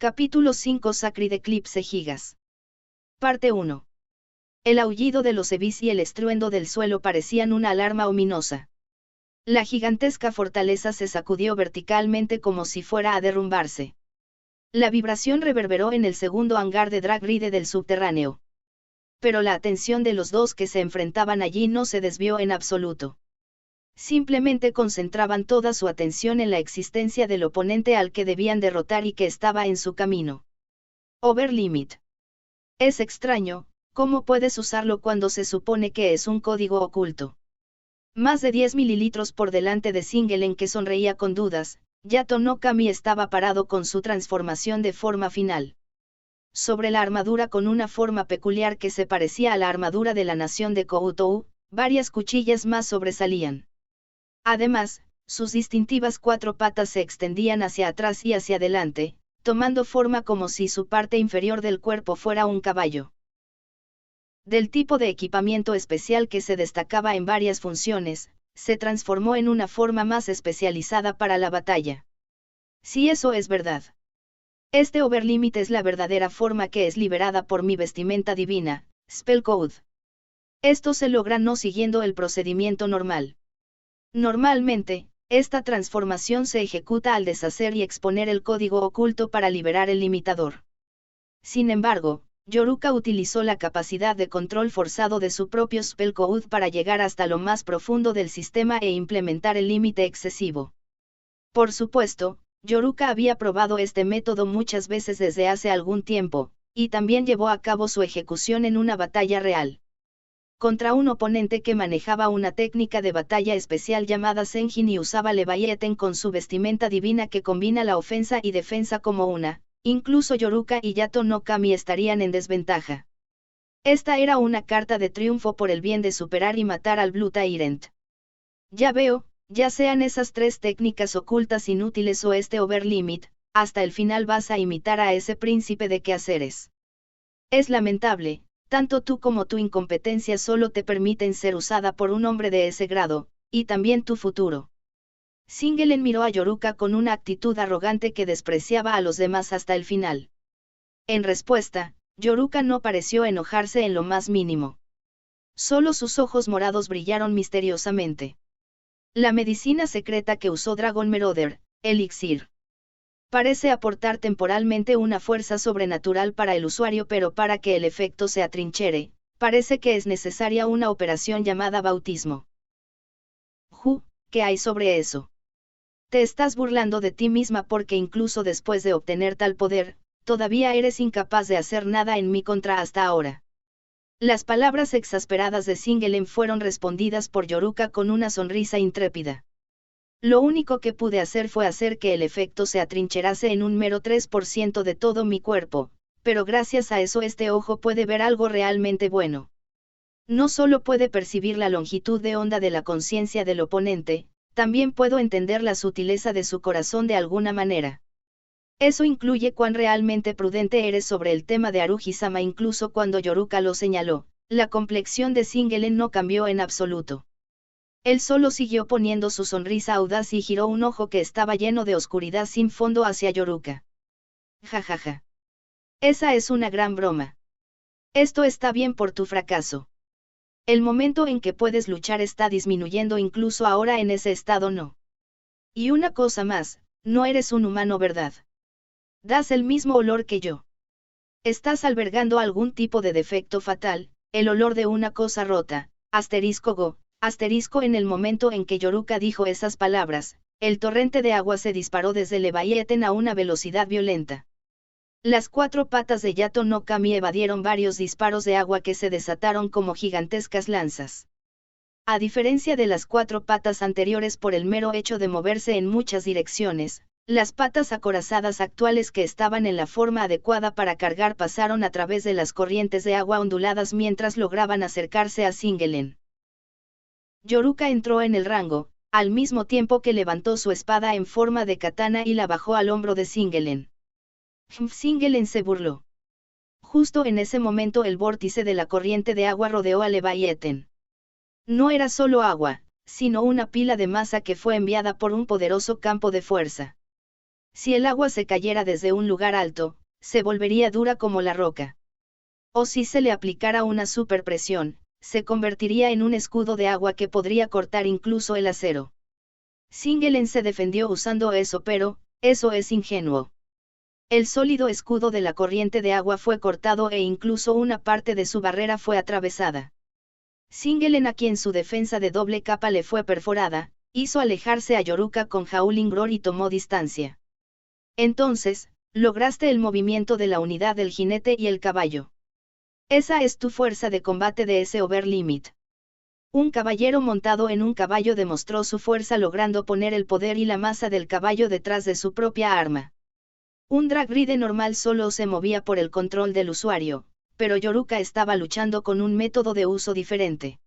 Capítulo 5 Sacred Eclipse Gigas. Parte 1. El aullido de los ebis y el estruendo del suelo parecían una alarma ominosa. La gigantesca fortaleza se sacudió verticalmente como si fuera a derrumbarse. La vibración reverberó en el segundo hangar de Dragride del subterráneo. Pero la atención de los dos que se enfrentaban allí no se desvió en absoluto. Simplemente concentraban toda su atención en la existencia del oponente al que debían derrotar y que estaba en su camino. Overlimit. Es extraño, ¿cómo puedes usarlo cuando se supone que es un código oculto? Más de 10 mililitros por delante de Singelen, que sonreía con dudas, Yato no Kami estaba parado con su transformación de forma final. Sobre la armadura, con una forma peculiar que se parecía a la armadura de la nación de Koutou, varias cuchillas más sobresalían. Además, sus distintivas 4 patas se extendían hacia atrás y hacia adelante, tomando forma como si su parte inferior del cuerpo fuera un caballo. Del tipo de equipamiento especial que se destacaba en varias funciones, se transformó en una forma más especializada para la batalla. Si eso es verdad. Este Overlimit es la verdadera forma que es liberada por mi vestimenta divina, Spellcode. Esto se logra no siguiendo el procedimiento normal. Normalmente, esta transformación se ejecuta al deshacer y exponer el código oculto para liberar el limitador. Sin embargo, Yoruka utilizó la capacidad de control forzado de su propio Spellcode para llegar hasta lo más profundo del sistema e implementar el límite excesivo. Por supuesto, Yoruka había probado este método muchas veces desde hace algún tiempo, y también llevó a cabo su ejecución en una batalla real. Contra un oponente que manejaba una técnica de batalla especial llamada Senjin y usaba Leviathan con su vestimenta divina que combina la ofensa y defensa como una, incluso Yoruka y Yato no Kami estarían en desventaja. Esta era una carta de triunfo por el bien de superar y matar al Blue Tyrant. Ya veo, ya sean esas 3 técnicas ocultas inútiles o este Overlimit, hasta el final vas a imitar a ese príncipe de quehaceres. Es lamentable. Tanto tú como tu incompetencia solo te permiten ser usada por un hombre de ese grado, y también tu futuro. Singelen miró a Yoruka con una actitud arrogante que despreciaba a los demás hasta el final. En respuesta, Yoruka no pareció enojarse en lo más mínimo. Solo sus ojos morados brillaron misteriosamente. La medicina secreta que usó Dragon Marauder, Elixir. Parece aportar temporalmente una fuerza sobrenatural para el usuario, pero para que el efecto se atrinchera, parece que es necesaria una operación llamada bautismo. ¿Qué hay sobre eso? Te estás burlando de ti misma porque incluso después de obtener tal poder, todavía eres incapaz de hacer nada en mi contra hasta ahora. Las palabras exasperadas de Singelen fueron respondidas por Yoruka con una sonrisa intrépida. Lo único que pude hacer fue hacer que el efecto se atrincherase en un mero 3% de todo mi cuerpo, pero gracias a eso este ojo puede ver algo realmente bueno. No solo puede percibir la longitud de onda de la conciencia del oponente, también puedo entender la sutileza de su corazón de alguna manera. Eso incluye cuán realmente prudente eres sobre el tema de Haruhi-sama. Incluso cuando Yoruka lo señaló, la complexión de Singelen no cambió en absoluto. Él solo siguió poniendo su sonrisa audaz y giró un ojo que estaba lleno de oscuridad sin fondo hacia Yoruka. Jajaja. Esa es una gran broma. Esto está bien por tu fracaso. El momento en que puedes luchar está disminuyendo, incluso ahora en ese estado no. Y una cosa más, no eres un humano, ¿verdad? Das el mismo olor que yo. Estás albergando algún tipo de defecto fatal, el olor de una cosa rota, *go. En el momento en que Yoruka dijo esas palabras, el torrente de agua se disparó desde Leviathan a una velocidad violenta. Las 4 patas de Yato no Kami evadieron varios disparos de agua que se desataron como gigantescas lanzas. A diferencia de las 4 patas anteriores, por el mero hecho de moverse en muchas direcciones, las patas acorazadas actuales, que estaban en la forma adecuada para cargar, pasaron a través de las corrientes de agua onduladas mientras lograban acercarse a Singelen. Yoruka entró en el rango, al mismo tiempo que levantó su espada en forma de katana y la bajó al hombro de Singelen. Singelen se burló. Justo en ese momento el vórtice de la corriente de agua rodeó a Leviathan. No era solo agua, sino una pila de masa que fue enviada por un poderoso campo de fuerza. Si el agua se cayera desde un lugar alto, se volvería dura como la roca. O si se le aplicara una superpresión, se convertiría en un escudo de agua que podría cortar incluso el acero. Singelen se defendió usando eso, pero, eso es ingenuo. El sólido escudo de la corriente de agua fue cortado e incluso una parte de su barrera fue atravesada. Singelen, a quien su defensa de doble capa le fue perforada, hizo alejarse a Yoruka con Howling Roar y tomó distancia. Entonces, lograste el movimiento de la unidad del jinete y el caballo. Esa es tu fuerza de combate de ese Overlimit. Un caballero montado en un caballo demostró su fuerza logrando poner el poder y la masa del caballo detrás de su propia arma. Un drag ride normal solo se movía por el control del usuario, pero Yoruka estaba luchando con un método de uso diferente.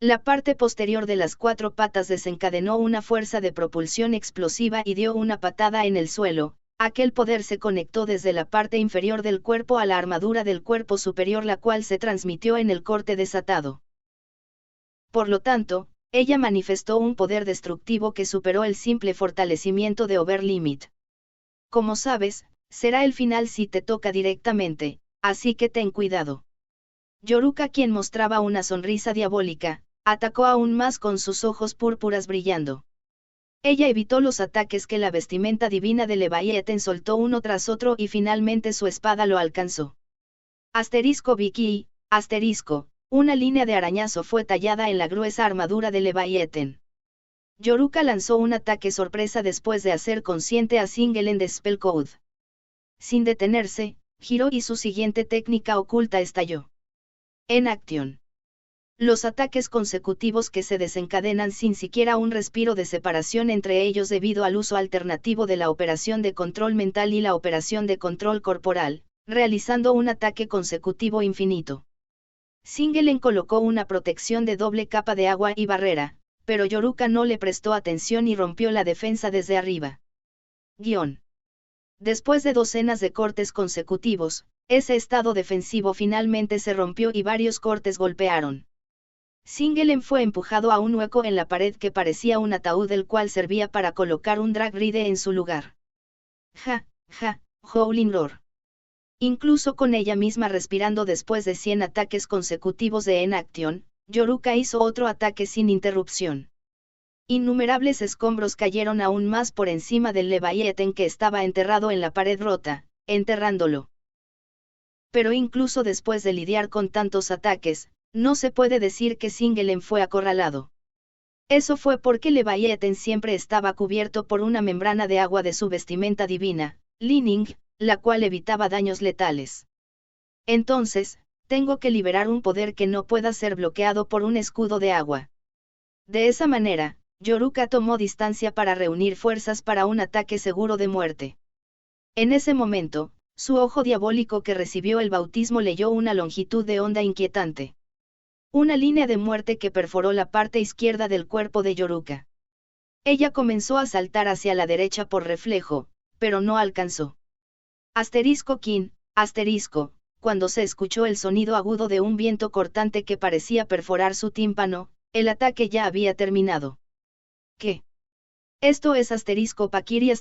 La parte posterior de las 4 patas desencadenó una fuerza de propulsión explosiva y dio una patada en el suelo. Aquel poder se conectó desde la parte inferior del cuerpo a la armadura del cuerpo superior, la cual se transmitió en el corte desatado. Por lo tanto, ella manifestó un poder destructivo que superó el simple fortalecimiento de Overlimit. Como sabes, será el final si te toca directamente, así que ten cuidado. Yoruka, quien mostraba una sonrisa diabólica, atacó aún más con sus ojos púrpuras brillando. Ella evitó los ataques que la vestimenta divina de Leviathan soltó uno tras otro y finalmente su espada lo alcanzó. Asterisco Vicky, asterisco, una línea de arañazo fue tallada en la gruesa armadura de Leviathan. Yoruka lanzó un ataque sorpresa después de hacer consciente a Singelen de Spellcode. Sin detenerse, giró y su siguiente técnica oculta estalló. En acción. Los ataques consecutivos que se desencadenan sin siquiera un respiro de separación entre ellos debido al uso alternativo de la operación de control mental y la operación de control corporal, realizando un ataque consecutivo infinito. Singelen colocó una protección de doble capa de agua y barrera, pero Yoruka no le prestó atención y rompió la defensa desde arriba. Después de docenas de cortes consecutivos, ese estado defensivo finalmente se rompió y varios cortes golpearon. Singelen fue empujado a un hueco en la pared que parecía un ataúd, el cual servía para colocar un drag ride en su lugar. Howling Roar. Incluso con ella misma respirando después de 100 ataques consecutivos de En Action, Yoruka hizo otro ataque sin interrupción. Innumerables escombros cayeron aún más por encima del Leviathan, que estaba enterrado en la pared rota, enterrándolo. Pero incluso después de lidiar con tantos ataques, no se puede decir que Singelen fue acorralado. Eso fue porque Leviathan siempre estaba cubierto por una membrana de agua de su vestimenta divina, Lining, la cual evitaba daños letales. Entonces, tengo que liberar un poder que no pueda ser bloqueado por un escudo de agua. De esa manera, Yoruka tomó distancia para reunir fuerzas para un ataque seguro de muerte. En ese momento, su ojo diabólico que recibió el bautismo leyó una longitud de onda inquietante. Una línea de muerte que perforó la parte izquierda del cuerpo de Yoruka. Ella comenzó a saltar hacia la derecha por reflejo, pero no alcanzó. Kin, cuando se escuchó el sonido agudo de un viento cortante que parecía perforar su tímpano, el ataque ya había terminado. ¿Qué? Esto es Pakiri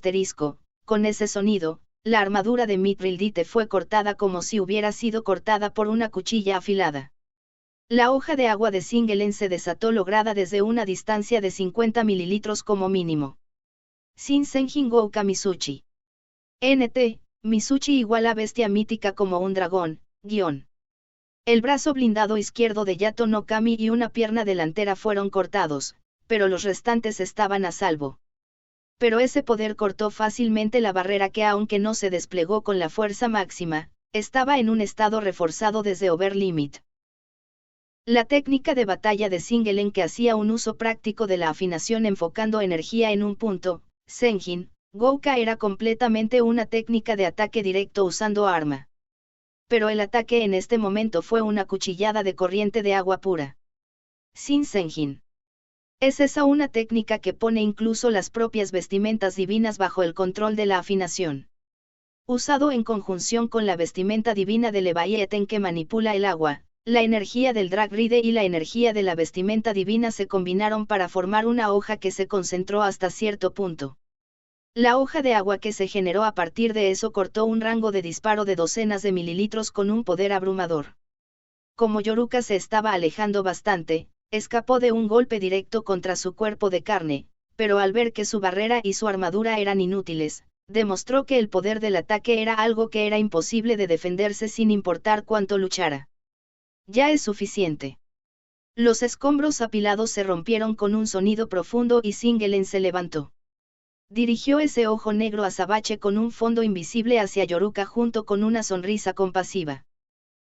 con ese sonido, la armadura de Mithril fue cortada como si hubiera sido cortada por una cuchilla afilada. La hoja de agua de Singelen se desató lograda desde una distancia de 50 mililitros como mínimo. Sin Senjin Gouka Misuchi. NT, Misuchi igual a bestia mítica como un dragón, El brazo blindado izquierdo de Yato no Kami y una pierna delantera fueron cortados, pero los restantes estaban a salvo. Pero ese poder cortó fácilmente la barrera que, aunque no se desplegó con la fuerza máxima, estaba en un estado reforzado desde Overlimit. La técnica de batalla de Singelen, que hacía un uso práctico de la afinación enfocando energía en un punto, Senjin, Gouka, era completamente una técnica de ataque directo usando arma. Pero el ataque en este momento fue una cuchillada de corriente de agua pura. Sin Senjin. Es esa una técnica que pone incluso las propias vestimentas divinas bajo el control de la afinación. Usado en conjunción con la vestimenta divina de Leviathan que manipula el agua, la energía del drag ride y la energía de la vestimenta divina se combinaron para formar una hoja que se concentró hasta cierto punto. La hoja de agua que se generó a partir de eso cortó un rango de disparo de docenas de mililitros con un poder abrumador. Como Yoruka se estaba alejando bastante, escapó de un golpe directo contra su cuerpo de carne, pero al ver que su barrera y su armadura eran inútiles, demostró que el poder del ataque era algo que era imposible de defenderse sin importar cuánto luchara. Ya es suficiente. Los escombros apilados se rompieron con un sonido profundo y Singelen se levantó. Dirigió ese ojo negro azabache con un fondo invisible hacia Yoruka junto con una sonrisa compasiva.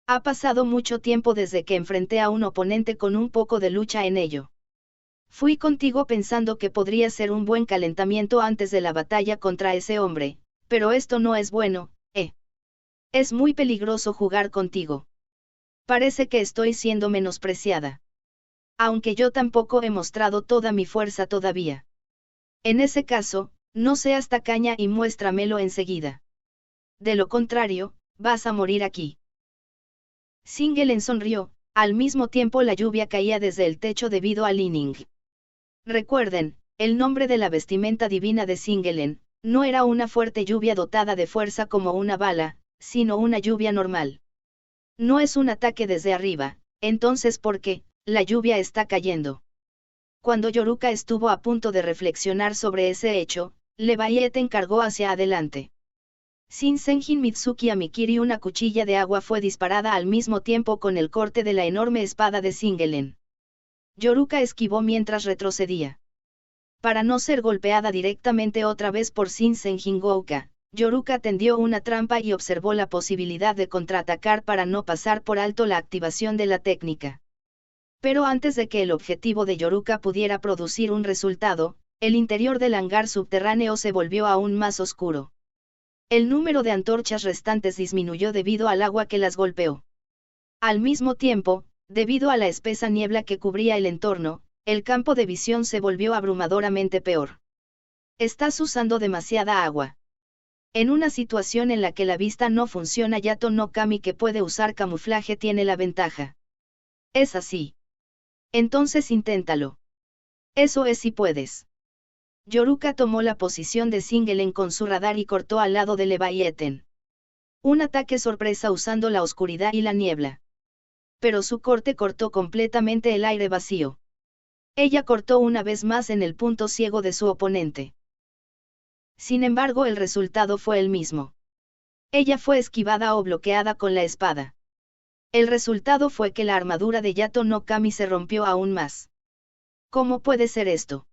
Ha pasado mucho tiempo desde que enfrenté a un oponente con un poco de lucha en ello. Fui contigo pensando que podría ser un buen calentamiento antes de la batalla contra ese hombre, pero esto no es bueno, ¿eh? Es muy peligroso jugar contigo. Parece que estoy siendo menospreciada. Aunque yo tampoco he mostrado toda mi fuerza todavía. En ese caso, no seas tacaña y muéstramelo enseguida. De lo contrario, vas a morir aquí. Singelen sonrió, al mismo tiempo la lluvia caía desde el techo debido al Lining. Recuerden, el nombre de la vestimenta divina de Singelen, no era una fuerte lluvia dotada de fuerza como una bala, sino una lluvia normal. No es un ataque desde arriba, entonces ¿por qué la lluvia está cayendo? Cuando Yoruka estuvo a punto de reflexionar sobre ese hecho, Leviathan encargó hacia adelante. Sin Senjin Mitsuki Amikiri una cuchilla de agua fue disparada al mismo tiempo con el corte de la enorme espada de Singelen. Yoruka esquivó mientras retrocedía. Para no ser golpeada directamente otra vez por Shin Senjin Gouka, Yoruka tendió una trampa y observó la posibilidad de contraatacar para no pasar por alto la activación de la técnica. Pero antes de que el objetivo de Yoruka pudiera producir un resultado, el interior del hangar subterráneo se volvió aún más oscuro. El número de antorchas restantes disminuyó debido al agua que las golpeó. Al mismo tiempo, debido a la espesa niebla que cubría el entorno, el campo de visión se volvió abrumadoramente peor. Estás usando demasiada agua. En una situación en la que la vista no funciona, Yato no Kami que puede usar camuflaje tiene la ventaja. Es así. Entonces inténtalo. Eso es si puedes. Yoruka tomó la posición de Singelen con su radar y cortó al lado de Leviathan. Un ataque sorpresa usando la oscuridad y la niebla. Pero su corte cortó completamente el aire vacío. Ella cortó una vez más en el punto ciego de su oponente. Sin embargo, el resultado fue el mismo. Ella fue esquivada o bloqueada con la espada. El resultado fue que la armadura de Yato no Kami se rompió aún más. ¿Cómo puede ser esto?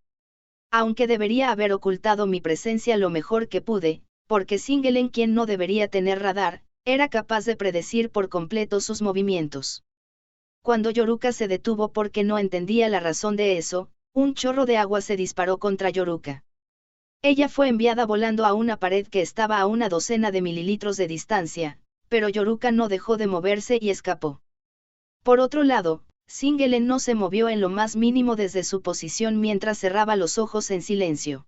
Aunque debería haber ocultado mi presencia lo mejor que pude, porque Singelen, quien no debería tener radar, era capaz de predecir por completo sus movimientos. Cuando Yoruka se detuvo porque no entendía la razón de eso, un chorro de agua se disparó contra Yoruka. Ella fue enviada volando a una pared que estaba a una docena de mililitros de distancia, pero Yoruka no dejó de moverse y escapó. Por otro lado, Singelen no se movió en lo más mínimo desde su posición mientras cerraba los ojos en silencio.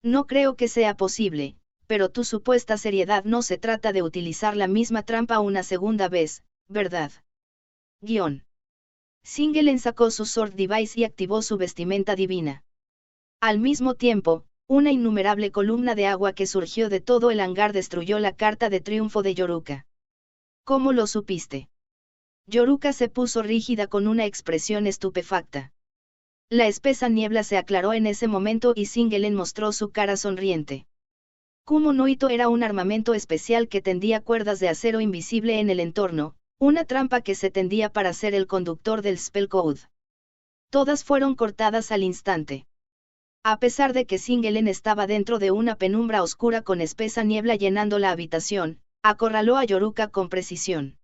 No creo que sea posible, pero tu supuesta seriedad no se trata de utilizar la misma trampa una segunda vez, ¿verdad? Singelen sacó su Sword Device y activó su vestimenta divina. Al mismo tiempo, una innumerable columna de agua que surgió de todo el hangar destruyó la carta de triunfo de Yoruka. ¿Cómo lo supiste? Yoruka se puso rígida con una expresión estupefacta. La espesa niebla se aclaró en ese momento y Singelen mostró su cara sonriente. Kumo no Ito era un armamento especial que tendía cuerdas de acero invisible en el entorno, una trampa que se tendía para ser el conductor del Spellcode. Todas fueron cortadas al instante. A pesar de que Singelen estaba dentro de una penumbra oscura con espesa niebla llenando la habitación, acorraló a Yoruka con precisión.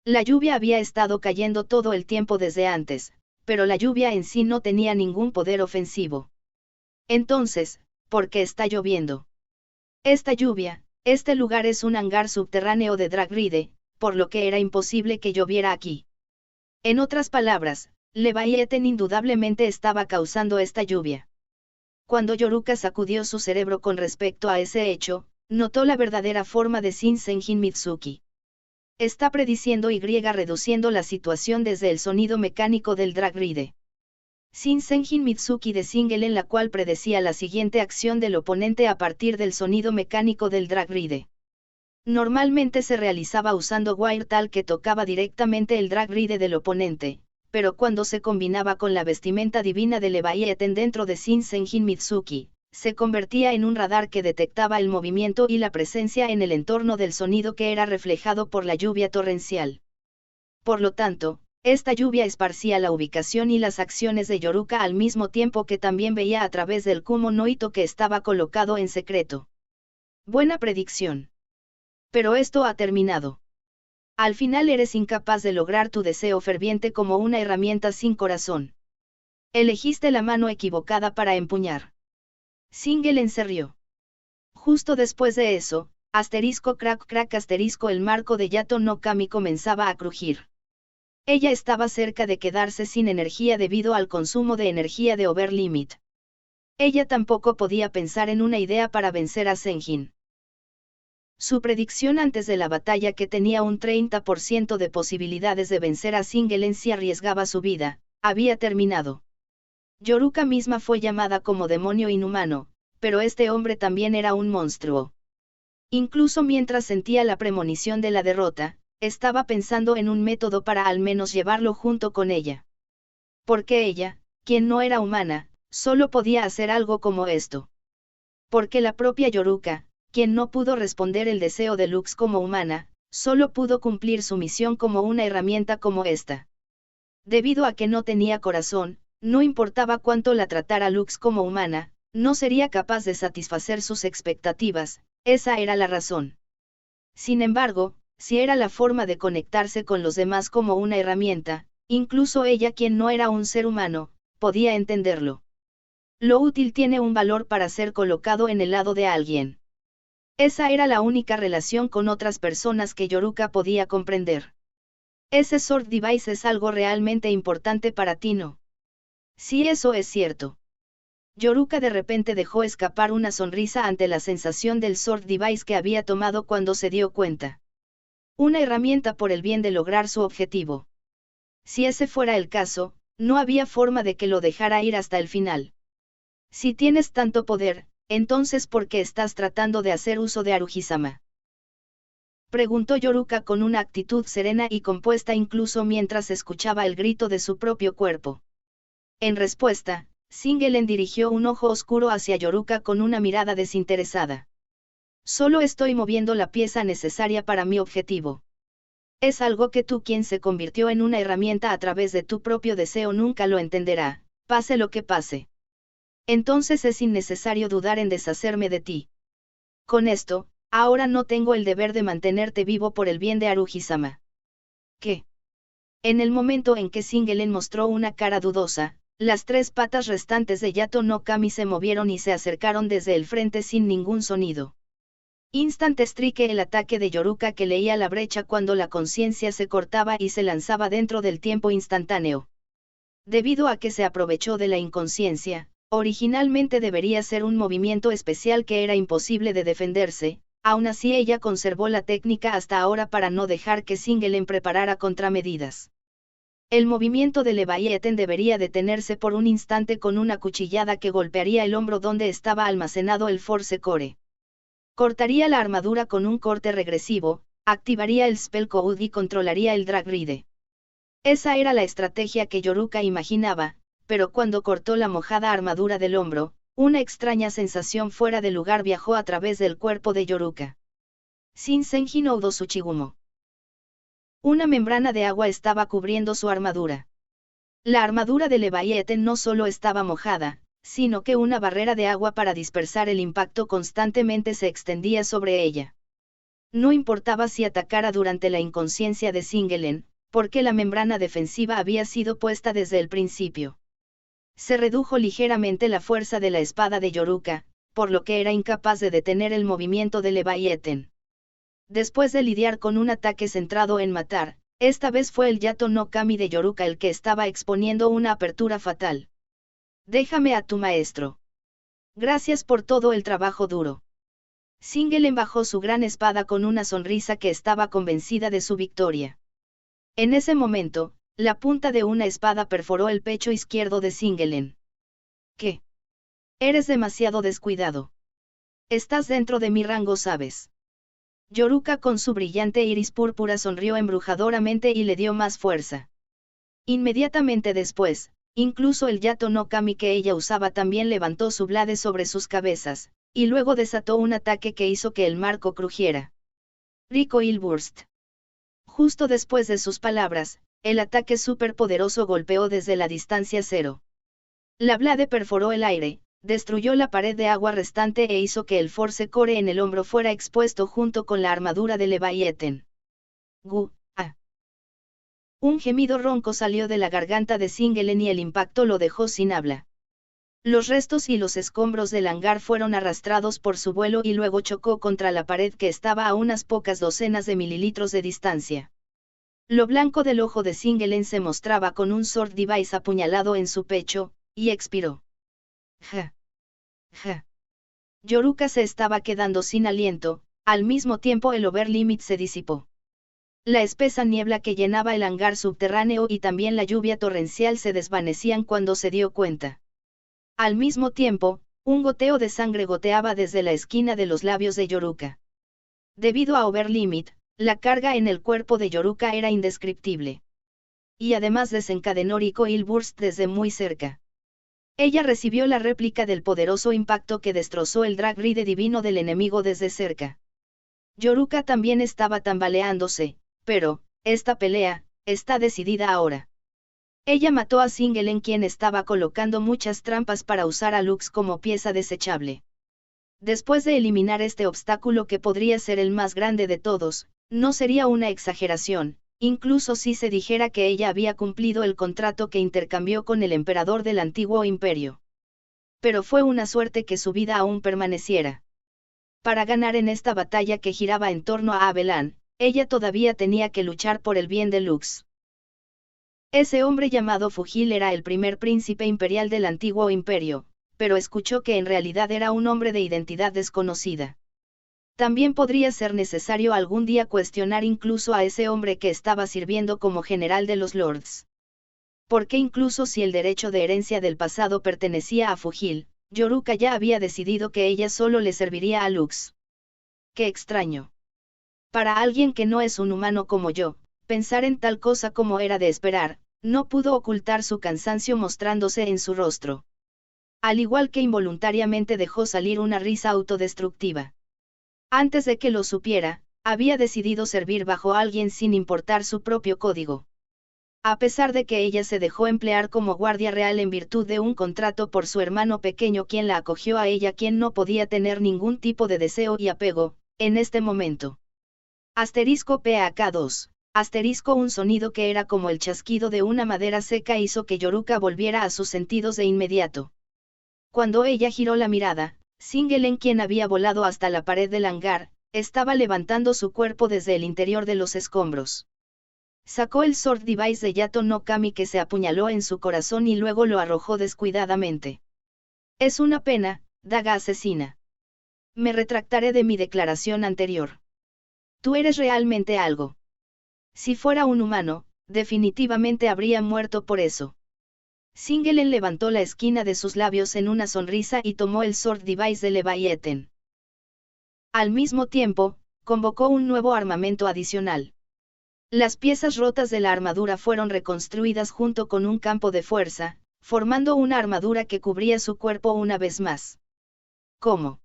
La lluvia había estado cayendo todo el tiempo desde antes, pero la lluvia en sí no tenía ningún poder ofensivo. Entonces, ¿por qué está lloviendo? Esta lluvia, este lugar es un hangar subterráneo de Dragride, por lo que era imposible que lloviera aquí. En otras palabras, Leviathan indudablemente estaba causando esta lluvia. Cuando Yoruka sacudió su cerebro con respecto a ese hecho, notó la verdadera forma de Shin Senjin Mitsuki. Está prediciendo y reduciendo la situación desde el sonido mecánico del Dragride. Shinsenjin Mitsuki de single en la cual predecía la siguiente acción del oponente a partir del sonido mecánico del drag ride. Normalmente se realizaba usando wire tal que tocaba directamente el drag ride del oponente, pero cuando se combinaba con la vestimenta divina de Leviathan dentro de Shinsenjin Mitsuki, se convertía en un radar que detectaba el movimiento y la presencia en el entorno del sonido que era reflejado por la lluvia torrencial. Por lo tanto, esta lluvia esparcía la ubicación y las acciones de Yoruka al mismo tiempo que también veía a través del Kumo no Ito que estaba colocado en secreto. Buena predicción. Pero esto ha terminado. Al final eres incapaz de lograr tu deseo ferviente como una herramienta sin corazón. Elegiste la mano equivocada para empuñar. Singelen se rió. Justo después de eso, asterisco crack crack asterisco el marco de Yato no Kami comenzaba a crujir. Ella estaba cerca de quedarse sin energía debido al consumo de energía de Overlimit. Ella tampoco podía pensar en una idea para vencer a Senjin. Su predicción antes de la batalla que tenía un 30% de posibilidades de vencer a Singelen si arriesgaba su vida, había terminado. Yoruka misma fue llamada como demonio inhumano, pero este hombre también era un monstruo. Incluso mientras sentía la premonición de la derrota, estaba pensando en un método para al menos llevarlo junto con ella. Porque ella, quien no era humana, solo podía hacer algo como esto. Porque la propia Yoruka, quien no pudo responder el deseo de Lux como humana, solo pudo cumplir su misión como una herramienta como esta. Debido a que no tenía corazón, no importaba cuánto la tratara Lux como humana, no sería capaz de satisfacer sus expectativas, esa era la razón. Sin embargo, si era la forma de conectarse con los demás como una herramienta, incluso ella quien no era un ser humano, podía entenderlo. Lo útil tiene un valor para ser colocado en el lado de alguien. Esa era la única relación con otras personas que Yoruka podía comprender. Ese Sword Device es algo realmente importante para ti, ¿no? Sí, eso es cierto. Yoruka de repente dejó escapar una sonrisa ante la sensación del Sword Device que había tomado cuando se dio cuenta. Una herramienta por el bien de lograr su objetivo. Si ese fuera el caso, no había forma de que lo dejara ir hasta el final. Si tienes tanto poder, entonces ¿por qué estás tratando de hacer uso de Aruhi-sama? Preguntó Yoruka con una actitud serena y compuesta incluso mientras escuchaba el grito de su propio cuerpo. En respuesta, Singelen dirigió un ojo oscuro hacia Yoruka con una mirada desinteresada. Solo estoy moviendo la pieza necesaria para mi objetivo. Es algo que tú quien se convirtió en una herramienta a través de tu propio deseo nunca lo entenderá, pase lo que pase. Entonces es innecesario dudar en deshacerme de ti. Con esto, ahora no tengo el deber de mantenerte vivo por el bien de Aruhi-sama. ¿Qué? En el momento en que Singelen mostró una cara dudosa, las tres patas restantes de Yato no Kami se movieron y se acercaron desde el frente sin ningún sonido. Instant Strike el ataque de Yoruka que leía la brecha cuando la conciencia se cortaba y se lanzaba dentro del tiempo instantáneo. Debido a que se aprovechó de la inconsciencia, originalmente debería ser un movimiento especial que era imposible de defenderse, aún así ella conservó la técnica hasta ahora para no dejar que Singelen preparara contramedidas. El movimiento de Leviathan debería detenerse por un instante con una cuchillada que golpearía el hombro donde estaba almacenado el Force Core. Cortaría la armadura con un corte regresivo, activaría el Spell Code y controlaría el Drag Ride. Esa era la estrategia que Yoruka imaginaba, pero cuando cortó la mojada armadura del hombro, una extraña sensación fuera de lugar viajó a través del cuerpo de Yoruka. Shinsenjin Oudo Tsuchigumo. Una membrana de agua estaba cubriendo su armadura. La armadura de Leviathan no solo estaba mojada, sino que una barrera de agua para dispersar el impacto constantemente se extendía sobre ella. No importaba si atacara durante la inconsciencia de Singelen, porque la membrana defensiva había sido puesta desde el principio. Se redujo ligeramente la fuerza de la espada de Yoruka, por lo que era incapaz de detener el movimiento de Leviathan. Después de lidiar con un ataque centrado en matar, esta vez fue el Yato no Kami de Yoruka el que estaba exponiendo una apertura fatal. Déjame a tu maestro. Gracias por todo el trabajo duro. Singelen bajó su gran espada con una sonrisa que estaba convencida de su victoria. En ese momento, la punta de una espada perforó el pecho izquierdo de Singelen. ¿Qué? Eres demasiado descuidado. Estás dentro de mi rango, ¿sabes? Yoruka con su brillante iris púrpura sonrió embrujadoramente y le dio más fuerza. Inmediatamente después, incluso el Yato no Kami que ella usaba también levantó su blade sobre sus cabezas, y luego desató un ataque que hizo que el marco crujiera. Recoil Burst. Justo después de sus palabras, el ataque superpoderoso golpeó desde la distancia cero. La blade perforó el aire, destruyó la pared de agua restante e hizo que el Force Core en el hombro fuera expuesto junto con la armadura de Leviathan. ¡Gu! ¡Ah! Un gemido ronco salió de la garganta de Singelen y el impacto lo dejó sin habla. Los restos y los escombros del hangar fueron arrastrados por su vuelo y luego chocó contra la pared que estaba a unas pocas docenas de mililitros de distancia. Lo blanco del ojo de Singelen se mostraba con un sword device apuñalado en su pecho, y expiró. Ja. Ja. Yoruka se estaba quedando sin aliento, al mismo tiempo el overlimit se disipó. La espesa niebla que llenaba el hangar subterráneo y también la lluvia torrencial se desvanecían cuando se dio cuenta. Al mismo tiempo, un goteo de sangre goteaba desde la esquina de los labios de Yoruka. Debido a overlimit, la carga en el cuerpo de Yoruka era indescriptible. Y además desencadenó Recoil Burst desde muy cerca. Ella recibió la réplica del poderoso impacto que destrozó el Drag Ride divino del enemigo desde cerca. Yoruka también estaba tambaleándose, pero, esta pelea, está decidida ahora. Ella mató a Singelen quien estaba colocando muchas trampas para usar a Lux como pieza desechable. Después de eliminar este obstáculo que podría ser el más grande de todos, no sería una exageración, incluso si se dijera que ella había cumplido el contrato que intercambió con el emperador del antiguo imperio. Pero fue una suerte que su vida aún permaneciera. Para ganar en esta batalla que giraba en torno a Abelan, ella todavía tenía que luchar por el bien de Lux. Ese hombre llamado Fugil era el primer príncipe imperial del antiguo imperio, pero escuchó que en realidad era un hombre de identidad desconocida. También podría ser necesario algún día cuestionar incluso a ese hombre que estaba sirviendo como general de los Lords. Porque incluso si el derecho de herencia del pasado pertenecía a Fugil, Yoruka ya había decidido que ella solo le serviría a Lux. ¡Qué extraño! Para alguien que no es un humano como yo, pensar en tal cosa como era de esperar, no pudo ocultar su cansancio mostrándose en su rostro. Al igual que involuntariamente dejó salir una risa autodestructiva. Antes de que lo supiera, había decidido servir bajo alguien sin importar su propio código. A pesar de que ella se dejó emplear como guardia real en virtud de un contrato por su hermano pequeño quien la acogió a ella quien no podía tener ningún tipo de deseo y apego, en este momento. Asterisco PAK2. Asterisco un sonido que era como el chasquido de una madera seca hizo que Yoruka volviera a sus sentidos de inmediato. Cuando ella giró la mirada, Singelen quien había volado hasta la pared del hangar, estaba levantando su cuerpo desde el interior de los escombros. Sacó el sword device de Yato no Kami que se apuñaló en su corazón y luego lo arrojó descuidadamente. Es una pena, daga asesina. Me retractaré de mi declaración anterior. Tú eres realmente algo. Si fuera un humano, definitivamente habría muerto por eso. Singelen levantó la esquina de sus labios en una sonrisa y tomó el sword device de Leviathan. Al mismo tiempo, convocó un nuevo armamento adicional. Las piezas rotas de la armadura fueron reconstruidas junto con un campo de fuerza, formando una armadura que cubría su cuerpo una vez más. ¿Cómo?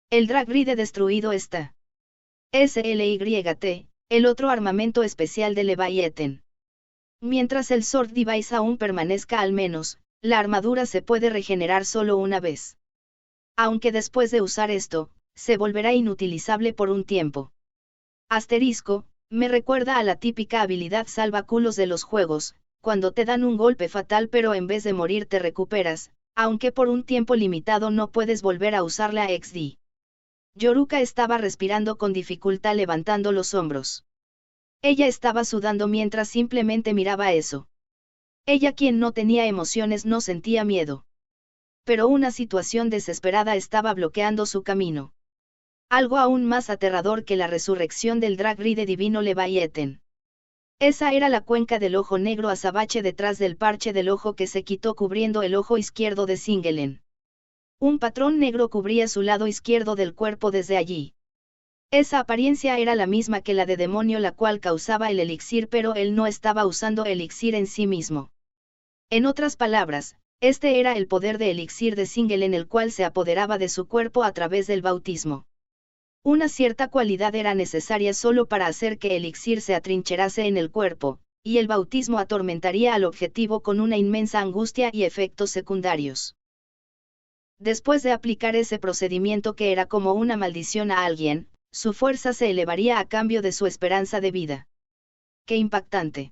El Drag Ride destruido está. SLYT, el otro armamento especial de Leviathan. Mientras el Sword Device aún permanezca al menos, la armadura se puede regenerar solo una vez. Aunque después de usar esto, se volverá inutilizable por un tiempo. Asterisco, me recuerda a la típica habilidad salvaculos de los juegos, cuando te dan un golpe fatal pero en vez de morir te recuperas, aunque por un tiempo limitado no puedes volver a usarla XD. Yoruka estaba respirando con dificultad levantando los hombros. Ella estaba sudando mientras simplemente miraba eso. Ella quien no tenía emociones no sentía miedo. Pero una situación desesperada estaba bloqueando su camino. Algo aún más aterrador que la resurrección del Drag Ride divino Leviathan. Esa era la cuenca del ojo negro azabache detrás del parche del ojo que se quitó cubriendo el ojo izquierdo de Singelen. Un patrón negro cubría su lado izquierdo del cuerpo desde allí. Esa apariencia era la misma que la de demonio la cual causaba el elixir, pero él no estaba usando elixir en sí mismo. En otras palabras, este era el poder de elixir de Singelen el cual se apoderaba de su cuerpo a través del bautismo. Una cierta cualidad era necesaria solo para hacer que el elixir se atrincherase en el cuerpo, y el bautismo atormentaría al objetivo con una inmensa angustia y efectos secundarios. Después de aplicar ese procedimiento que era como una maldición a alguien, su fuerza se elevaría a cambio de su esperanza de vida. ¡Qué impactante!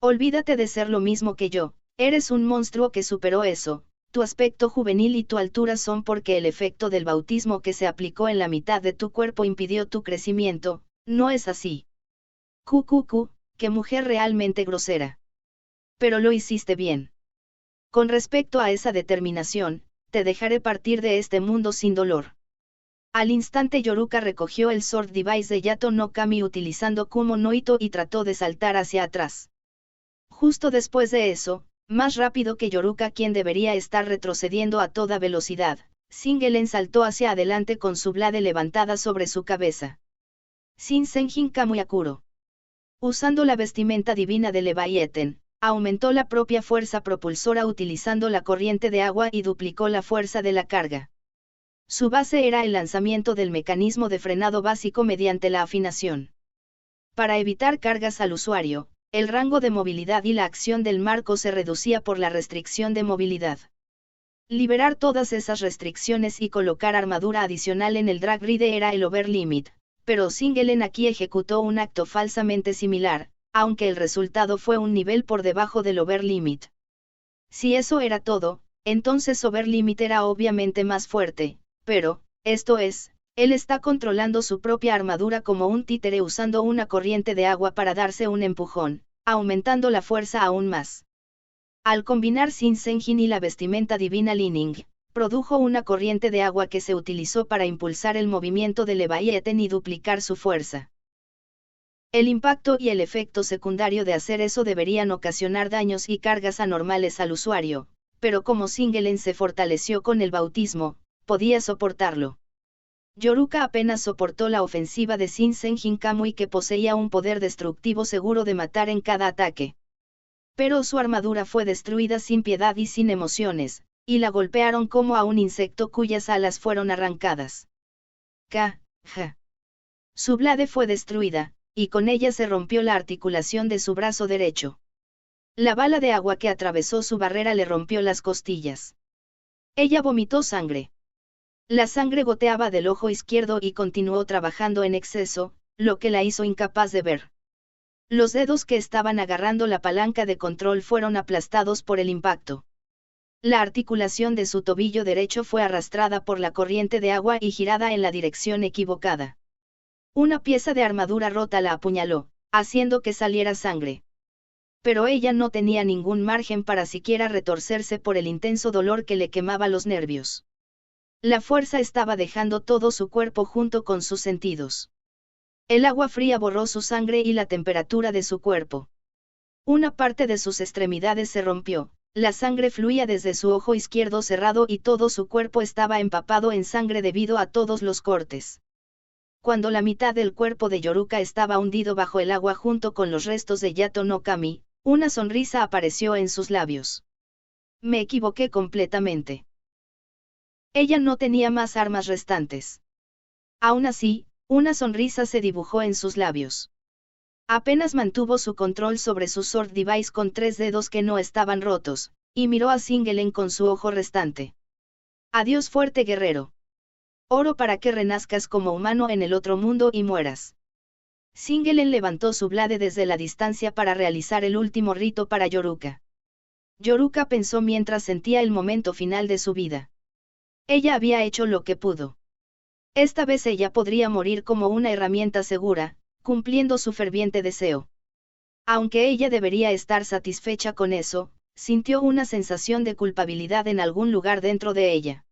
Olvídate de ser lo mismo que yo, eres un monstruo que superó eso. Tu aspecto juvenil y tu altura son porque el efecto del bautismo que se aplicó en la mitad de tu cuerpo impidió tu crecimiento, ¿no es así? Qué mujer realmente grosera. Pero lo hiciste bien. Con respecto a esa determinación, te dejaré partir de este mundo sin dolor. Al instante Yoruka recogió el Sword Device de Yato no Kami utilizando Kumo no Ito y trató de saltar hacia atrás. Justo después de eso, más rápido que Yoruka quien debería estar retrocediendo a toda velocidad, Singelen saltó hacia adelante con su blade levantada sobre su cabeza. Shinsenjin Kamuyakuro. Usando la vestimenta divina de Leviathan, aumentó la propia fuerza propulsora utilizando la corriente de agua y duplicó la fuerza de la carga. Su base era el lanzamiento del mecanismo de frenado básico mediante la afinación. Para evitar cargas al usuario, el rango de movilidad y la acción del marco se reducía por la restricción de movilidad. Liberar todas esas restricciones y colocar armadura adicional en el drag ride era el over limit, pero Singelen aquí ejecutó un acto falsamente similar, aunque el resultado fue un nivel por debajo del over limit. Si eso era todo, entonces over limit era obviamente más fuerte, pero, esto es, él está controlando su propia armadura como un títere usando una corriente de agua para darse un empujón, aumentando la fuerza aún más. Al combinar Shinsenjin y la vestimenta divina Lining, produjo una corriente de agua que se utilizó para impulsar el movimiento de Leviathan y duplicar su fuerza. El impacto y el efecto secundario de hacer eso deberían ocasionar daños y cargas anormales al usuario, pero como Singelen se fortaleció con el bautismo, podía soportarlo. Yoruka apenas soportó la ofensiva de Shinsenjin Kamui que poseía un poder destructivo seguro de matar en cada ataque. Pero su armadura fue destruida sin piedad y sin emociones, y la golpearon como a un insecto cuyas alas fueron arrancadas. Su blade fue destruida, y con ella se rompió la articulación de su brazo derecho. La bala de agua que atravesó su barrera le rompió las costillas. Ella vomitó sangre. La sangre goteaba del ojo izquierdo y continuó trabajando en exceso, lo que la hizo incapaz de ver. Los dedos que estaban agarrando la palanca de control fueron aplastados por el impacto. La articulación de su tobillo derecho fue arrastrada por la corriente de agua y girada en la dirección equivocada. Una pieza de armadura rota la apuñaló, haciendo que saliera sangre. Pero ella no tenía ningún margen para siquiera retorcerse por el intenso dolor que le quemaba los nervios. La fuerza estaba dejando todo su cuerpo junto con sus sentidos. El agua fría borró su sangre y la temperatura de su cuerpo. Una parte de sus extremidades se rompió, la sangre fluía desde su ojo izquierdo cerrado y todo su cuerpo estaba empapado en sangre debido a todos los cortes. Cuando la mitad del cuerpo de Yoruka estaba hundido bajo el agua junto con los restos de Yato no Kami, una sonrisa apareció en sus labios. Me equivoqué completamente. Ella no tenía más armas restantes. Aún así, una sonrisa se dibujó en sus labios. Apenas mantuvo su control sobre su Sword Device con 3 dedos que no estaban rotos, y miró a Singelen con su ojo restante. Adiós fuerte guerrero. Oro para que renazcas como humano en el otro mundo y mueras. Singelen levantó su blade desde la distancia para realizar el último rito para Yoruka. Yoruka pensó mientras sentía el momento final de su vida. Ella había hecho lo que pudo. Esta vez ella podría morir como una herramienta segura, cumpliendo su ferviente deseo. Aunque ella debería estar satisfecha con eso, sintió una sensación de culpabilidad en algún lugar dentro de ella.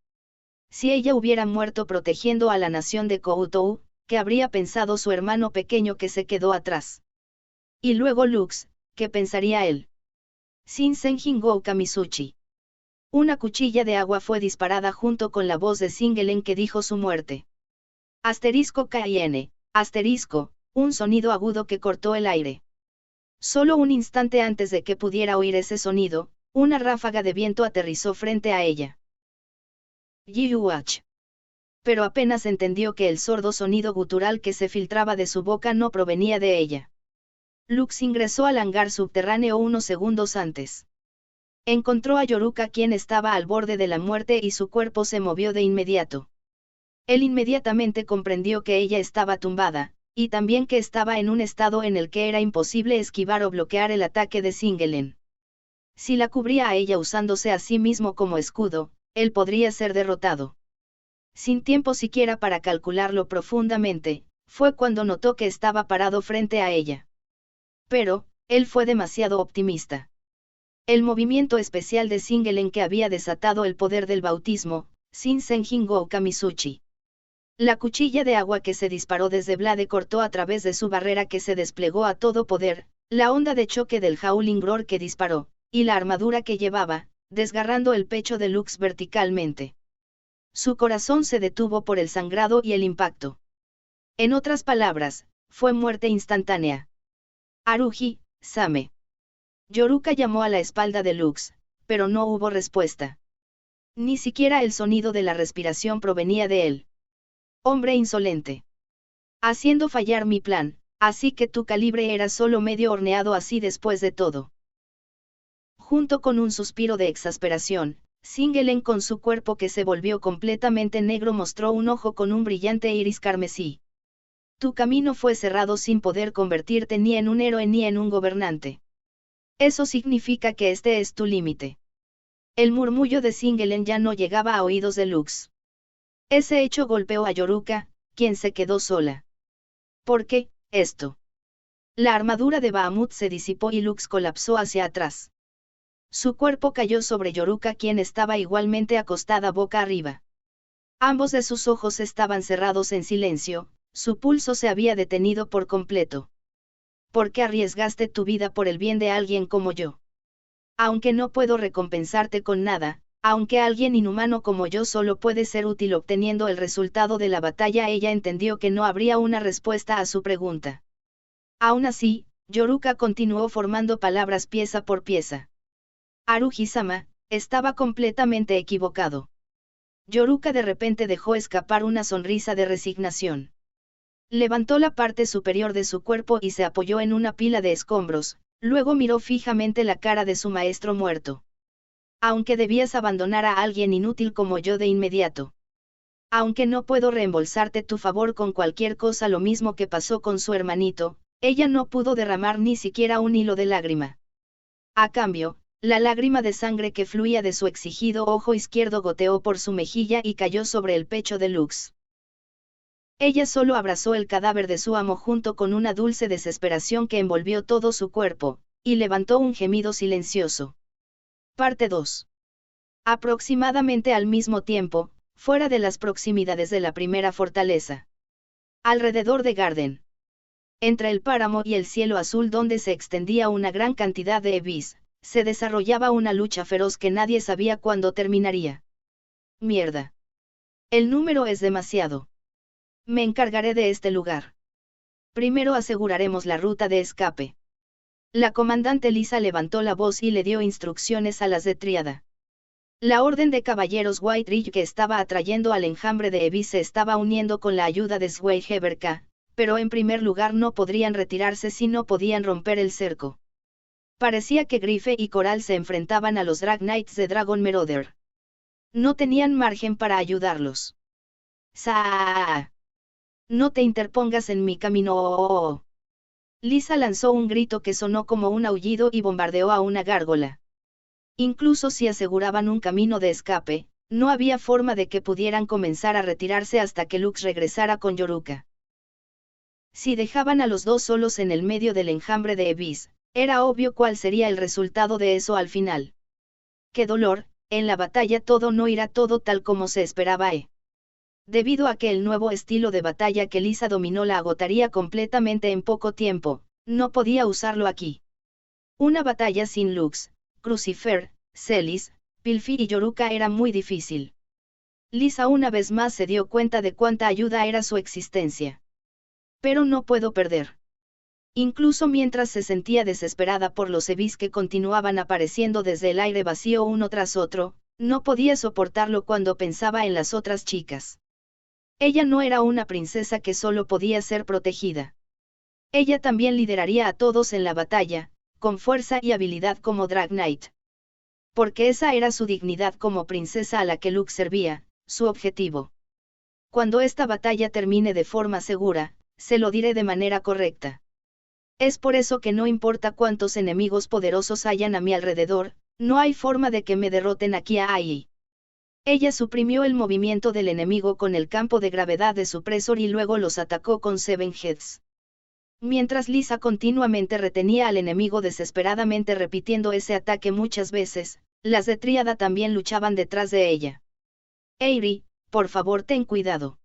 Si ella hubiera muerto protegiendo a la nación de Koutou, ¿qué habría pensado su hermano pequeño que se quedó atrás? Y luego Lux, ¿qué pensaría él? Shinsenjin Go Kamizuchi. Una cuchilla de agua fue disparada junto con la voz de Singelen que dijo su muerte. Asterisco KIN, asterisco, un sonido agudo que cortó el aire. Solo un instante antes de que pudiera oír ese sonido, una ráfaga de viento aterrizó frente a ella. Yuach. Pero apenas entendió que el sordo sonido gutural que se filtraba de su boca no provenía de ella. Lux ingresó al hangar subterráneo unos segundos antes. Encontró a Yoruka quien estaba al borde de la muerte y su cuerpo se movió de inmediato. Él inmediatamente comprendió que ella estaba tumbada, y también que estaba en un estado en el que era imposible esquivar o bloquear el ataque de Singelen. Si la cubría a ella usándose a sí mismo como escudo, él podría ser derrotado. Sin tiempo siquiera para calcularlo profundamente, fue cuando notó que estaba parado frente a ella. Pero, él fue demasiado optimista. El movimiento especial de Singelen que había desatado el poder del bautismo, Shinsenjin Go Kamizuchi. La cuchilla de agua que se disparó desde Blade cortó a través de su barrera que se desplegó a todo poder, la onda de choque del Howling Roar que disparó, y la armadura que llevaba, desgarrando el pecho de Lux verticalmente. Su corazón se detuvo por el sangrado y el impacto. En otras palabras, fue muerte instantánea. Haruhi, Same. Yoruka llamó a la espalda de Lux, pero no hubo respuesta. Ni siquiera el sonido de la respiración provenía de él. Hombre insolente. Haciendo fallar mi plan, así que tu calibre era solo medio horneado así después de todo. Junto con un suspiro de exasperación, Singelen con su cuerpo que se volvió completamente negro mostró un ojo con un brillante iris carmesí. Tu camino fue cerrado sin poder convertirte ni en un héroe ni en un gobernante. Eso significa que este es tu límite. El murmullo de Singelen ya no llegaba a oídos de Lux. Ese hecho golpeó a Yoruka, quien se quedó sola. ¿Por qué, esto? La armadura de Bahamut se disipó y Lux colapsó hacia atrás. Su cuerpo cayó sobre Yoruka quien estaba igualmente acostada boca arriba. Ambos de sus ojos estaban cerrados en silencio, su pulso se había detenido por completo. ¿Por qué arriesgaste tu vida por el bien de alguien como yo? Aunque no puedo recompensarte con nada, aunque alguien inhumano como yo solo puede ser útil obteniendo el resultado de la batalla, ella entendió que no habría una respuesta a su pregunta. Aún así, Yoruka continuó formando palabras pieza por pieza. Haruhi-sama, estaba completamente equivocado. Yoruka de repente dejó escapar una sonrisa de resignación. Levantó la parte superior de su cuerpo y se apoyó en una pila de escombros, luego miró fijamente la cara de su maestro muerto. Aunque debías abandonar a alguien inútil como yo de inmediato. Aunque no puedo reembolsarte tu favor con cualquier cosa, lo mismo que pasó con su hermanito, ella no pudo derramar ni siquiera un hilo de lágrima. A cambio, la lágrima de sangre que fluía de su exigido ojo izquierdo goteó por su mejilla y cayó sobre el pecho de Lux. Ella solo abrazó el cadáver de su amo junto con una dulce desesperación que envolvió todo su cuerpo, y levantó un gemido silencioso. Parte 2. Aproximadamente al mismo tiempo, fuera de las proximidades de la primera fortaleza. Alrededor de Garden. Entre el páramo y el cielo azul donde se extendía una gran cantidad de ebis, se desarrollaba una lucha feroz que nadie sabía cuándo terminaría. Mierda. El número es demasiado. Me encargaré de este lugar. Primero aseguraremos la ruta de escape. La comandante Lisa levantó la voz y le dio instrucciones a las de Tríada. La orden de caballeros White Ridge que estaba atrayendo al enjambre de Ebis se estaba uniendo con la ayuda de Sway Heberka, pero en primer lugar no podrían retirarse si no podían romper el cerco. Parecía que Grife y Coral se enfrentaban a los Drag Knights de Dragon Marauder. No tenían margen para ayudarlos. ¡Saa! No te interpongas en mi camino. Lisa lanzó un grito que sonó como un aullido y bombardeó a una gárgola. Incluso si aseguraban un camino de escape, no había forma de que pudieran comenzar a retirarse hasta que Lux regresara con Yoruka. Si dejaban a los dos solos en el medio del enjambre de Ebis, era obvio cuál sería el resultado de eso al final. ¡Qué dolor! En la batalla todo no irá todo tal como se esperaba. Debido a que el nuevo estilo de batalla que Lisa dominó la agotaría completamente en poco tiempo, No podía usarlo aquí. Una batalla sin Lux, Crucifer, Celis, Pilfi y Yoruka era muy difícil. Lisa una vez más se dio cuenta de cuánta ayuda era su existencia. Pero no puedo perder. Incluso mientras se sentía desesperada por los Evis que continuaban apareciendo desde el aire vacío uno tras otro, no podía soportarlo cuando pensaba en las otras chicas. Ella no era una princesa que solo podía ser protegida. Ella también lideraría a todos en la batalla, con fuerza y habilidad como Drag Knight. Porque esa era su dignidad como princesa a la que Luke servía, su objetivo. Cuando esta batalla termine de forma segura, se lo diré de manera correcta. Es por eso que no importa cuántos enemigos poderosos hayan a mi alrededor, no hay forma de que me derroten aquí a Ai. Ella suprimió el movimiento del enemigo con el campo de gravedad de Suppressor y luego los atacó con Seven Heads. Mientras Lisa continuamente retenía al enemigo desesperadamente repitiendo ese ataque muchas veces, las de Tríada también luchaban detrás de ella. Aerie, por favor ten cuidado.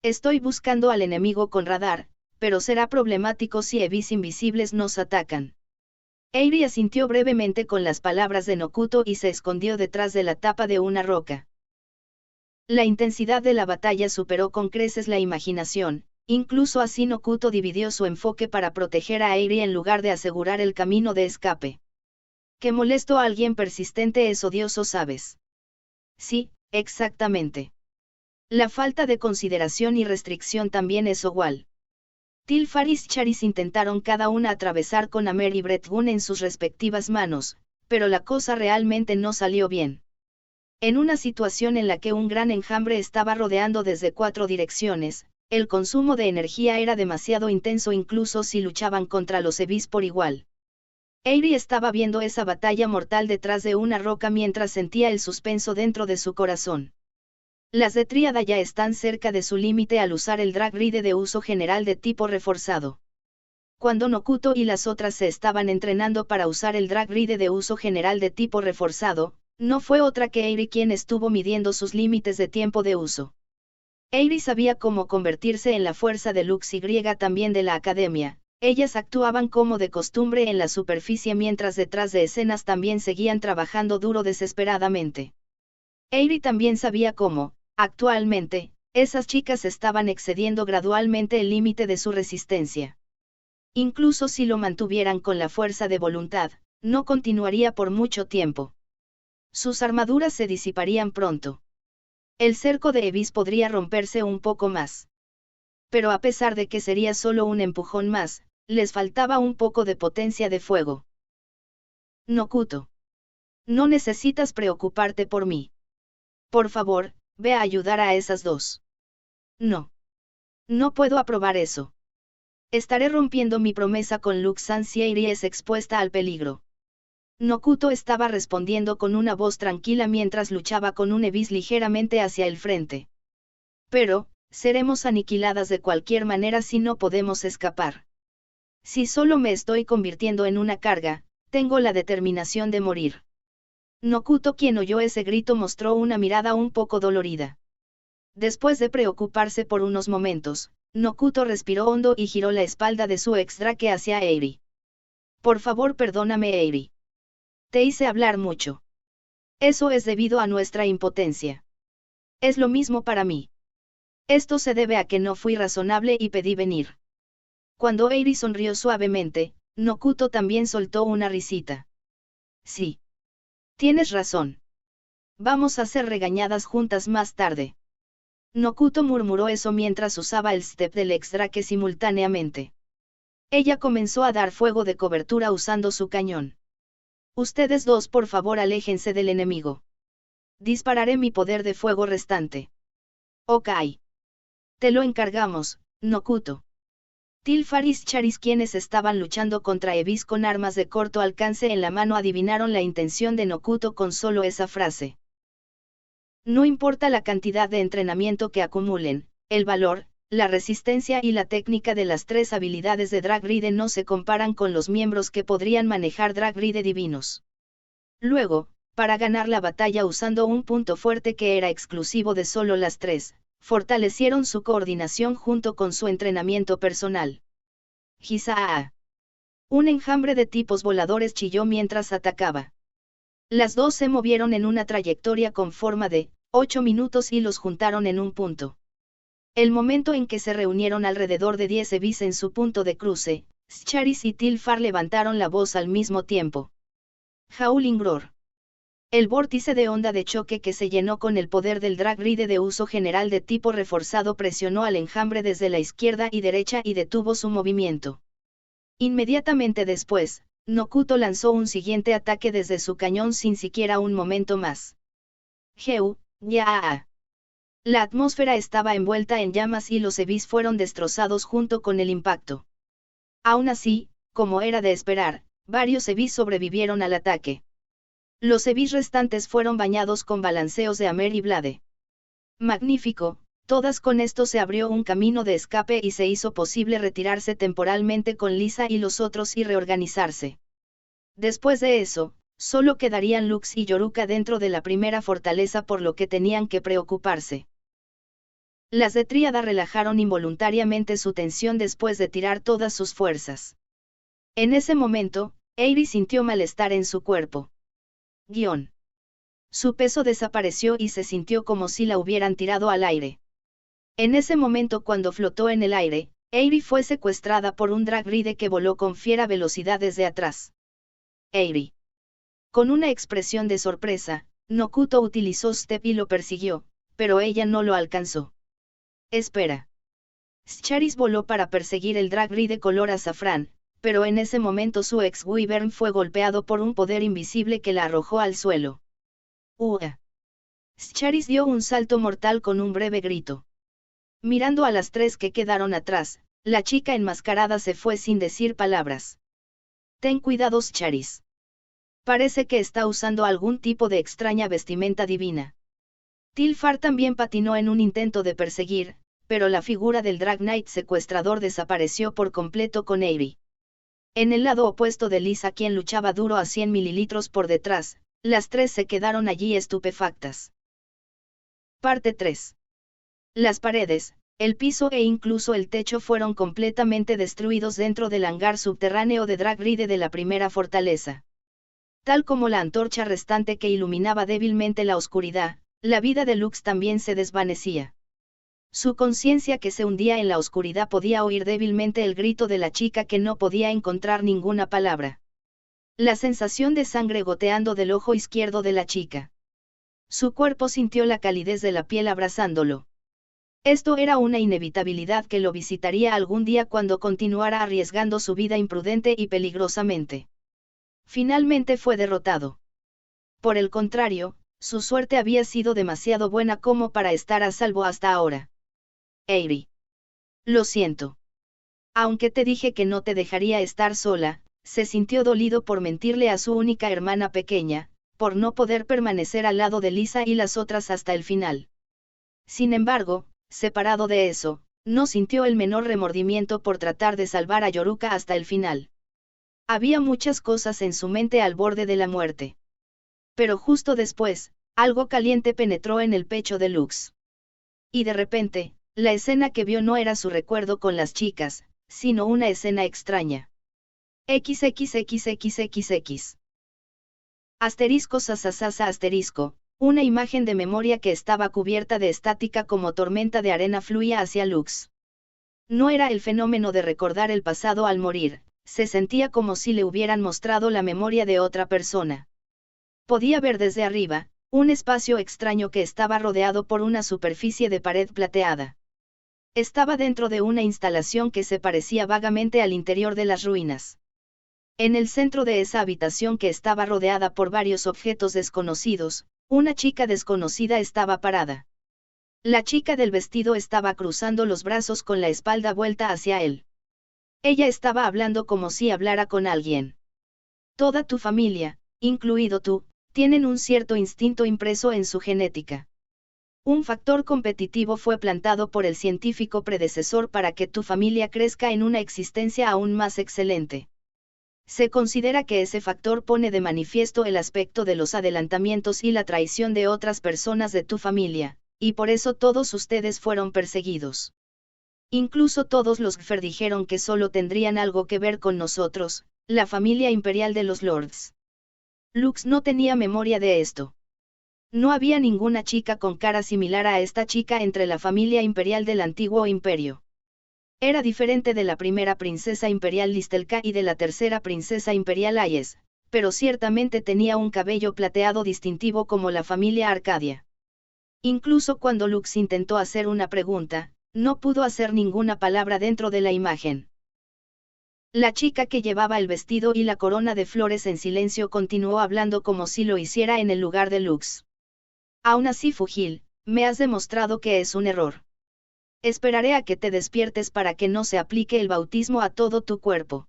Estoy buscando al enemigo con radar, pero será problemático si Evis invisibles nos atacan. Aerie asintió brevemente con las palabras de Nokuto y se escondió detrás de la tapa de una roca. La intensidad de la batalla superó con creces la imaginación, incluso así Nokuto dividió su enfoque para proteger a Aerie en lugar de asegurar el camino de escape. Que molesto a alguien persistente es odioso, ¿sabes? Sí, exactamente. La falta de consideración y restricción también es igual. Tilfaris y Charis intentaron cada una atravesar con Amer y Bretgun en sus respectivas manos, pero la cosa realmente no salió bien. En una situación en la que un gran enjambre estaba rodeando desde 4 direcciones, el consumo de energía era demasiado intenso incluso si luchaban contra los Evis por igual. Aerie estaba viendo esa batalla mortal detrás de una roca mientras sentía el suspenso dentro de su corazón. Las de Tríada ya están cerca de su límite al usar el Drag Ride de uso general de tipo reforzado. Cuando Nokuto y las otras se estaban entrenando para usar el Drag Ride de uso general de tipo reforzado, no fue otra que Aerie quien estuvo midiendo sus límites de tiempo de uso. Aerie sabía cómo convertirse en la fuerza de Lux y también de la academia. Ellas actuaban como de costumbre en la superficie mientras detrás de escenas también seguían trabajando duro desesperadamente. Aerie también sabía cómo, actualmente, esas chicas estaban excediendo gradualmente el límite de su resistencia. Incluso si lo mantuvieran con la fuerza de voluntad, no continuaría por mucho tiempo. Sus armaduras se disiparían pronto. El cerco de Evis podría romperse un poco más. Pero a pesar de que sería solo un empujón más, les faltaba un poco de potencia de fuego. Nokuto. No necesitas preocuparte por mí. Por favor, ve a ayudar a esas dos. No. No puedo aprobar eso. Estaré rompiendo mi promesa con Lux-san si Aerie es expuesta al peligro. Nokuto estaba respondiendo con una voz tranquila mientras luchaba con un Evis ligeramente hacia el frente. Pero, seremos aniquiladas de cualquier manera si no podemos escapar. Si solo me estoy convirtiendo en una carga, tengo la determinación de morir. Nokuto, quien oyó ese grito, mostró una mirada un poco dolorida. Después de preocuparse por unos momentos, Nokuto respiró hondo y giró la espalda de su ex-drake hacia Aerie. Por favor, perdóname, Aerie. Te hice hablar mucho. Eso es debido a nuestra impotencia. Es lo mismo para mí. Esto se debe a que no fui razonable y pedí venir. Cuando Aerie sonrió suavemente, Nokuto también soltó una risita. Sí. Tienes razón. Vamos a ser regañadas juntas más tarde. Nokuto murmuró eso mientras usaba el step del ex-drake simultáneamente. Ella comenzó a dar fuego de cobertura usando su cañón. Ustedes dos, por favor, aléjense del enemigo. Dispararé mi poder de fuego restante. Ok. Te lo encargamos, Nokuto. Tilfaris y Charis, quienes estaban luchando contra Evis con armas de corto alcance en la mano, adivinaron la intención de Nokuto con solo esa frase. No importa la cantidad de entrenamiento que acumulen, el valor, la resistencia y la técnica de las 3 habilidades de Drag Ride no se comparan con los miembros que podrían manejar Drag Ride divinos. Luego, para ganar la batalla usando un punto fuerte que era exclusivo de solo las 3, fortalecieron su coordinación junto con su entrenamiento personal. Hisaa. Un enjambre de tipos voladores chilló mientras atacaba. Las dos se movieron en una trayectoria con forma de 8 minutos y los juntaron en un punto. El momento en que se reunieron alrededor de 10 Evis en su punto de cruce, Scharis y Tilfar levantaron la voz al mismo tiempo. Howling Roar. El vórtice de onda de choque que se llenó con el poder del Drag Ride de uso general de tipo reforzado presionó al enjambre desde la izquierda y derecha y detuvo su movimiento. Inmediatamente después, Nokuto lanzó un siguiente ataque desde su cañón sin siquiera un momento más. Geu, ya. La atmósfera estaba envuelta en llamas y los Evis fueron destrozados junto con el impacto. Aún así, como era de esperar, varios Evis sobrevivieron al ataque. Los Evis restantes fueron bañados con balanceos de Amer y Blade. Magnífico, todas con esto se abrió un camino de escape y se hizo posible retirarse temporalmente con Lisa y los otros y reorganizarse. Después de eso, solo quedarían Lux y Yoruka dentro de la primera fortaleza por lo que tenían que preocuparse. Las de Tríada relajaron involuntariamente su tensión después de tirar todas sus fuerzas. En ese momento, Eiri sintió malestar en su cuerpo. Su peso desapareció y se sintió como si la hubieran tirado al aire. En ese momento cuando flotó en el aire, Eiri fue secuestrada por un Drag Ride que voló con fiera velocidad desde atrás. Eiri. Con una expresión de sorpresa, Nokuto utilizó Step y lo persiguió, pero ella no lo alcanzó. Espera. Scharis voló para perseguir el Drag Ride color azafrán, pero en ese momento su ex-Wyvern fue golpeado por un poder invisible que la arrojó al suelo. Scharis dio un salto mortal con un breve grito. Mirando a las tres que quedaron atrás, la chica enmascarada se fue sin decir palabras. Ten cuidado, Scharis. Parece que está usando algún tipo de extraña vestimenta divina. Tilfar también patinó en un intento de perseguir, pero la figura del Drag Knight secuestrador desapareció por completo con Eiri. En el lado opuesto de Lisa, quien luchaba duro a 100 mililitros por detrás, las tres se quedaron allí estupefactas. Parte 3. Las paredes, el piso e incluso el techo fueron completamente destruidos dentro del hangar subterráneo de Drag Ride de la primera fortaleza. Tal como la antorcha restante que iluminaba débilmente la oscuridad, la vida de Lux también se desvanecía. Su conciencia que se hundía en la oscuridad podía oír débilmente el grito de la chica que no podía encontrar ninguna palabra. La sensación de sangre goteando del ojo izquierdo de la chica. Su cuerpo sintió la calidez de la piel abrazándolo. Esto era una inevitabilidad que lo visitaría algún día cuando continuara arriesgando su vida imprudente y peligrosamente. Finalmente fue derrotado. Por el contrario, su suerte había sido demasiado buena como para estar a salvo hasta ahora. Eiri. Lo siento. Aunque te dije que no te dejaría estar sola, se sintió dolido por mentirle a su única hermana pequeña, por no poder permanecer al lado de Lisa y las otras hasta el final. Sin embargo, separado de eso, no sintió el menor remordimiento por tratar de salvar a Yoruka hasta el final. Había muchas cosas en su mente al borde de la muerte. Pero justo después, algo caliente penetró en el pecho de Lux. Y de repente, la escena que vio no era su recuerdo con las chicas, sino una escena extraña. XXXXX. Asterisco sasasasa asterisco, una imagen de memoria que estaba cubierta de estática como tormenta de arena fluía hacia Lux. No era el fenómeno de recordar el pasado al morir, se sentía como si le hubieran mostrado la memoria de otra persona. Podía ver desde arriba, un espacio extraño que estaba rodeado por una superficie de pared plateada. Estaba dentro de una instalación que se parecía vagamente al interior de las ruinas. En el centro de esa habitación que estaba rodeada por varios objetos desconocidos, una chica desconocida estaba parada. La chica del vestido estaba cruzando los brazos con la espalda vuelta hacia él. Ella estaba hablando como si hablara con alguien. Toda tu familia, incluido tú, tienen un cierto instinto impreso en su genética. Un factor competitivo fue plantado por el científico predecesor para que tu familia crezca en una existencia aún más excelente. Se considera que ese factor pone de manifiesto el aspecto de los adelantamientos y la traición de otras personas de tu familia, y por eso todos ustedes fueron perseguidos. Incluso todos los Gfer dijeron que solo tendrían algo que ver con nosotros, la familia imperial de los Lords. Lux no tenía memoria de esto. No había ninguna chica con cara similar a esta chica entre la familia imperial del antiguo imperio. Era diferente de la primera princesa imperial Listelka y de la tercera princesa imperial Ayes, pero ciertamente tenía un cabello plateado distintivo como la familia Arcadia. Incluso cuando Lux intentó hacer una pregunta, no pudo hacer ninguna palabra dentro de la imagen. La chica que llevaba el vestido y la corona de flores en silencio continuó hablando como si lo hiciera en el lugar de Lux. Aún así, Fugil, me has demostrado que es un error. Esperaré a que te despiertes para que no se aplique el bautismo a todo tu cuerpo.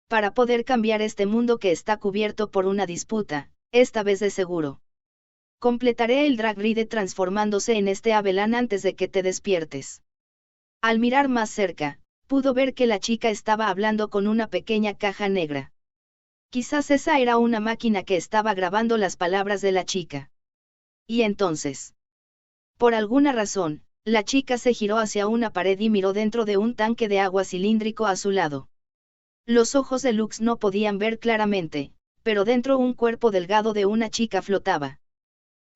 Para poder cambiar este mundo que está cubierto por una disputa, esta vez de seguro. Completaré el Drag Ride transformándose en este Avelán antes de que te despiertes. Al mirar más cerca, pudo ver que la chica estaba hablando con una pequeña caja negra. Quizás esa era una máquina que estaba grabando las palabras de la chica. Y entonces, por alguna razón, la chica se giró hacia una pared y miró dentro de un tanque de agua cilíndrico a su lado. Los ojos de Lux no podían ver claramente, pero dentro un cuerpo delgado de una chica flotaba.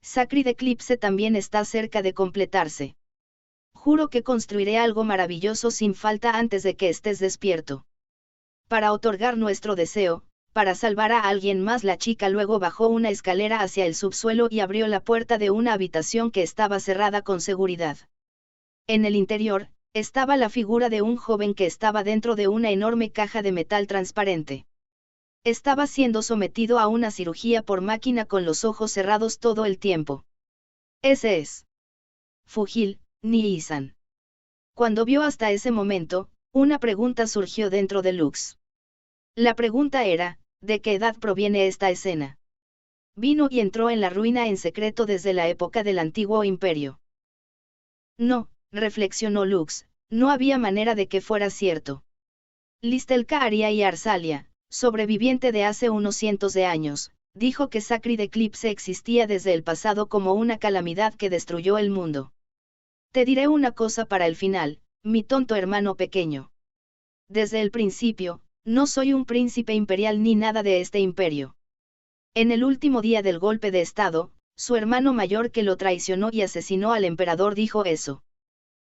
Sacred Eclipse también está cerca de completarse. Juro que construiré algo maravilloso sin falta antes de que estés despierto. Para otorgar nuestro deseo, para salvar a alguien más. La chica luego bajó una escalera hacia el subsuelo y abrió la puerta de una habitación que estaba cerrada con seguridad. En el interior, estaba la figura de un joven que estaba dentro de una enorme caja de metal transparente. Estaba siendo sometido a una cirugía por máquina con los ojos cerrados todo el tiempo. Ese es Fugil, ni Isan. Cuando vio hasta ese momento, una pregunta surgió dentro de Lux. La pregunta era, ¿de qué edad proviene esta escena? Vino y entró en la ruina en secreto desde la época del antiguo imperio. No, reflexionó Lux, no había manera de que fuera cierto. Listelka Aria y Arsalia, sobreviviente de hace unos cientos de años, dijo que Sacred Eclipse existía desde el pasado como una calamidad que destruyó el mundo. Te diré una cosa para el final, mi tonto hermano pequeño. Desde el principio, no soy un príncipe imperial ni nada de este imperio. En el último día del golpe de estado, su hermano mayor que lo traicionó y asesinó al emperador dijo eso.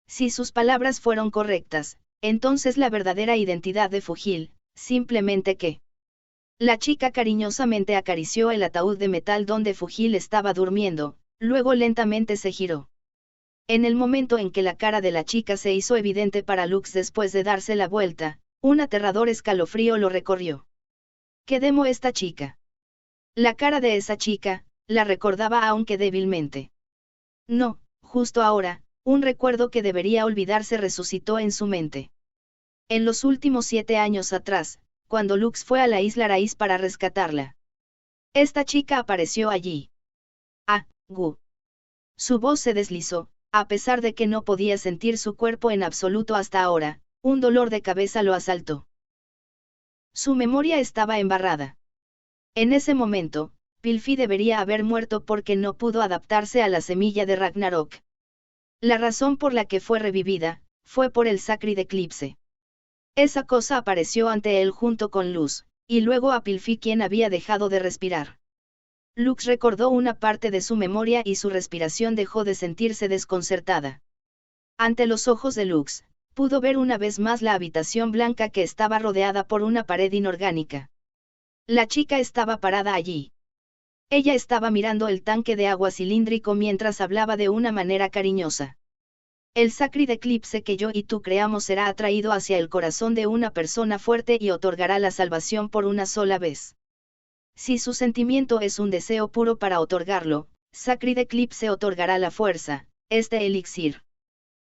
Si sus palabras fueron correctas, entonces la verdadera identidad de Fugil, simplemente que... La chica cariñosamente acarició el ataúd de metal donde Fugil estaba durmiendo, luego lentamente se giró. En el momento en que la cara de la chica se hizo evidente para Lux después de darse la vuelta, un aterrador escalofrío lo recorrió. ¿Qué demo esta chica? La cara de esa chica, la recordaba aunque débilmente. No, justo ahora, un recuerdo que debería olvidarse resucitó en su mente. En los últimos 7 años atrás, cuando Lux fue a la isla Raíz para rescatarla. Esta chica apareció allí. Ah, Gu. Su voz se deslizó, a pesar de que no podía sentir su cuerpo en absoluto hasta ahora, un dolor de cabeza lo asaltó. Su memoria estaba embarrada. En ese momento, Pilfi debería haber muerto porque no pudo adaptarse a la semilla de Ragnarok. La razón por la que fue revivida, fue por el Sacred Eclipse. Esa cosa apareció ante él junto con Luz, y luego a Pilfi quien había dejado de respirar. Lux recordó una parte de su memoria y su respiración dejó de sentirse desconcertada. Ante los ojos de Lux, pudo ver una vez más la habitación blanca que estaba rodeada por una pared inorgánica. La chica estaba parada allí. Ella estaba mirando el tanque de agua cilíndrico mientras hablaba de una manera cariñosa. El Sacred Eclipse que yo y tú creamos será atraído hacia el corazón de una persona fuerte y otorgará la salvación por una sola vez. Si su sentimiento es un deseo puro para otorgarlo, Sacred Eclipse otorgará la fuerza, este elixir.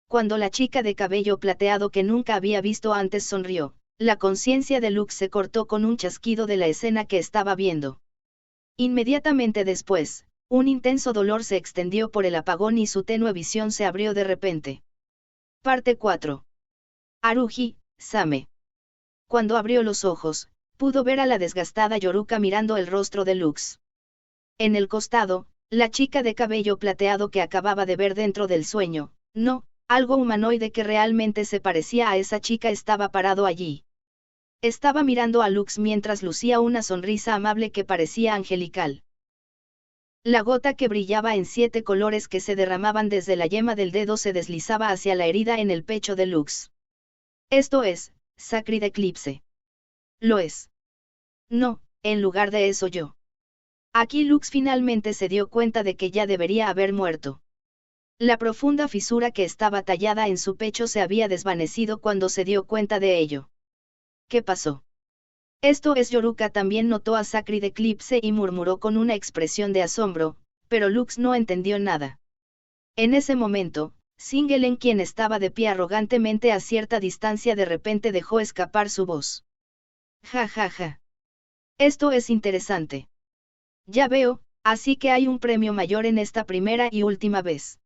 Cuando la chica de cabello plateado que nunca había visto antes sonrió, la conciencia de Lux se cortó con un chasquido de la escena que estaba viendo. Inmediatamente después, un intenso dolor se extendió por el apagón y su tenue visión se abrió de repente. Parte 4. Haruhi, Same. Cuando abrió los ojos, pudo ver a la desgastada Yoruka mirando el rostro de Lux. En el costado, la chica de cabello plateado que acababa de ver dentro del sueño, no, algo humanoide que realmente se parecía a esa chica estaba parado allí. Estaba mirando a Lux mientras lucía una sonrisa amable que parecía angelical. La gota que brillaba en 7 colores que se derramaban desde la yema del dedo se deslizaba hacia la herida en el pecho de Lux. Esto es, Sacred Eclipse. Lo es. No, en lugar de eso yo. Aquí Lux finalmente se dio cuenta de que ya debería haber muerto. La profunda fisura que estaba tallada en su pecho se había desvanecido cuando se dio cuenta de ello. ¿Qué pasó? Esto es. Yoruka también notó a Sacred Eclipse y murmuró con una expresión de asombro, pero Lux no entendió nada. En ese momento, Singelen, quien estaba de pie arrogantemente a cierta distancia, de repente dejó escapar su voz. Ja ja ja. Esto es interesante. Ya veo, así que hay un premio mayor en esta primera y última vez.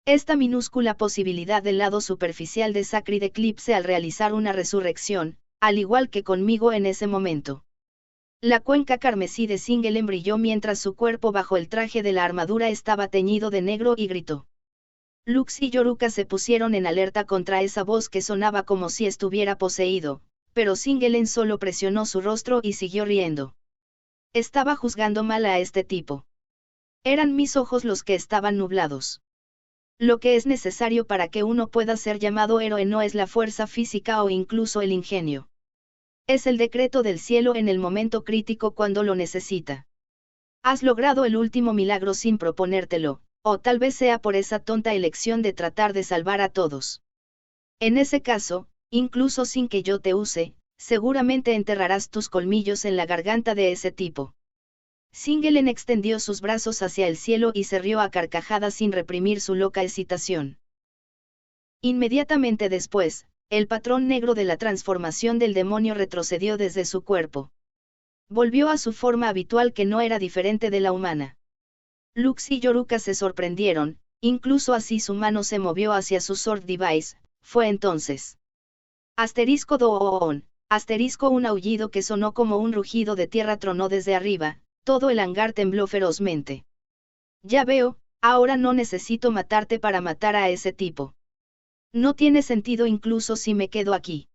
Esta minúscula posibilidad del lado superficial de Sacred Eclipse al realizar una resurrección, al igual que conmigo en ese momento. La cuenca carmesí de Singelen brilló mientras su cuerpo bajo el traje de la armadura estaba teñido de negro y gritó. Lux y Yoruka se pusieron en alerta contra esa voz que sonaba como si estuviera poseído, pero Singelen solo presionó su rostro y siguió riendo. Estaba juzgando mal a este tipo. Eran mis ojos los que estaban nublados. Lo que es necesario para que uno pueda ser llamado héroe no es la fuerza física o incluso el ingenio. Es el decreto del cielo en el momento crítico cuando lo necesita. Has logrado el último milagro sin proponértelo, o tal vez sea por esa tonta elección de tratar de salvar a todos. En ese caso, incluso sin que yo te use, seguramente enterrarás tus colmillos en la garganta de ese tipo. Singelen extendió sus brazos hacia el cielo y se rió a carcajadas sin reprimir su loca excitación. Inmediatamente después, el patrón negro de la transformación del demonio retrocedió desde su cuerpo. Volvió a su forma habitual, que no era diferente de la humana. Lux y Yoruka se sorprendieron, incluso así su mano se movió hacia su sword device. Fue entonces. Asterisco doon, asterisco. Un aullido que sonó como un rugido de tierra tronó desde arriba, todo el hangar tembló ferozmente. Ya veo, ahora no necesito matarte para matar a ese tipo. No tiene sentido incluso si me quedo aquí.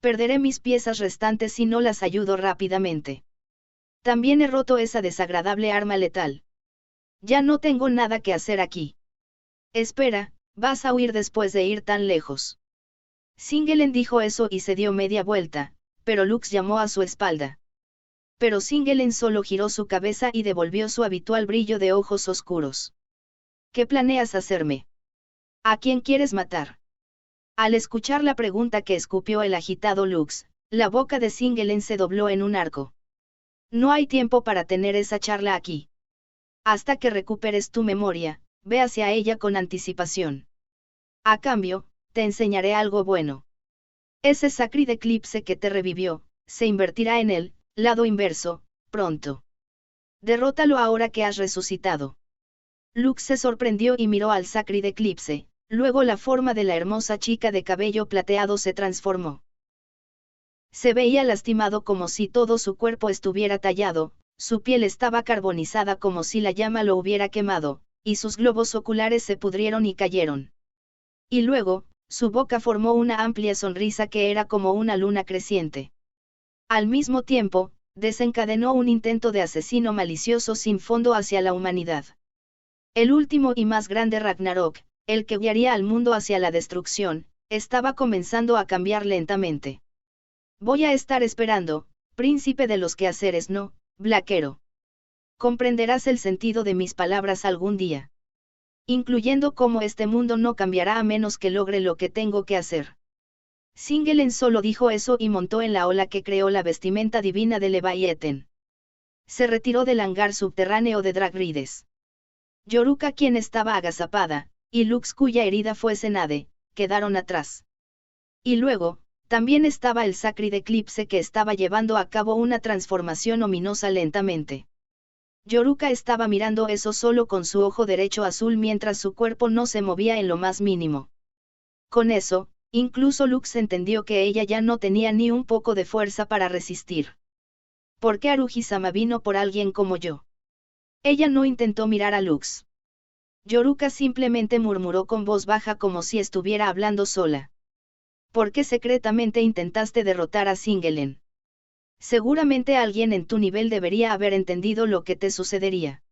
Perderé mis piezas restantes si no las ayudo rápidamente. También he roto esa desagradable arma letal. Ya no tengo nada que hacer aquí. Espera, vas a huir después de ir tan lejos. Singelen dijo eso y se dio media vuelta, pero Lux llamó a su espalda. Pero Singelen solo giró su cabeza y devolvió su habitual brillo de ojos oscuros. ¿Qué planeas hacerme? ¿A quién quieres matar? Al escuchar la pregunta que escupió el agitado Lux, la boca de Singelen se dobló en un arco. No hay tiempo para tener esa charla aquí. Hasta que recuperes tu memoria, ve hacia ella con anticipación. A cambio, te enseñaré algo bueno. Ese Sacred Eclipse que te revivió, se invertirá en el lado inverso, pronto. Derrótalo ahora que has resucitado. Lux se sorprendió y miró al Sacred Eclipse, luego la forma de la hermosa chica de cabello plateado se transformó. Se veía lastimado como si todo su cuerpo estuviera tallado, su piel estaba carbonizada como si la llama lo hubiera quemado, y sus globos oculares se pudrieron y cayeron. Y luego, su boca formó una amplia sonrisa que era como una luna creciente. Al mismo tiempo, desencadenó un intento de asesino malicioso sin fondo hacia la humanidad. El último y más grande Ragnarok, el que guiaría al mundo hacia la destrucción, estaba comenzando a cambiar lentamente. Voy a estar esperando, príncipe de los quehaceres, no, Blaquero. Comprenderás el sentido de mis palabras algún día. Incluyendo cómo este mundo no cambiará a menos que logre lo que tengo que hacer. Singelen solo dijo eso y montó en la ola que creó la vestimenta divina de Leviathan. Se retiró del hangar subterráneo de Dragrides. Yoruka, quien estaba agazapada, y Lux, cuya herida fue Senade, quedaron atrás. Y luego, también estaba el Sacred Eclipse, que estaba llevando a cabo una transformación ominosa lentamente. Yoruka estaba mirando eso solo con su ojo derecho azul mientras su cuerpo no se movía en lo más mínimo. Con eso, incluso Lux entendió que ella ya no tenía ni un poco de fuerza para resistir. ¿Por qué Haruhi-sama vino por alguien como yo? Ella no intentó mirar a Lux. Yoruka simplemente murmuró con voz baja como si estuviera hablando sola. ¿Por qué secretamente intentaste derrotar a Singelen? Seguramente alguien en tu nivel debería haber entendido lo que te sucedería.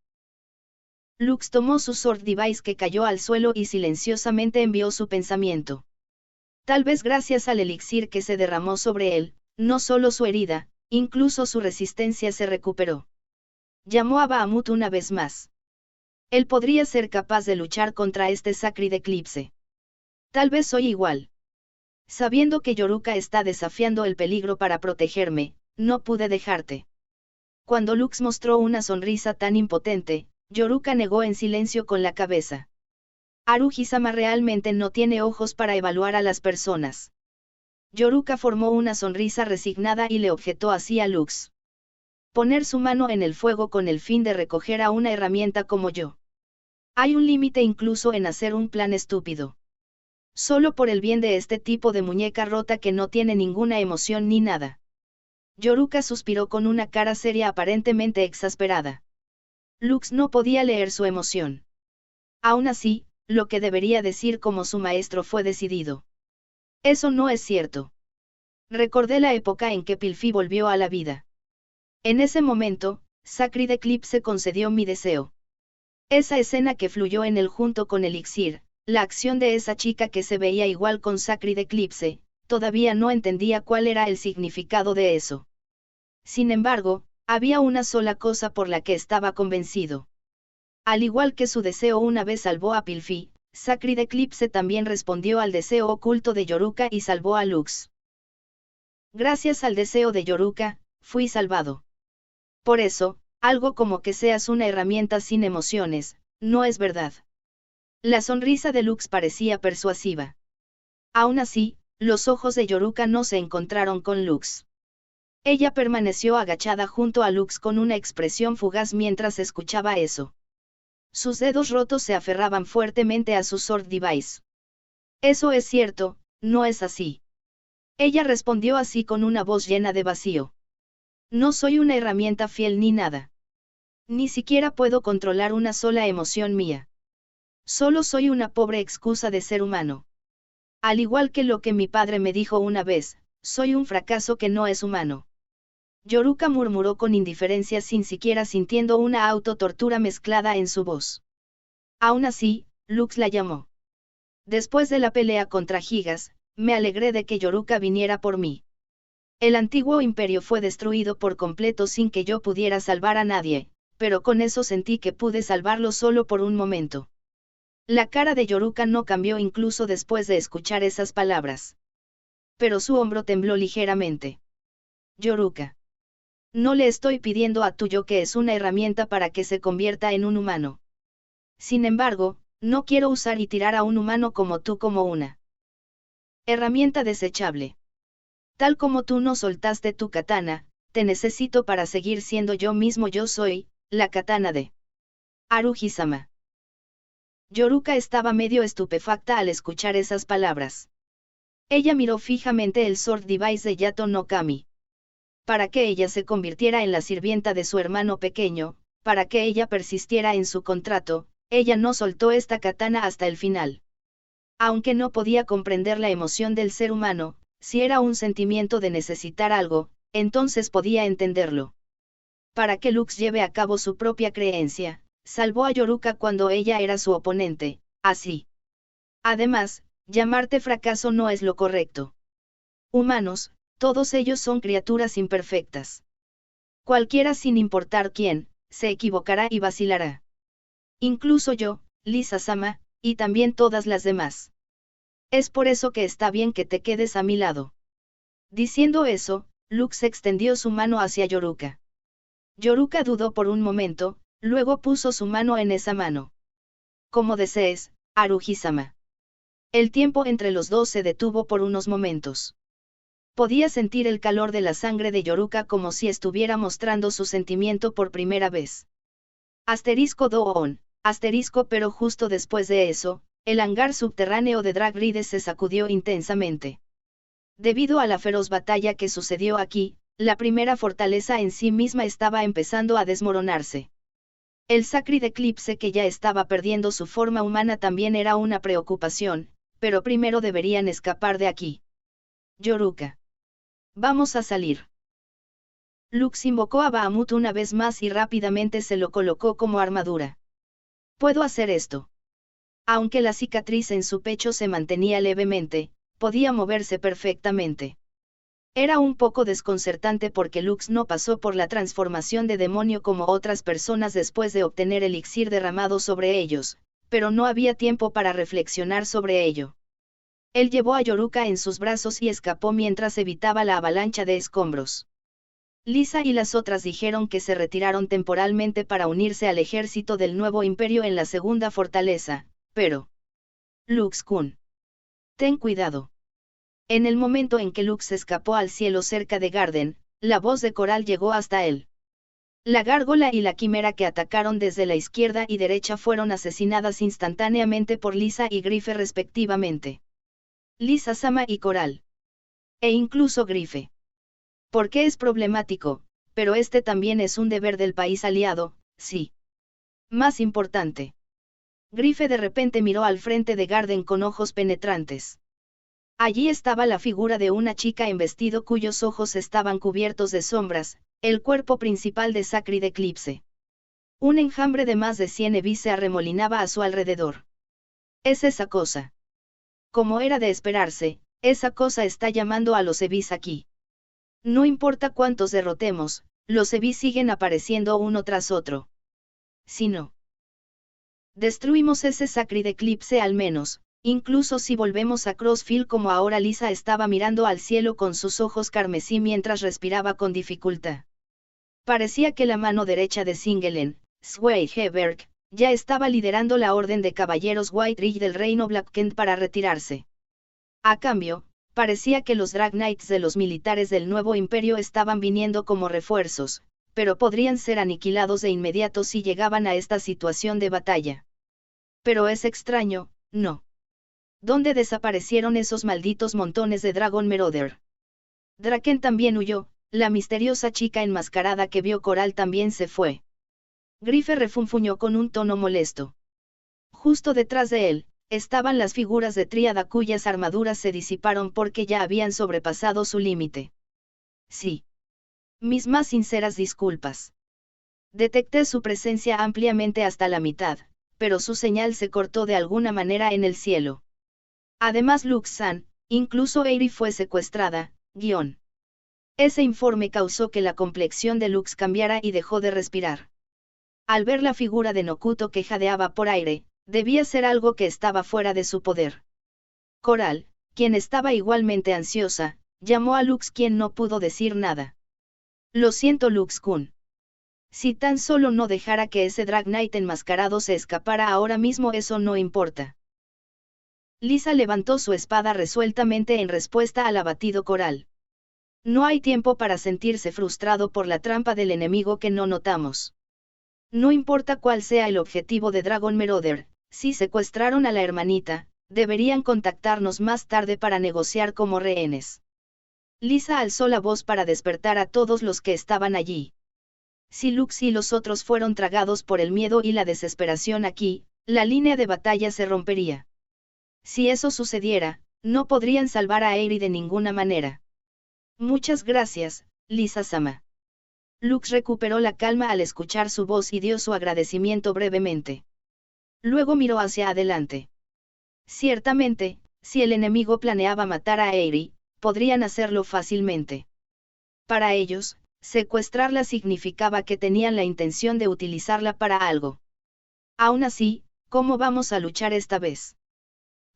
Lux tomó su Sword Device que cayó al suelo y silenciosamente envió su pensamiento. Tal vez gracias al elixir que se derramó sobre él, no solo su herida, incluso su resistencia se recuperó. Llamó a Bahamut una vez más. Él podría ser capaz de luchar contra este Sacred Eclipse. Tal vez soy igual. Sabiendo que Yoruka está desafiando el peligro para protegerme, no pude dejarte. Cuando Lux mostró una sonrisa tan impotente, Yoruka negó en silencio con la cabeza. Haruhi-sama realmente no tiene ojos para evaluar a las personas. Yoruka formó una sonrisa resignada y le objetó así a Lux. Poner su mano en el fuego con el fin de recoger a una herramienta como yo. Hay un límite incluso en hacer un plan estúpido. Solo por el bien de este tipo de muñeca rota que no tiene ninguna emoción ni nada. Yoruka suspiró con una cara seria aparentemente exasperada. Lux no podía leer su emoción. Aún así, lo que debería decir como su maestro fue decidido. Eso no es cierto. Recordé la época en que Pilfi volvió a la vida. En ese momento, Sacred Eclipse concedió mi deseo. Esa escena que fluyó en él junto con Elixir, la acción de esa chica que se veía igual con Sacred Eclipse, todavía no entendía cuál era el significado de eso. Sin embargo, había una sola cosa por la que estaba convencido. Al igual que su deseo una vez salvó a Pilfi, Sacred Eclipse también respondió al deseo oculto de Yoruka y salvó a Lux. Gracias al deseo de Yoruka, fui salvado. Por eso, algo como que seas una herramienta sin emociones, no es verdad. La sonrisa de Lux parecía persuasiva. Aún así, los ojos de Yoruka no se encontraron con Lux. Ella permaneció agachada junto a Lux con una expresión fugaz mientras escuchaba eso. Sus dedos rotos se aferraban fuertemente a su Sword Device. Eso es cierto, no es así. Ella respondió así con una voz llena de vacío. No soy una herramienta fiel ni nada. Ni siquiera puedo controlar una sola emoción mía. Solo soy una pobre excusa de ser humano. Al igual que lo que mi padre me dijo una vez, soy un fracaso que no es humano. Yoruka murmuró con indiferencia sin siquiera sintiendo una autotortura mezclada en su voz. Aún así, Lux la llamó. Después de la pelea contra Gigas, me alegré de que Yoruka viniera por mí. El antiguo imperio fue destruido por completo sin que yo pudiera salvar a nadie, pero con eso sentí que pude salvarlo solo por un momento. La cara de Yoruka no cambió incluso después de escuchar esas palabras. Pero su hombro tembló ligeramente. Yoruka. No le estoy pidiendo a tu yo que es una herramienta para que se convierta en un humano. Sin embargo, no quiero usar y tirar a un humano como tú como una herramienta desechable. Tal como tú no soltaste tu katana, te necesito para seguir siendo yo mismo. Yo soy, la katana de Haruhi-sama. Yoruka estaba medio estupefacta al escuchar esas palabras. Ella miró fijamente el Sword Device de Yato no Kami. Para que ella se convirtiera en la sirvienta de su hermano pequeño, para que ella persistiera en su contrato, ella no soltó esta katana hasta el final. Aunque no podía comprender la emoción del ser humano, si era un sentimiento de necesitar algo, entonces podía entenderlo. Para que Lux lleve a cabo su propia creencia, salvó a Yoruka cuando ella era su oponente, así. Además, llamarte fracaso no es lo correcto. Humanos, todos ellos son criaturas imperfectas. Cualquiera sin importar quién, se equivocará y vacilará. Incluso yo, Lisa-sama, y también todas las demás. Es por eso que está bien que te quedes a mi lado. Diciendo eso, Lux extendió su mano hacia Yoruka. Yoruka dudó por un momento, luego puso su mano en esa mano. Como desees, Haruhi-sama. El tiempo entre los dos se detuvo por unos momentos. Podía sentir el calor de la sangre de Yoruka como si estuviera mostrando su sentimiento por primera vez. Asterisco Doon, asterisco pero justo después de eso, el hangar subterráneo de Drag Ride se sacudió intensamente. Debido a la feroz batalla que sucedió aquí, la primera fortaleza en sí misma estaba empezando a desmoronarse. El Sacred Eclipse que ya estaba perdiendo su forma humana también era una preocupación, pero primero deberían escapar de aquí. Yoruka. Vamos a salir. Lux invocó a Bahamut una vez más y rápidamente se lo colocó como armadura. Puedo hacer esto. Aunque la cicatriz en su pecho se mantenía levemente, podía moverse perfectamente. Era un poco desconcertante porque Lux no pasó por la transformación de demonio como otras personas después de obtener elixir derramado sobre ellos, pero no había tiempo para reflexionar sobre ello. Él llevó a Yoruka en sus brazos y escapó mientras evitaba la avalancha de escombros. Lisa y las otras dijeron que se retiraron temporalmente para unirse al ejército del nuevo imperio en la segunda fortaleza, pero... Lux-kun. Ten cuidado. En el momento en que Lux escapó al cielo cerca de Garden, la voz de Coral llegó hasta él. La gárgola y la quimera que atacaron desde la izquierda y derecha fueron asesinadas instantáneamente por Lisa y Grife respectivamente. Lisa-sama y Coral. E incluso Grife. Porque es problemático, pero este también es un deber del país aliado, sí. Más importante. Grife de repente miró al frente de Garden con ojos penetrantes. Allí estaba la figura de una chica en vestido cuyos ojos estaban cubiertos de sombras, el cuerpo principal de Sacred Eclipse. Un enjambre de más de 100 Evis se arremolinaba a su alrededor. Es esa cosa. Como era de esperarse, esa cosa está llamando a los Evis aquí. No importa cuántos derrotemos, los Evis siguen apareciendo uno tras otro. Si no destruimos ese Sacred Eclipse al menos, incluso si volvemos a Crossfield como ahora. Lisa estaba mirando al cielo con sus ojos carmesí mientras respiraba con dificultad. Parecía que la mano derecha de Singelen, Sway Heberg, ya estaba liderando la orden de caballeros White Ridge del reino Blackend para retirarse. A cambio, parecía que los Drag Knights de los militares del nuevo imperio estaban viniendo como refuerzos, pero podrían ser aniquilados de inmediato si llegaban a esta situación de batalla. Pero es extraño, ¿no? ¿Dónde desaparecieron esos malditos montones de Dragon Marauder? Draken también huyó, la misteriosa chica enmascarada que vio Coral también se fue. Grife refunfuñó con un tono molesto. Justo detrás de él, estaban las figuras de Tríada cuyas armaduras se disiparon porque ya habían sobrepasado su límite. Sí. Mis más sinceras disculpas. Detecté su presencia ampliamente hasta la mitad, pero su señal se cortó de alguna manera en el cielo. Además Lux-san, incluso Eiri fue secuestrada, guión. Ese informe causó que la complexión de Lux cambiara y dejó de respirar. Al ver la figura de Nokuto que jadeaba por aire, debía ser algo que estaba fuera de su poder. Coral, quien estaba igualmente ansiosa, llamó a Lux, quien no pudo decir nada. Lo siento Lux-kun. Si tan solo no dejara que ese Drag Knight enmascarado se escapara ahora mismo, eso no importa. Lisa levantó su espada resueltamente en respuesta al abatido Coral. No hay tiempo para sentirse frustrado por la trampa del enemigo que no notamos. No importa cuál sea el objetivo de Dragon Marauder, si secuestraron a la hermanita, deberían contactarnos más tarde para negociar como rehenes. Lisa alzó la voz para despertar a todos los que estaban allí. Si Lux y los otros fueron tragados por el miedo y la desesperación aquí, la línea de batalla se rompería. Si eso sucediera, no podrían salvar a Eiri de ninguna manera. Muchas gracias, Lisa-sama. Lux recuperó la calma al escuchar su voz y dio su agradecimiento brevemente. Luego miró hacia adelante. Ciertamente, si el enemigo planeaba matar a Eiri, podrían hacerlo fácilmente. Para ellos, secuestrarla significaba que tenían la intención de utilizarla para algo. Aún así, ¿cómo vamos a luchar esta vez?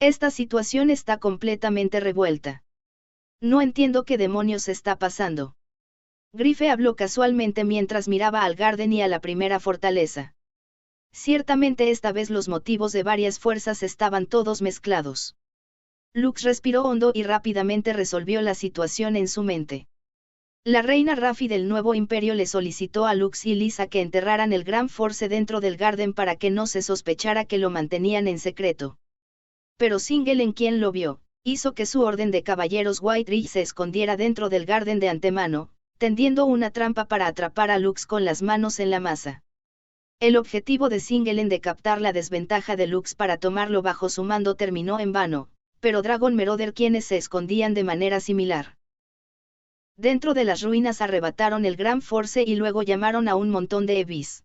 Esta situación está completamente revuelta. No entiendo qué demonios está pasando. Grife habló casualmente mientras miraba al Garden y a la primera fortaleza. Ciertamente esta vez los motivos de varias fuerzas estaban todos mezclados. Lux respiró hondo y rápidamente resolvió la situación en su mente. La reina Raffi del nuevo imperio le solicitó a Lux y Lisa que enterraran el Gran Force dentro del Garden para que no se sospechara que lo mantenían en secreto. Pero Singelen, quien lo vio, hizo que su orden de caballeros White Ridge se escondiera dentro del Garden de antemano, tendiendo una trampa para atrapar a Lux con las manos en la masa. El objetivo de Singelen de captar la desventaja de Lux para tomarlo bajo su mando terminó en vano, pero Dragon Meroder quienes se escondían de manera similar. Dentro de las ruinas arrebataron el Gran Force y luego llamaron a un montón de Evis.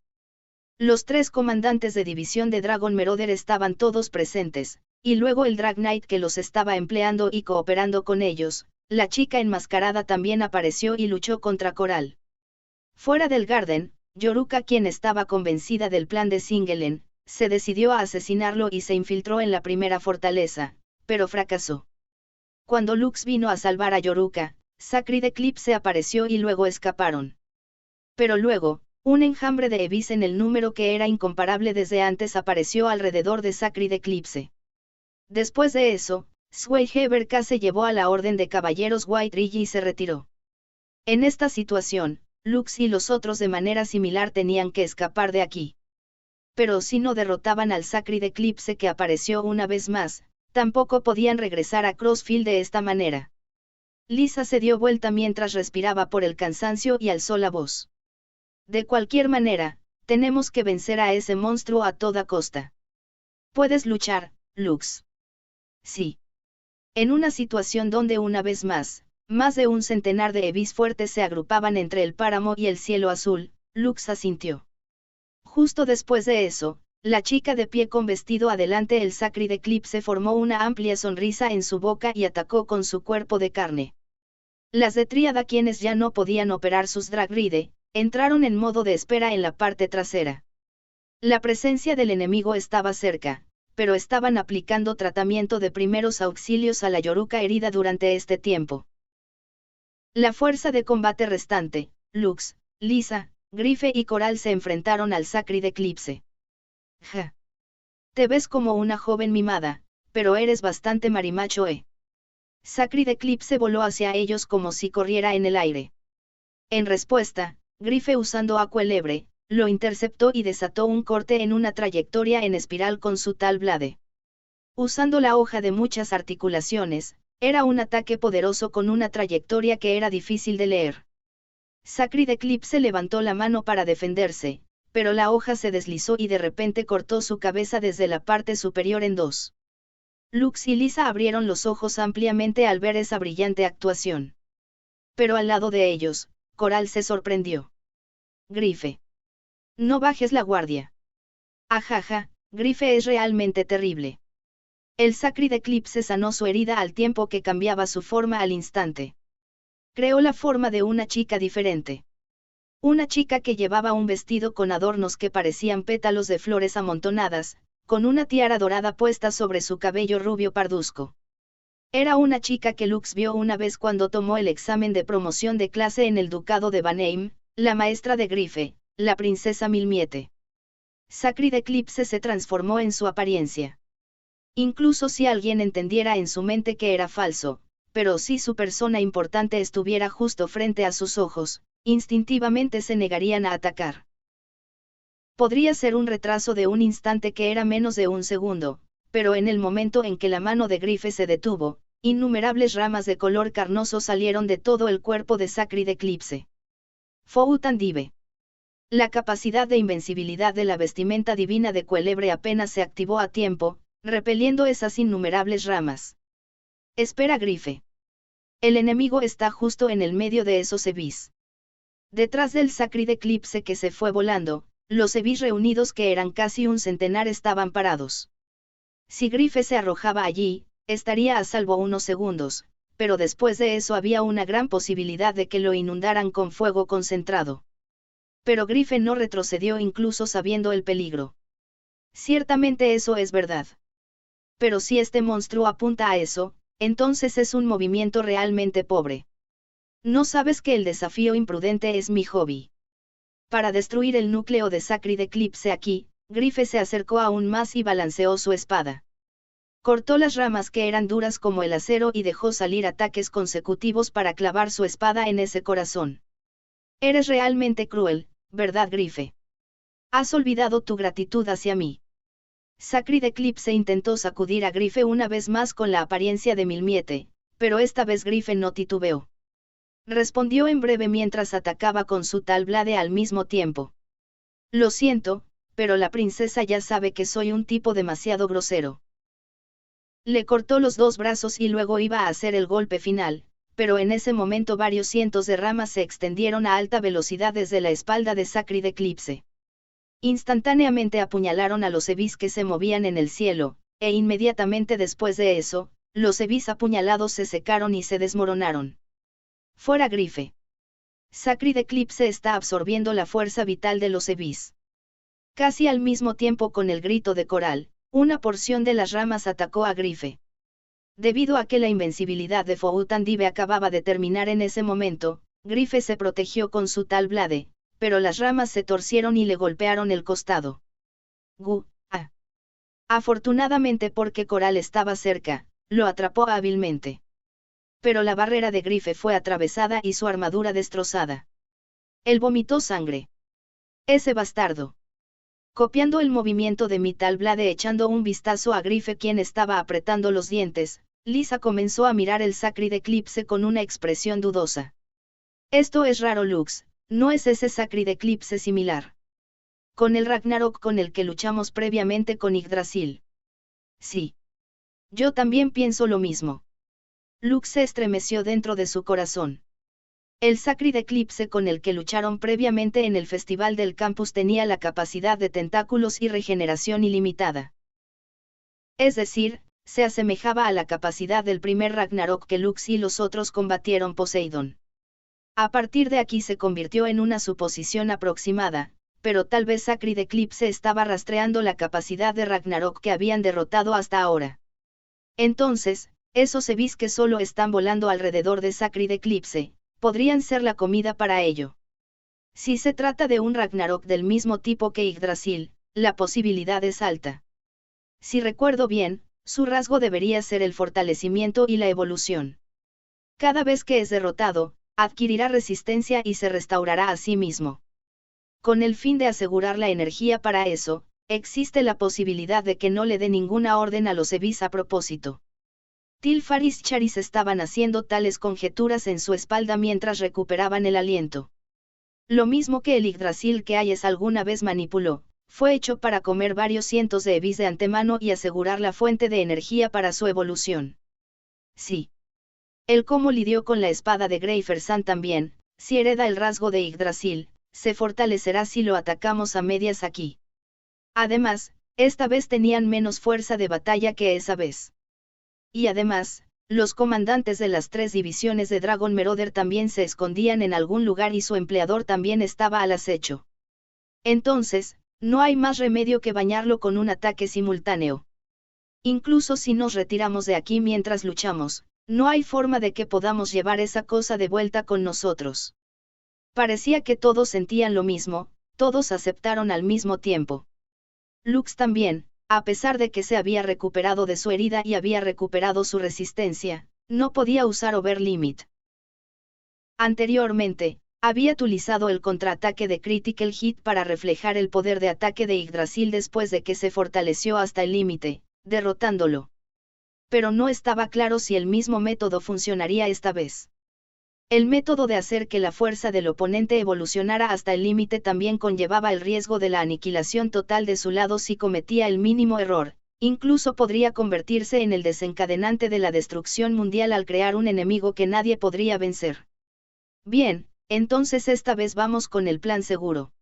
Los 3 comandantes de división de Dragon Meroder estaban todos presentes, y luego el Drag Knight que los estaba empleando y cooperando con ellos. La chica enmascarada también apareció y luchó contra Coral. Fuera del Garden, Yoruka, quien estaba convencida del plan de Singelen, se decidió a asesinarlo y se infiltró en la primera fortaleza, pero fracasó. Cuando Lux vino a salvar a Yoruka, Sacred Eclipse apareció y luego escaparon. Pero luego, un enjambre de Evis en el número que era incomparable desde antes apareció alrededor de Sacred Eclipse. Después de eso, Swayheber K se llevó a la Orden de Caballeros White Ridge y se retiró. En esta situación, Lux y los otros de manera similar tenían que escapar de aquí. Pero si no derrotaban al Sacred Eclipse que apareció una vez más, tampoco podían regresar a Crossfield de esta manera. Lisa se dio vuelta mientras respiraba por el cansancio y alzó la voz. De cualquier manera, tenemos que vencer a ese monstruo a toda costa. ¿Puedes luchar, Lux? Sí. En una situación donde una vez más de un centenar de Evis fuertes se agrupaban entre el páramo y el cielo azul, Lux asintió. Justo después de eso, la chica de pie con vestido adelante el Sacred Eclipse formó una amplia sonrisa en su boca y atacó con su cuerpo de carne. Las de Tríada, quienes ya no podían operar sus Dragride, entraron en modo de espera en la parte trasera. La presencia del enemigo estaba cerca, pero estaban aplicando tratamiento de primeros auxilios a la Yoruka herida durante este tiempo. La fuerza de combate restante, Lux, Lisa, Grife y Coral se enfrentaron al Sacred Eclipse. Ja. Te ves como una joven mimada, pero eres bastante marimacho, ¿eh? Sacred Eclipse voló hacia ellos como si corriera en el aire. En respuesta, Grife usando Aquelebre, lo interceptó y desató un corte en una trayectoria en espiral con su tal blade. Usando la hoja de muchas articulaciones, era un ataque poderoso con una trayectoria que era difícil de leer. Sacred Eclipse levantó la mano para defenderse, pero la hoja se deslizó y de repente cortó su cabeza desde la parte superior en 2. Lux y Lisa abrieron los ojos ampliamente al ver esa brillante actuación. Pero al lado de ellos, Coral se sorprendió. Grife. No bajes la guardia. Ajaja, Grife es realmente terrible. El Sacred Eclipse sanó su herida al tiempo que cambiaba su forma al instante. Creó la forma de una chica diferente. Una chica que llevaba un vestido con adornos que parecían pétalos de flores amontonadas, con una tiara dorada puesta sobre su cabello rubio parduzco. Era una chica que Lux vio una vez cuando tomó el examen de promoción de clase en el ducado de Vanheim, la maestra de Grife, la princesa Milmiete. Sacred Eclipse se transformó en su apariencia. Incluso si alguien entendiera en su mente que era falso, pero si su persona importante estuviera justo frente a sus ojos, instintivamente se negarían a atacar. Podría ser un retraso de un instante que era menos de un segundo, pero en el momento en que la mano de Grife se detuvo, innumerables ramas de color carnoso salieron de todo el cuerpo de Sacred Eclipse. Foutandive. La capacidad de invencibilidad de la vestimenta divina de Cuelebre apenas se activó a tiempo, repeliendo esas innumerables ramas. Espera, Grife. El enemigo está justo en el medio de esos Evis. Detrás del Sacred Eclipse que se fue volando, los Evis reunidos que eran casi un centenar estaban parados. Si Grife se arrojaba allí, estaría a salvo unos segundos, pero después de eso había una gran posibilidad de que lo inundaran con fuego concentrado. Pero Grife no retrocedió incluso sabiendo el peligro. Ciertamente eso es verdad. Pero si este monstruo apunta a eso, entonces es un movimiento realmente pobre. No sabes que el desafío imprudente es mi hobby. Para destruir el núcleo de Sacred Eclipse aquí, Grife se acercó aún más y balanceó su espada. Cortó las ramas que eran duras como el acero y dejó salir ataques consecutivos para clavar su espada en ese corazón. Eres realmente cruel, ¿verdad, Grife? Has olvidado tu gratitud hacia mí. Sacred Eclipse intentó sacudir a Grife una vez más con la apariencia de Milmiete, pero esta vez Grife no titubeó. Respondió en breve mientras atacaba con su tal blade al mismo tiempo. Lo siento, pero la princesa ya sabe que soy un tipo demasiado grosero. le cortó los dos brazos y luego iba a hacer el golpe final, pero en ese momento varios cientos de ramas se extendieron a alta velocidad desde la espalda de Sacred Eclipse. Instantáneamente apuñalaron a los Evis que se movían en el cielo, e inmediatamente después de eso, los Evis apuñalados se secaron y se desmoronaron. Fuera Grife. Sacred Eclipse está absorbiendo la fuerza vital de los Evis. Casi al mismo tiempo con el grito de Coral, una porción de las ramas atacó a Grife. Debido a que la invencibilidad de Foutandive acababa de terminar en ese momento, Grife se protegió con su tal blade, pero las ramas se torcieron y le golpearon el costado. Afortunadamente porque Coral estaba cerca, lo atrapó hábilmente. Pero la barrera de Grife fue atravesada y su armadura destrozada. Él vomitó sangre. Ese bastardo. Copiando el movimiento de Metal Blade echando un vistazo a Grife quien estaba apretando los dientes, Lisa comenzó a mirar el Sacred Eclipse con una expresión dudosa. Esto es raro Lux, ¿no es ese Sacred Eclipse similar con el Ragnarok con el que luchamos previamente con Yggdrasil? Sí. Yo también pienso lo mismo. Lux se estremeció dentro de su corazón. El Sacred Eclipse con el que lucharon previamente en el Festival del Campus tenía la capacidad de tentáculos y regeneración ilimitada. Es decir, se asemejaba a la capacidad del primer Ragnarok que Lux y los otros combatieron Poseidón. A partir de aquí se convirtió en una suposición aproximada, pero tal vez Sacred Eclipse estaba rastreando la capacidad de Ragnarok que habían derrotado hasta ahora. Entonces, esos Evis que solo están volando alrededor de Sacred Eclipse, podrían ser la comida para ello. Si se trata de un Ragnarok del mismo tipo que Yggdrasil, la posibilidad es alta. Si recuerdo bien, su rasgo debería ser el fortalecimiento y la evolución. Cada vez que es derrotado, adquirirá resistencia y se restaurará a sí mismo. Con el fin de asegurar la energía para eso, existe la posibilidad de que no le dé ninguna orden a los Evis a propósito. Tilfar y Charis estaban haciendo tales conjeturas en su espalda mientras recuperaban el aliento. Lo mismo que el Yggdrasil que Ayes alguna vez manipuló, fue hecho para comer varios cientos de Evis de antemano y asegurar la fuente de energía para su evolución. Sí. El cómo lidió con la espada de Greifersan también, si hereda el rasgo de Yggdrasil, se fortalecerá si lo atacamos a medias aquí. Además, esta vez tenían menos fuerza de batalla que esa vez. Y además, los comandantes de las 3 divisiones de Dragon Meroder también se escondían en algún lugar y su empleador también estaba al acecho. Entonces, no hay más remedio que bañarlo con un ataque simultáneo. Incluso si nos retiramos de aquí mientras luchamos, no hay forma de que podamos llevar esa cosa de vuelta con nosotros. Parecía que todos sentían lo mismo, todos aceptaron al mismo tiempo. Lux también, a pesar de que se había recuperado de su herida y había recuperado su resistencia, no podía usar Overlimit. Anteriormente, había utilizado el contraataque de Critical Hit para reflejar el poder de ataque de Yggdrasil después de que se fortaleció hasta el límite, derrotándolo. Pero no estaba claro si el mismo método funcionaría esta vez. El método de hacer que la fuerza del oponente evolucionara hasta el límite también conllevaba el riesgo de la aniquilación total de su lado si cometía el mínimo error, incluso podría convertirse en el desencadenante de la destrucción mundial al crear un enemigo que nadie podría vencer. Bien, entonces esta vez vamos con el plan seguro.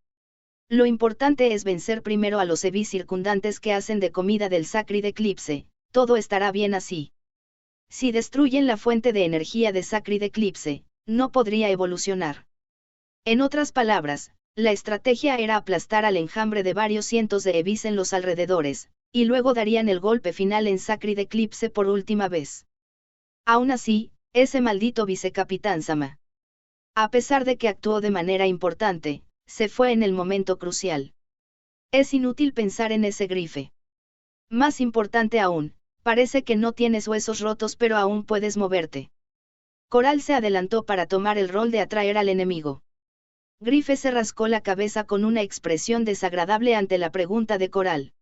Lo importante es vencer primero a los Evis circundantes que hacen de comida del Sacred Eclipse, todo estará bien así. Si destruyen la fuente de energía de Sacred Eclipse, no podría evolucionar. En otras palabras, la estrategia era aplastar al enjambre de varios cientos de Evis en los alrededores, y luego darían el golpe final en Sacred Eclipse por última vez. Aún así, ese maldito vicecapitán Sama, a pesar de que actuó de manera importante, se fue en el momento crucial. Es inútil pensar en ese Grife. Más importante aún, parece que no tienes huesos rotos pero aún puedes moverte. Coral se adelantó para tomar el rol de atraer al enemigo. Grife se rascó la cabeza con una expresión desagradable ante la pregunta de Coral.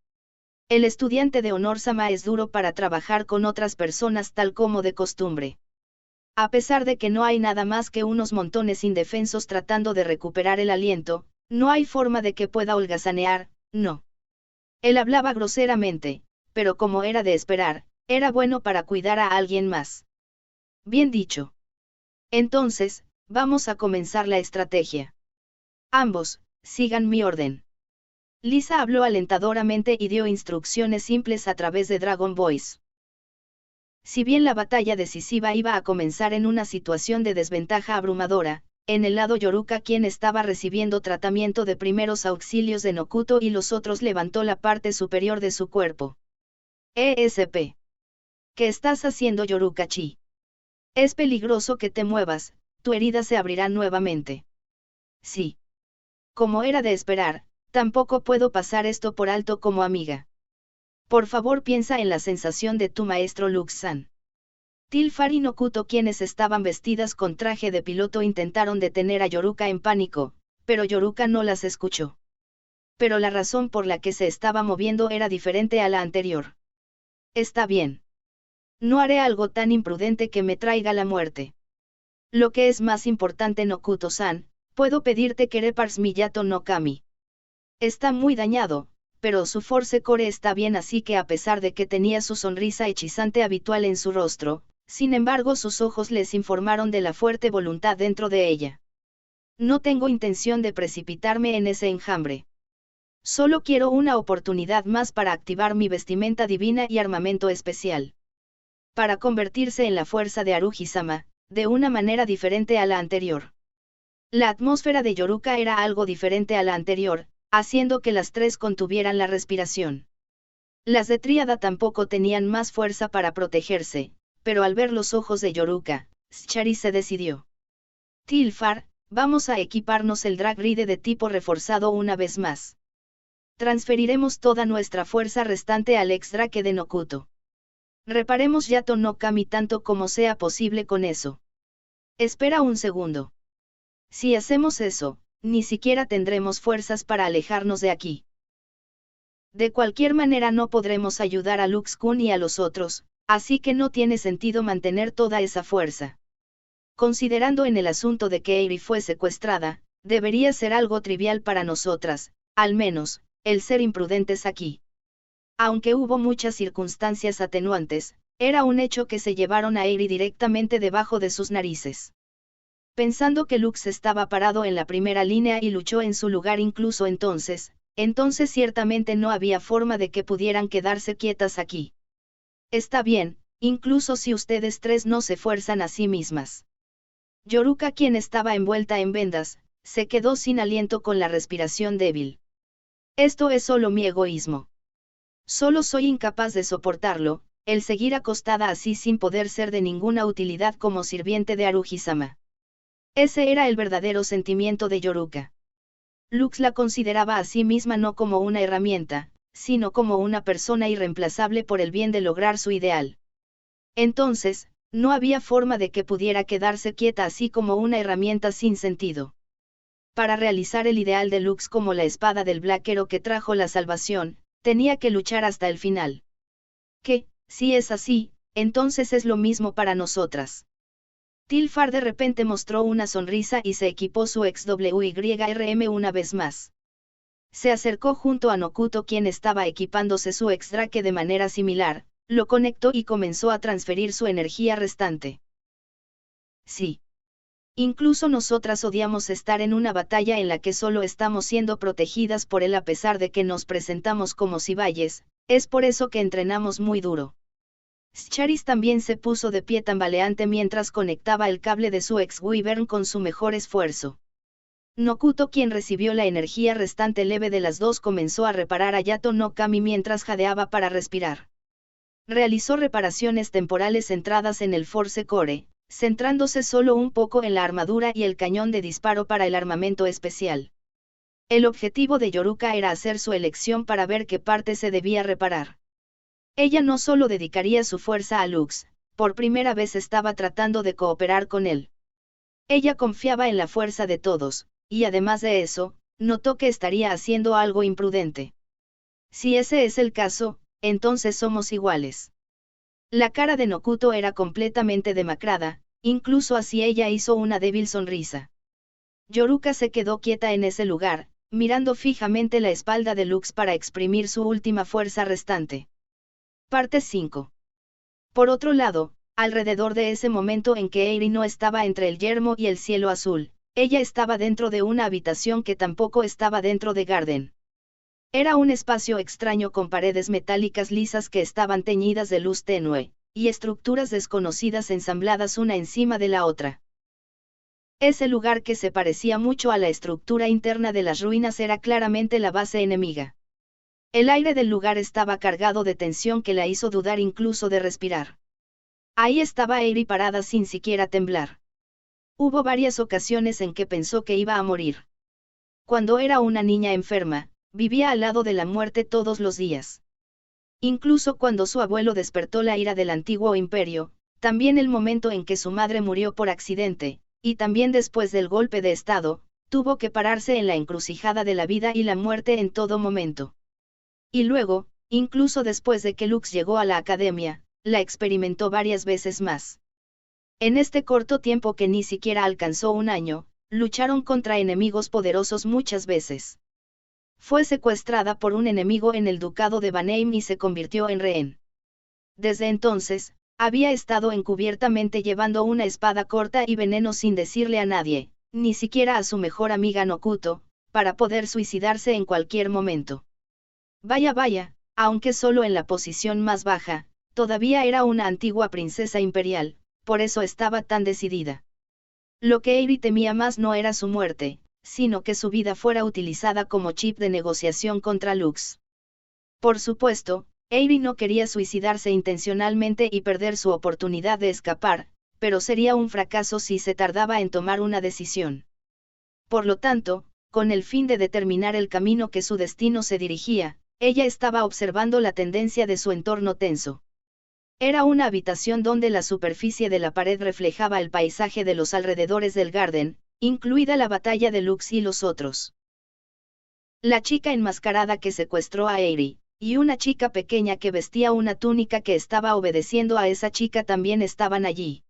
El estudiante de honor Sama es duro para trabajar con otras personas tal como de costumbre. A pesar de que no hay nada más que unos montones indefensos tratando de recuperar el aliento, no hay forma de que pueda holgazanear, no. Él hablaba groseramente, pero como era de esperar, Era bueno para cuidar a alguien más. Bien dicho. Entonces, vamos a comenzar la estrategia. Ambos, sigan mi orden. Lisa habló alentadoramente y dio instrucciones simples a través de Dragon Voice. Si bien la batalla decisiva iba a comenzar en una situación de desventaja abrumadora, en el lado Yoruka quien estaba recibiendo tratamiento de primeros auxilios de Nokuto y los otros levantó la parte superior de su cuerpo. ESP. ¿Qué estás haciendo Yoruka-chi? Es peligroso que te muevas, tu herida se abrirá nuevamente. Sí. Como era de esperar, tampoco puedo pasar esto por alto como amiga. Por favor piensa en la sensación de tu maestro Lux-san. Tilfar y Nokuto quienes estaban vestidas con traje de piloto intentaron detener a Yoruka en pánico, pero Yoruka no las escuchó. Pero la razón por la que se estaba moviendo era diferente a la anterior. Está bien. No haré algo tan imprudente que me traiga la muerte. Lo que es más importante Nokuto-san, puedo pedirte que repars mi Yato no Kami. Está muy dañado, pero su Force Core está bien así que a pesar de que tenía su sonrisa hechizante habitual en su rostro, sin embargo sus ojos les informaron de la fuerte voluntad dentro de ella. No tengo intención de precipitarme en ese enjambre. Solo quiero una oportunidad más para activar mi vestimenta divina y armamento especial. Para convertirse en la fuerza de Haruhi-sama, de una manera diferente a la anterior. La atmósfera de Yoruka era algo diferente a la anterior, haciendo que las tres contuvieran la respiración. Las de Tríada tampoco tenían más fuerza para protegerse, pero al ver los ojos de Yoruka, Schari se decidió. Tilfar, vamos a equiparnos el Drag Ride de tipo reforzado una vez más. Transferiremos toda nuestra fuerza restante al ex-drake de Nokuto. Reparemos Yato no Kami tanto como sea posible con eso. Espera un segundo. Si hacemos eso, ni siquiera tendremos fuerzas para alejarnos de aquí. De cualquier manera no podremos ayudar a Lux-kun y a los otros, así que no tiene sentido mantener toda esa fuerza. Considerando en el asunto de que Eiri fue secuestrada, debería ser algo trivial para nosotras, al menos, el ser imprudentes aquí. Aunque hubo muchas circunstancias atenuantes, era un hecho que se llevaron a Eiri directamente debajo de sus narices. Pensando que Lux estaba parado en la primera línea y luchó en su lugar incluso entonces ciertamente no había forma de que pudieran quedarse quietas aquí. Está bien, incluso si ustedes tres no se fuerzan a sí mismas. Yoruka, quien estaba envuelta en vendas, se quedó sin aliento con la respiración débil. Esto es solo mi egoísmo. Solo soy incapaz de soportarlo, el seguir acostada así sin poder ser de ninguna utilidad como sirviente de Haruhi-sama. Ese era el verdadero sentimiento de Yoruka. Lux la consideraba a sí misma no como una herramienta, sino como una persona irreemplazable por el bien de lograr su ideal. Entonces, no había forma de que pudiera quedarse quieta así como una herramienta sin sentido. Para realizar el ideal de Lux como la espada del Black Hero que trajo la salvación, tenía que luchar hasta el final. Que, si es así, entonces es lo mismo para nosotras. Tilfar de repente mostró una sonrisa y se equipó su XWYRM una vez más. Se acercó junto a Nokuto quien estaba equipándose su ex-drake de manera similar, lo conectó y comenzó a transferir su energía restante. Sí. Incluso nosotras odiamos estar en una batalla en la que solo estamos siendo protegidas por él a pesar de que nos presentamos como cibayes, es por eso que entrenamos muy duro. Scharis también se puso de pie tambaleante mientras conectaba el cable de su ex-Wyvern con su mejor esfuerzo. Nokuto, quien recibió la energía restante leve de las dos, comenzó a reparar a Yato no Kami mientras jadeaba para respirar. Realizó reparaciones temporales centradas en el Force Core, centrándose solo un poco en la armadura y el cañón de disparo para el armamento especial. El objetivo de Yoruka era hacer su elección para ver qué parte se debía reparar. Ella no solo dedicaría su fuerza a Lux, por primera vez estaba tratando de cooperar con él. Ella confiaba en la fuerza de todos, y además de eso, notó que estaría haciendo algo imprudente. Si ese es el caso, entonces somos iguales. La cara de Nokuto era completamente demacrada, incluso así ella hizo una débil sonrisa. Yoruka se quedó quieta en ese lugar, mirando fijamente la espalda de Lux para exprimir su última fuerza restante. Parte 5. Por otro lado, alrededor de ese momento en que Aerie no estaba entre el yermo y el cielo azul, ella estaba dentro de una habitación que tampoco estaba dentro de Garden. Era un espacio extraño con paredes metálicas lisas que estaban teñidas de luz tenue, y estructuras desconocidas ensambladas una encima de la otra. Ese lugar que se parecía mucho a la estructura interna de las ruinas era claramente la base enemiga. El aire del lugar estaba cargado de tensión que la hizo dudar incluso de respirar. Ahí estaba Aerie parada sin siquiera temblar. Hubo varias ocasiones en que pensó que iba a morir. Cuando era una niña enferma, vivía al lado de la muerte todos los días. Incluso cuando su abuelo despertó la ira del antiguo imperio, también el momento en que su madre murió por accidente, y también después del golpe de estado, tuvo que pararse en la encrucijada de la vida y la muerte en todo momento. Y luego, incluso después de que Lux llegó a la academia, la experimentó varias veces más. En este corto tiempo que ni siquiera alcanzó un año, lucharon contra enemigos poderosos muchas veces. Fue secuestrada por un enemigo en el ducado de Vanheim y se convirtió en rehén. Desde entonces, había estado encubiertamente llevando una espada corta y veneno sin decirle a nadie, ni siquiera a su mejor amiga Nokuto, para poder suicidarse en cualquier momento. Vaya, aunque solo en la posición más baja, todavía era una antigua princesa imperial, por eso estaba tan decidida. Lo que Aerie temía más no era su muerte, sino que su vida fuera utilizada como chip de negociación contra Lux. Por supuesto, Aerie no quería suicidarse intencionalmente y perder su oportunidad de escapar, pero sería un fracaso si se tardaba en tomar una decisión. Por lo tanto, con el fin de determinar el camino que su destino se dirigía, ella estaba observando la tendencia de su entorno tenso. Era una habitación donde la superficie de la pared reflejaba el paisaje de los alrededores del Garden, incluida la batalla de Lux y los otros. La chica enmascarada que secuestró a Aerie, y una chica pequeña que vestía una túnica que estaba obedeciendo a esa chica también estaban allí.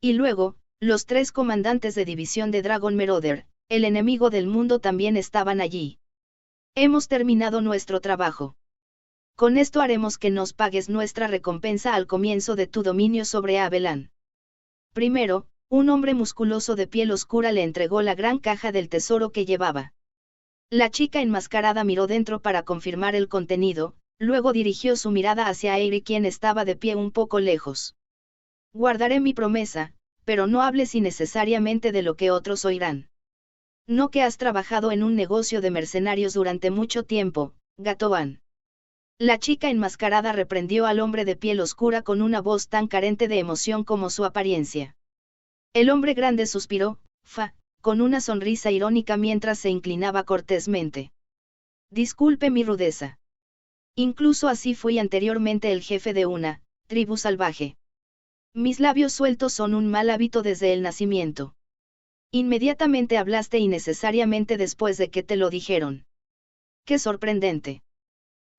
Y luego, los 3 comandantes de división de Dragon Marauder, el enemigo del mundo también estaban allí. Hemos terminado nuestro trabajo. Con esto haremos que nos pagues nuestra recompensa al comienzo de tu dominio sobre Abelan. Primero, un hombre musculoso de piel oscura le entregó la gran caja del tesoro que llevaba. La chica enmascarada miró dentro para confirmar el contenido, luego dirigió su mirada hacia Aerie quien estaba de pie un poco lejos. Guardaré mi promesa, pero no hables innecesariamente de lo que otros oirán. No que has trabajado en un negocio de mercenarios durante mucho tiempo, Gatoan. La chica enmascarada reprendió al hombre de piel oscura con una voz tan carente de emoción como su apariencia. El hombre grande suspiró, con una sonrisa irónica mientras se inclinaba cortésmente. Disculpe mi rudeza. Incluso así fui anteriormente el jefe de una tribu salvaje. Mis labios sueltos son un mal hábito desde el nacimiento. Inmediatamente hablaste innecesariamente después de que te lo dijeron. ¡Qué sorprendente!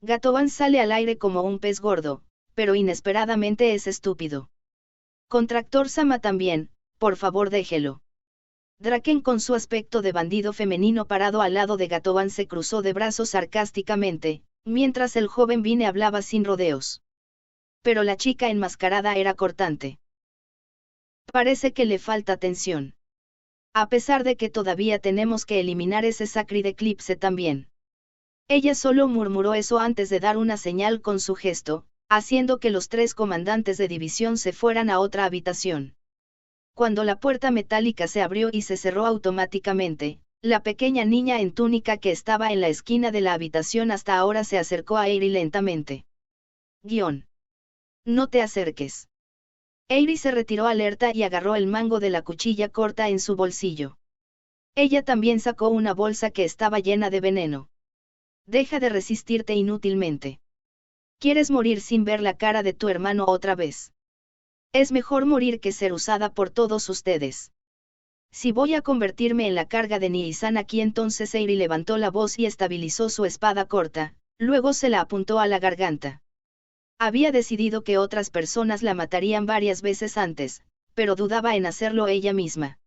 Gatoan sale al aire como un pez gordo, pero inesperadamente es estúpido. Contractor Sama también, por favor déjelo. Draken con su aspecto de bandido femenino parado al lado de Gatoan se cruzó de brazos sarcásticamente, mientras el joven Vine hablaba sin rodeos. Pero la chica enmascarada era cortante. Parece que le falta tensión. A pesar de que todavía tenemos que eliminar ese Sacred Eclipse también. Ella solo murmuró eso antes de dar una señal con su gesto, haciendo que los 3 comandantes de división se fueran a otra habitación. Cuando la puerta metálica se abrió y se cerró automáticamente, la pequeña niña en túnica que estaba en la esquina de la habitación hasta ahora se acercó a Aerie lentamente. No te acerques. Aerie se retiró alerta y agarró el mango de la cuchilla corta en su bolsillo. Ella también sacó una bolsa que estaba llena de veneno. Deja de resistirte inútilmente. ¿Quieres morir sin ver la cara de tu hermano otra vez? Es mejor morir que ser usada por todos ustedes. Si voy a convertirme en la carga de Nii-san aquí entonces Aerie levantó la voz y estabilizó su espada corta, luego se la apuntó a la garganta. Había decidido que otras personas la matarían varias veces antes, pero dudaba en hacerlo ella misma.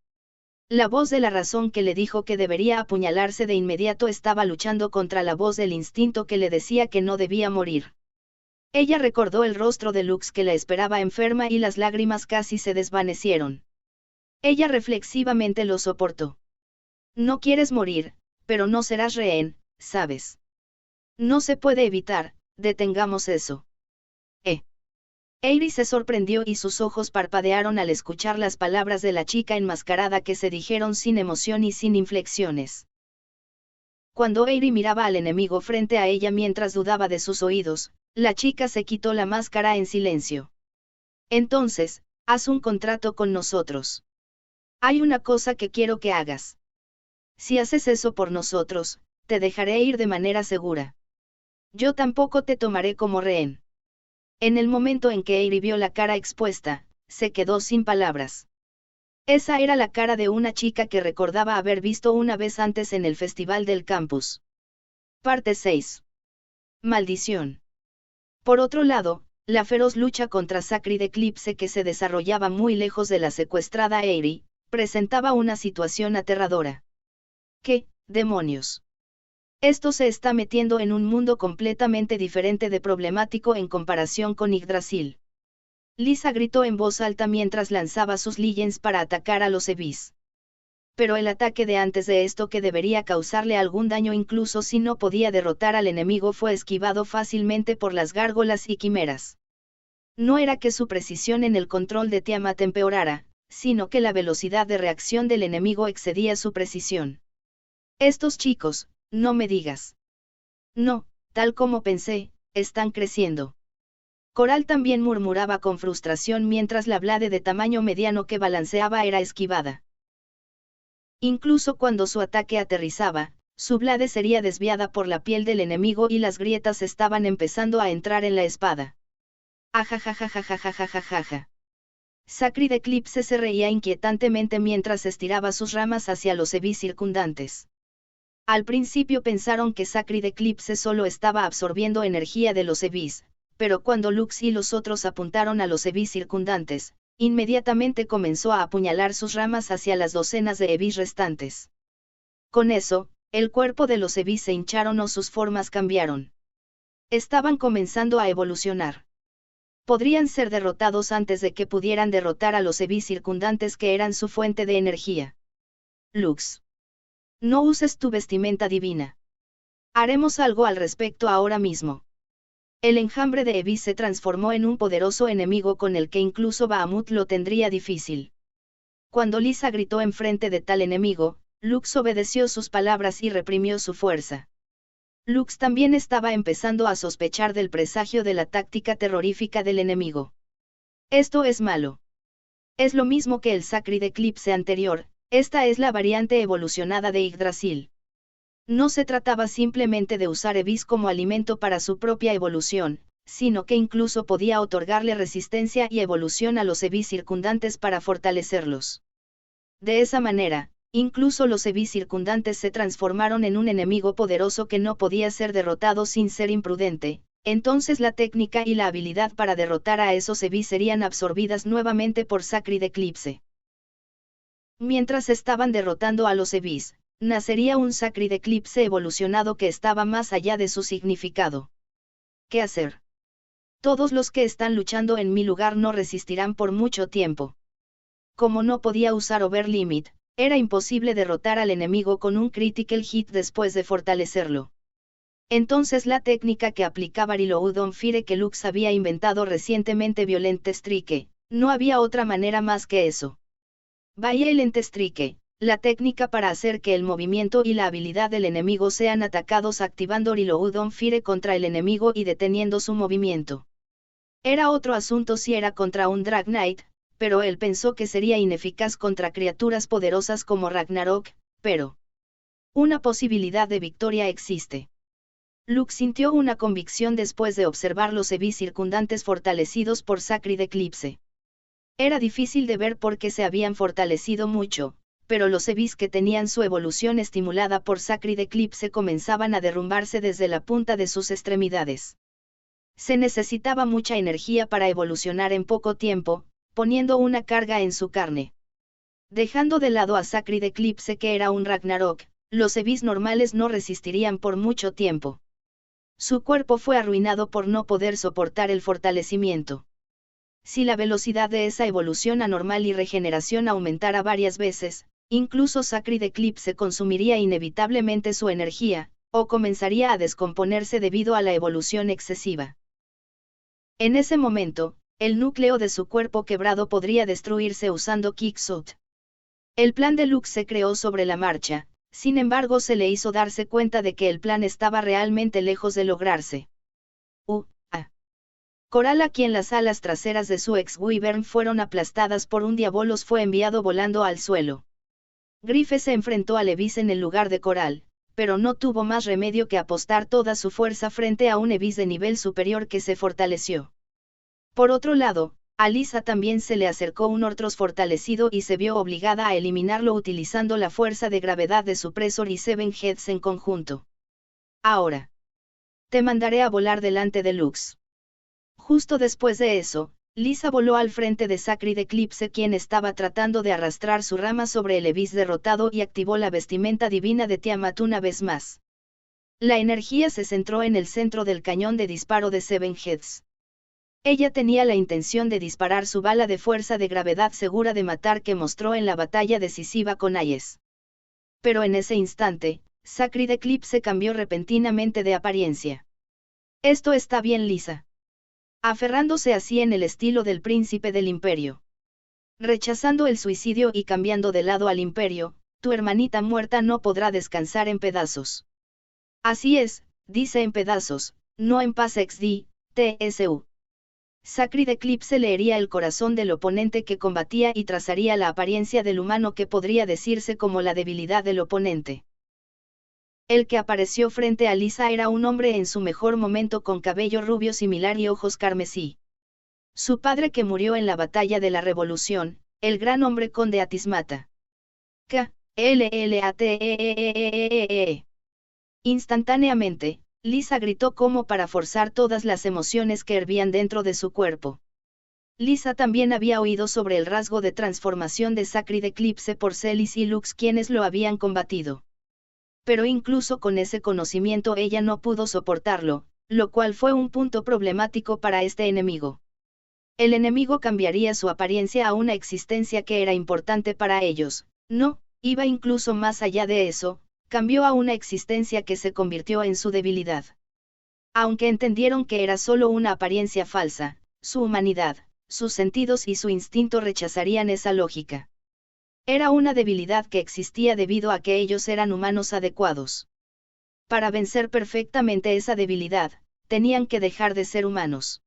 La voz de la razón que le dijo que debería apuñalarse de inmediato estaba luchando contra la voz del instinto que le decía que no debía morir. Ella recordó el rostro de Lux que la esperaba enferma y las lágrimas casi se desvanecieron. Ella reflexivamente lo soportó. No quieres morir, pero no serás rehén, ¿sabes? No se puede evitar, detengamos eso. Eiri se sorprendió y sus ojos parpadearon al escuchar las palabras de la chica enmascarada que se dijeron sin emoción y sin inflexiones. Cuando Eiri miraba al enemigo frente a ella mientras dudaba de sus oídos, la chica se quitó la máscara en silencio. Entonces, haz un contrato con nosotros. Hay una cosa que quiero que hagas. Si haces eso por nosotros, te dejaré ir de manera segura. Yo tampoco te tomaré como rehén. En el momento en que Eiri vio la cara expuesta, se quedó sin palabras. Esa era la cara de una chica que recordaba haber visto una vez antes en el festival del campus. Parte 6. Maldición. Por otro lado, la feroz lucha contra Sacred Eclipse que se desarrollaba muy lejos de la secuestrada Eiri, presentaba una situación aterradora. ¿Qué, demonios? Esto se está metiendo en un mundo completamente diferente de problemático en comparación con Yggdrasil. Lisa gritó en voz alta mientras lanzaba sus Legends para atacar a los Evis. Pero el ataque de antes de esto que debería causarle algún daño incluso si no podía derrotar al enemigo fue esquivado fácilmente por las gárgolas y quimeras. No era que su precisión en el control de Tiamat empeorara, sino que la velocidad de reacción del enemigo excedía su precisión. Estos chicos, no me digas. No, tal como pensé, están creciendo. Coral también murmuraba con frustración mientras la Blade de tamaño mediano que balanceaba era esquivada. Incluso cuando su ataque aterrizaba, su Blade sería desviada por la piel del enemigo y las grietas estaban empezando a entrar en la espada. Ajajajajajajajajaja. Sacred Eclipse se reía inquietantemente mientras estiraba sus ramas hacia los Evis circundantes. Al principio pensaron que Sacred Eclipse solo estaba absorbiendo energía de los Evis, pero cuando Lux y los otros apuntaron a los Evis circundantes, inmediatamente comenzó a apuñalar sus ramas hacia las docenas de Evis restantes. Con eso, el cuerpo de los Evis se hincharon o sus formas cambiaron. Estaban comenzando a evolucionar. Podrían ser derrotados antes de que pudieran derrotar a los Evis circundantes que eran su fuente de energía. Lux. No uses tu vestimenta divina. Haremos algo al respecto ahora mismo. El enjambre de Evis se transformó en un poderoso enemigo con el que incluso Bahamut lo tendría difícil. Cuando Lisa gritó enfrente de tal enemigo, Lux obedeció sus palabras y reprimió su fuerza. Lux también estaba empezando a sospechar del presagio de la táctica terrorífica del enemigo. Esto es malo. Es lo mismo que el Sacred Eclipse anterior. Esta es la variante evolucionada de Yggdrasil. No se trataba simplemente de usar Evis como alimento para su propia evolución, sino que incluso podía otorgarle resistencia y evolución a los Evis circundantes para fortalecerlos. De esa manera, incluso los Evis circundantes se transformaron en un enemigo poderoso que no podía ser derrotado sin ser imprudente, entonces la técnica y la habilidad para derrotar a esos Evis serían absorbidas nuevamente por Sacred Eclipse. Mientras estaban derrotando a los Evis, nacería un Sacred Eclipse evolucionado que estaba más allá de su significado. ¿Qué hacer? Todos los que están luchando en mi lugar no resistirán por mucho tiempo. Como no podía usar Overlimit, era imposible derrotar al enemigo con un Critical Hit después de fortalecerlo. Entonces la técnica que aplicaba Reload on Fire que Lux había inventado recientemente Violent Strike, no había otra manera más que eso. Violent Strike, la técnica para hacer que el movimiento y la habilidad del enemigo sean atacados activando Reload on Fire contra el enemigo y deteniendo su movimiento. Era otro asunto si era contra un Drag Knight, pero él pensó que sería ineficaz contra criaturas poderosas como Ragnarok, pero una posibilidad de victoria existe. Lux sintió una convicción después de observar los Evis circundantes fortalecidos por Sacred Eclipse. Era difícil de ver porque se habían fortalecido mucho, pero los Evis que tenían su evolución estimulada por Sacred Eclipse comenzaban a derrumbarse desde la punta de sus extremidades. Se necesitaba mucha energía para evolucionar en poco tiempo, poniendo una carga en su carne. Dejando de lado a Sacred Eclipse que era un Ragnarok, los Evis normales no resistirían por mucho tiempo. Su cuerpo fue arruinado por no poder soportar el fortalecimiento. Si la velocidad de esa evolución anormal y regeneración aumentara varias veces, incluso Sacred Eclipse consumiría inevitablemente su energía, o comenzaría a descomponerse debido a la evolución excesiva. En ese momento, el núcleo de su cuerpo quebrado podría destruirse usando Kickshot. El plan de Luke se creó sobre la marcha, sin embargo se le hizo darse cuenta de que el plan estaba realmente lejos de lograrse. Coral, a quien las alas traseras de su ex-Wyvern fueron aplastadas por un diabolos, fue enviado volando al suelo. Grife se enfrentó a Levis en el lugar de Coral, pero no tuvo más remedio que apostar toda su fuerza frente a un Levis de nivel superior que se fortaleció. Por otro lado, a Lisa también se le acercó un Ortros fortalecido y se vio obligada a eliminarlo utilizando la fuerza de gravedad de Suppressor y Seven Heads en conjunto. Ahora. Te mandaré a volar delante de Lux. Justo después de eso, Lisa voló al frente de Sacred Eclipse, quien estaba tratando de arrastrar su rama sobre el Levis derrotado, y activó la vestimenta divina de Tiamat una vez más. La energía se centró en el centro del cañón de disparo de Seven Heads. Ella tenía la intención de disparar su bala de fuerza de gravedad segura de matar que mostró en la batalla decisiva con Ayes. Pero en ese instante, Sacred Eclipse cambió repentinamente de apariencia. Esto está bien, Lisa. Aferrándose así en el estilo del príncipe del imperio. Rechazando el suicidio y cambiando de lado al imperio, tu hermanita muerta no podrá descansar en pedazos. Así es, dice en pedazos, no en paz XD, TSU. Sacred Eclipse leería el corazón del oponente que combatía y trazaría la apariencia del humano que podría decirse como la debilidad del oponente. El que apareció frente a Lisa era un hombre en su mejor momento con cabello rubio similar y ojos carmesí. Su padre, que murió en la batalla de la Revolución, el gran hombre conde Atismata. K-L-L-A-T-E-E-E-E-E-E. Instantáneamente, Lisa gritó como para forzar todas las emociones que hervían dentro de su cuerpo. Lisa también había oído sobre el rasgo de transformación de Sacred Eclipse por Celis y Lux, quienes lo habían combatido. Pero incluso con ese conocimiento ella no pudo soportarlo, lo cual fue un punto problemático para este enemigo. El enemigo cambiaría su apariencia a una existencia que era importante para ellos, no, iba incluso más allá de eso, cambió a una existencia que se convirtió en su debilidad. Aunque entendieron que era solo una apariencia falsa, su humanidad, sus sentidos y su instinto rechazarían esa lógica. Era una debilidad que existía debido a que ellos eran humanos adecuados. Para vencer perfectamente esa debilidad, tenían que dejar de ser humanos.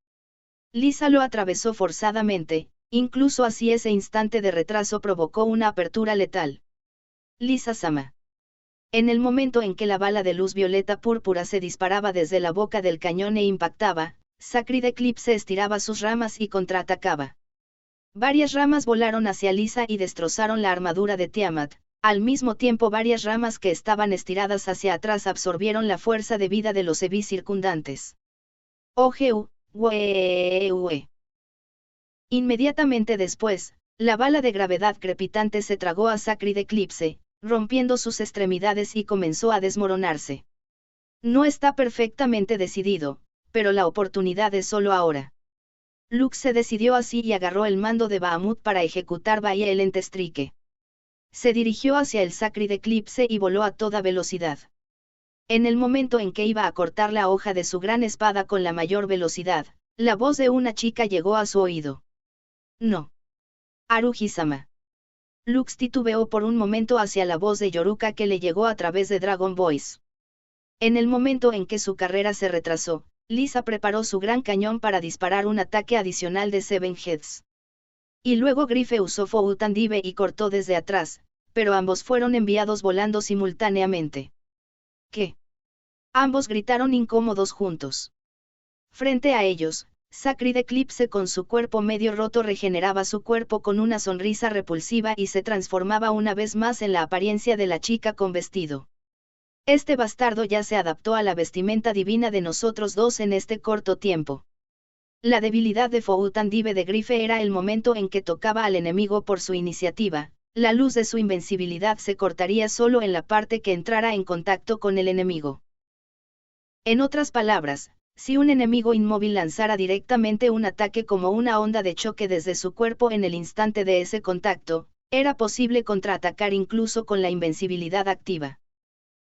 Lisa lo atravesó forzadamente, incluso así ese instante de retraso provocó una apertura letal. Lisa-sama. En el momento en que la bala de luz violeta púrpura se disparaba desde la boca del cañón e impactaba, Sacred Eclipse estiraba sus ramas y contraatacaba. Varias ramas volaron hacia Lisa y destrozaron la armadura de Tiamat. Al mismo tiempo, varias ramas que estaban estiradas hacia atrás absorbieron la fuerza de vida de los Evis circundantes. OGU, WEEUE. Inmediatamente después, la bala de gravedad crepitante se tragó a Sacred Eclipse, rompiendo sus extremidades, y comenzó a desmoronarse. No está perfectamente decidido, pero la oportunidad es solo ahora. Luke se decidió así y agarró el mando de Bahamut para ejecutar Bahía el Entestrique. Se dirigió hacia el Sacred Eclipse y voló a toda velocidad. En el momento en que iba a cortar la hoja de su gran espada con la mayor velocidad, la voz de una chica llegó a su oído. No. Haruhi-sama. Lux titubeó por un momento hacia la voz de Yoruka que le llegó a través de Dragon Voice. En el momento en que su carrera se retrasó, Lisa preparó su gran cañón para disparar un ataque adicional de Seven Heads. Y luego Grife usó Foutandive y cortó desde atrás, pero ambos fueron enviados volando simultáneamente. ¿Qué? Ambos gritaron incómodos juntos. Frente a ellos, Sacred Eclipse, con su cuerpo medio roto, regeneraba su cuerpo con una sonrisa repulsiva y se transformaba una vez más en la apariencia de la chica con vestido. Este bastardo ya se adaptó a la vestimenta divina de nosotros dos en este corto tiempo. La debilidad de Foutandive de Grife era el momento en que tocaba al enemigo por su iniciativa. La luz de su invencibilidad se cortaría solo en la parte que entrara en contacto con el enemigo. En otras palabras, si un enemigo inmóvil lanzara directamente un ataque como una onda de choque desde su cuerpo en el instante de ese contacto, era posible contraatacar incluso con la invencibilidad activa.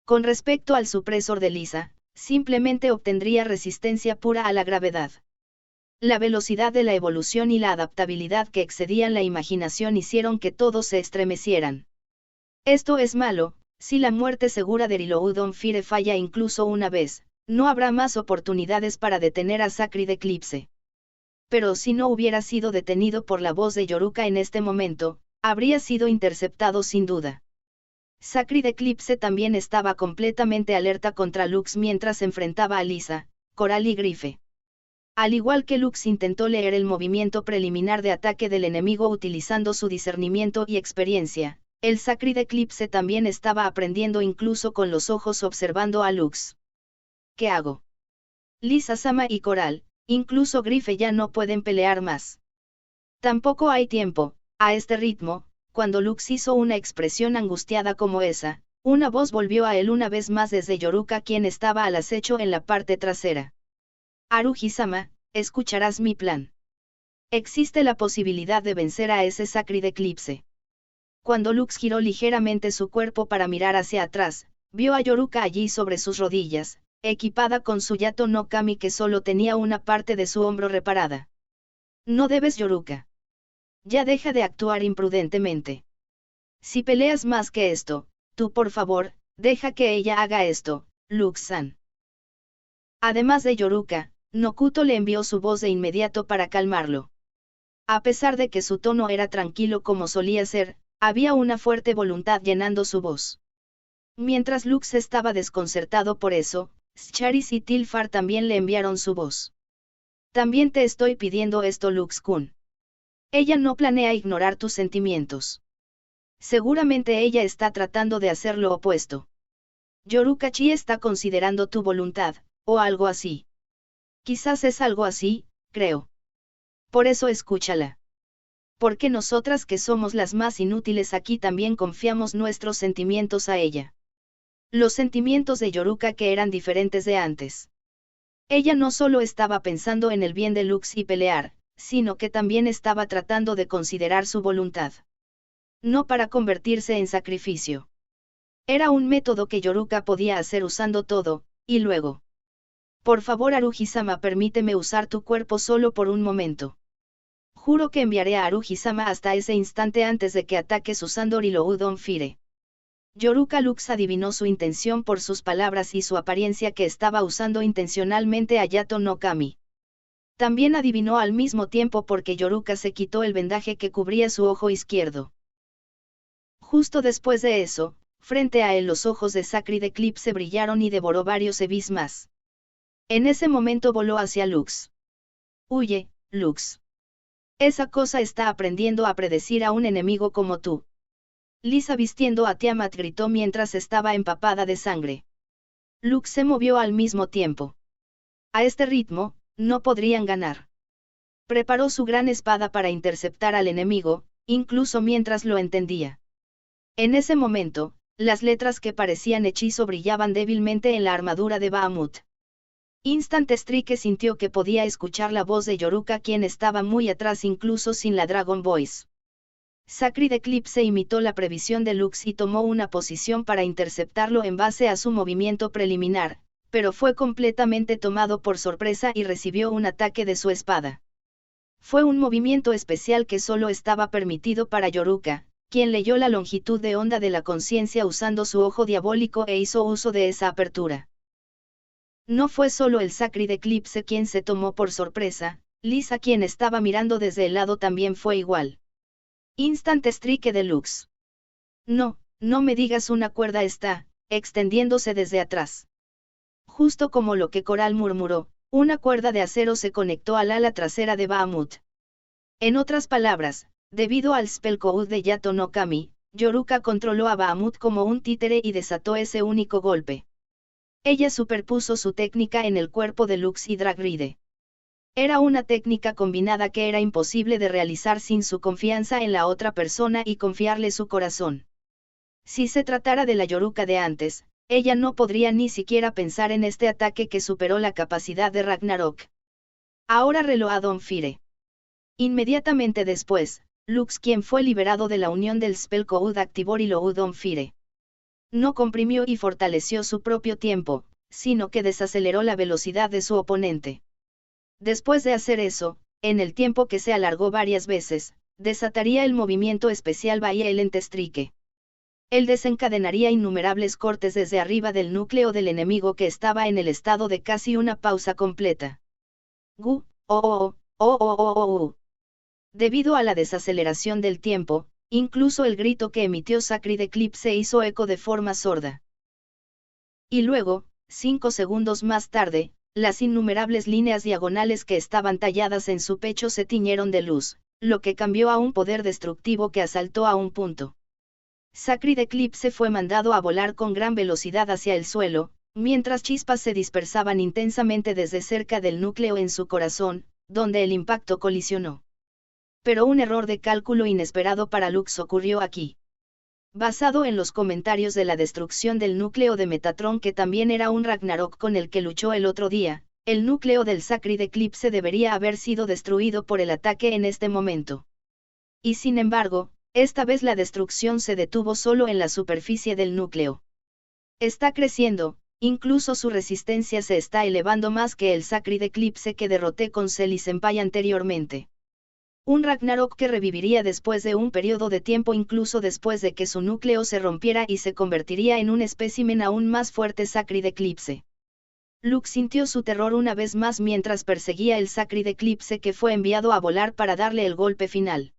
Con respecto al supresor de Lisa, simplemente obtendría resistencia pura a la gravedad. La velocidad de la evolución y la adaptabilidad que excedían la imaginación hicieron que todos se estremecieran. Esto es malo, si la muerte segura de Riloudon Fire falla incluso una vez, no habrá más oportunidades para detener a Sacred Eclipse. Pero si no hubiera sido detenido por la voz de Yoruka en este momento, habría sido interceptado sin duda. Sacred Eclipse también estaba completamente alerta contra Lux mientras enfrentaba a Lisa, Coral y Grife. Al igual que Lux intentó leer el movimiento preliminar de ataque del enemigo utilizando su discernimiento y experiencia, el Sacred Eclipse también estaba aprendiendo incluso con los ojos observando a Lux. ¿Qué hago? Lisa-sama y Coral, incluso Grife ya no pueden pelear más. Tampoco hay tiempo, a este ritmo. Cuando Lux hizo una expresión angustiada como esa, una voz volvió a él una vez más desde Yoruka, quien estaba al acecho en la parte trasera. Haruhi-sama, escucharás mi plan. Existe la posibilidad de vencer a ese Sacred Eclipse. Cuando Lux giró ligeramente su cuerpo para mirar hacia atrás, vio a Yoruka allí sobre sus rodillas, equipada con su Yato no Kami que solo tenía una parte de su hombro reparada. No debes, Yoruka. Ya deja de actuar imprudentemente. Si peleas más que esto, tú por favor, deja que ella haga esto, Lux-san. Además de Yoruka, Nokuto le envió su voz de inmediato para calmarlo. A pesar de que su tono era tranquilo como solía ser, había una fuerte voluntad llenando su voz. Mientras Lux estaba desconcertado por eso, Scharis y Tilfar también le enviaron su voz. También te estoy pidiendo esto, Lux-kun. Ella no planea ignorar tus sentimientos. Seguramente ella está tratando de hacer lo opuesto. Yoruka-chi está considerando tu voluntad, o algo así. Quizás es algo así, creo. Por eso escúchala. Porque nosotras que somos las más inútiles aquí también confiamos nuestros sentimientos a ella. Los sentimientos de Yoruka que eran diferentes de antes. Ella no solo estaba pensando en el bien de Lux y pelear, sino que también estaba tratando de considerar su voluntad. No para convertirse en sacrificio. Era un método que Yoruka podía hacer usando todo, y luego. Por favor, Haruhi-sama, permíteme usar tu cuerpo solo por un momento. Juro que enviaré a Haruhi-sama hasta ese instante antes de que ataques usando Riloudon Fire. Yoruka Lux adivinó su intención por sus palabras y su apariencia que estaba usando intencionalmente a Yato no Kami. También adivinó al mismo tiempo porque Yoruka se quitó el vendaje que cubría su ojo izquierdo. Justo después de eso, frente a él los ojos de Sacred Eclipse brillaron y devoró varios Evis más. En ese momento voló hacia Lux. Huye, Lux. Esa cosa está aprendiendo a predecir a un enemigo como tú. Lisa vistiendo a Tiamat gritó mientras estaba empapada de sangre. Lux se movió al mismo tiempo. A este ritmo, no podrían ganar. Preparó su gran espada para interceptar al enemigo, incluso mientras lo entendía. En ese momento, las letras que parecían hechizo brillaban débilmente en la armadura de Bahamut. Instant Strike sintió que podía escuchar la voz de Yoruka, quien estaba muy atrás incluso sin la Dragon Voice. Sacred Eclipse imitó la previsión de Lux y tomó una posición para interceptarlo en base a su movimiento preliminar, pero fue completamente tomado por sorpresa y recibió un ataque de su espada. Fue un movimiento especial que solo estaba permitido para Yoruka, quien leyó la longitud de onda de la conciencia usando su ojo diabólico e hizo uso de esa apertura. No fue solo el Sacred Eclipse quien se tomó por sorpresa, Lisa, quien estaba mirando desde el lado, también fue igual. Instant Strike de Lux. No, no me digas, una cuerda está extendiéndose desde atrás. Justo como lo que Coral murmuró, una cuerda de acero se conectó al ala trasera de Bahamut. En otras palabras, debido al spell code de Yato no Kami, Yoruka controló a Bahamut como un títere y desató ese único golpe. Ella superpuso su técnica en el cuerpo de Lux y Dragride. Era una técnica combinada que era imposible de realizar sin su confianza en la otra persona y confiarle su corazón. Si se tratara de la Yoruka de antes, ella no podría ni siquiera pensar en este ataque que superó la capacidad de Ragnarok. Ahora reló a Don Fire. Inmediatamente después, Lux, quien fue liberado de la unión del Spellcode, activó Reload Don Fire. No comprimió y fortaleció su propio tiempo, sino que desaceleró la velocidad de su oponente. Después de hacer eso, en el tiempo que se alargó varias veces, desataría el movimiento especial Bahía el Entestrique. Él desencadenaría innumerables cortes desde arriba del núcleo del enemigo que estaba en el estado de casi una pausa completa. Gu, oh oh oh oh oh oh oh. Debido a la desaceleración del tiempo, incluso el grito que emitió Sacred Eclipse hizo eco de forma sorda. Y luego, 5 segundos más tarde, las innumerables líneas diagonales que estaban talladas en su pecho se tiñeron de luz, lo que cambió a un poder destructivo que asaltó a un punto. Sacred Eclipse fue mandado a volar con gran velocidad hacia el suelo, mientras chispas se dispersaban intensamente desde cerca del núcleo en su corazón, donde el impacto colisionó. Pero un error de cálculo inesperado para Lux ocurrió aquí. Basado en los comentarios de la destrucción del núcleo de Metatron, que también era un Ragnarok con el que luchó el otro día, el núcleo del Sacred Eclipse debería haber sido destruido por el ataque en este momento. Y sin embargo, esta vez la destrucción se detuvo solo en la superficie del núcleo. Está creciendo, incluso su resistencia se está elevando más que el Sacred Eclipse que derroté con Selly Senpai anteriormente. Un Ragnarok que reviviría después de un periodo de tiempo, incluso después de que su núcleo se rompiera, y se convertiría en un espécimen aún más fuerte Sacred Eclipse. Lux sintió su terror una vez más mientras perseguía el Sacred Eclipse que fue enviado a volar para darle el golpe final.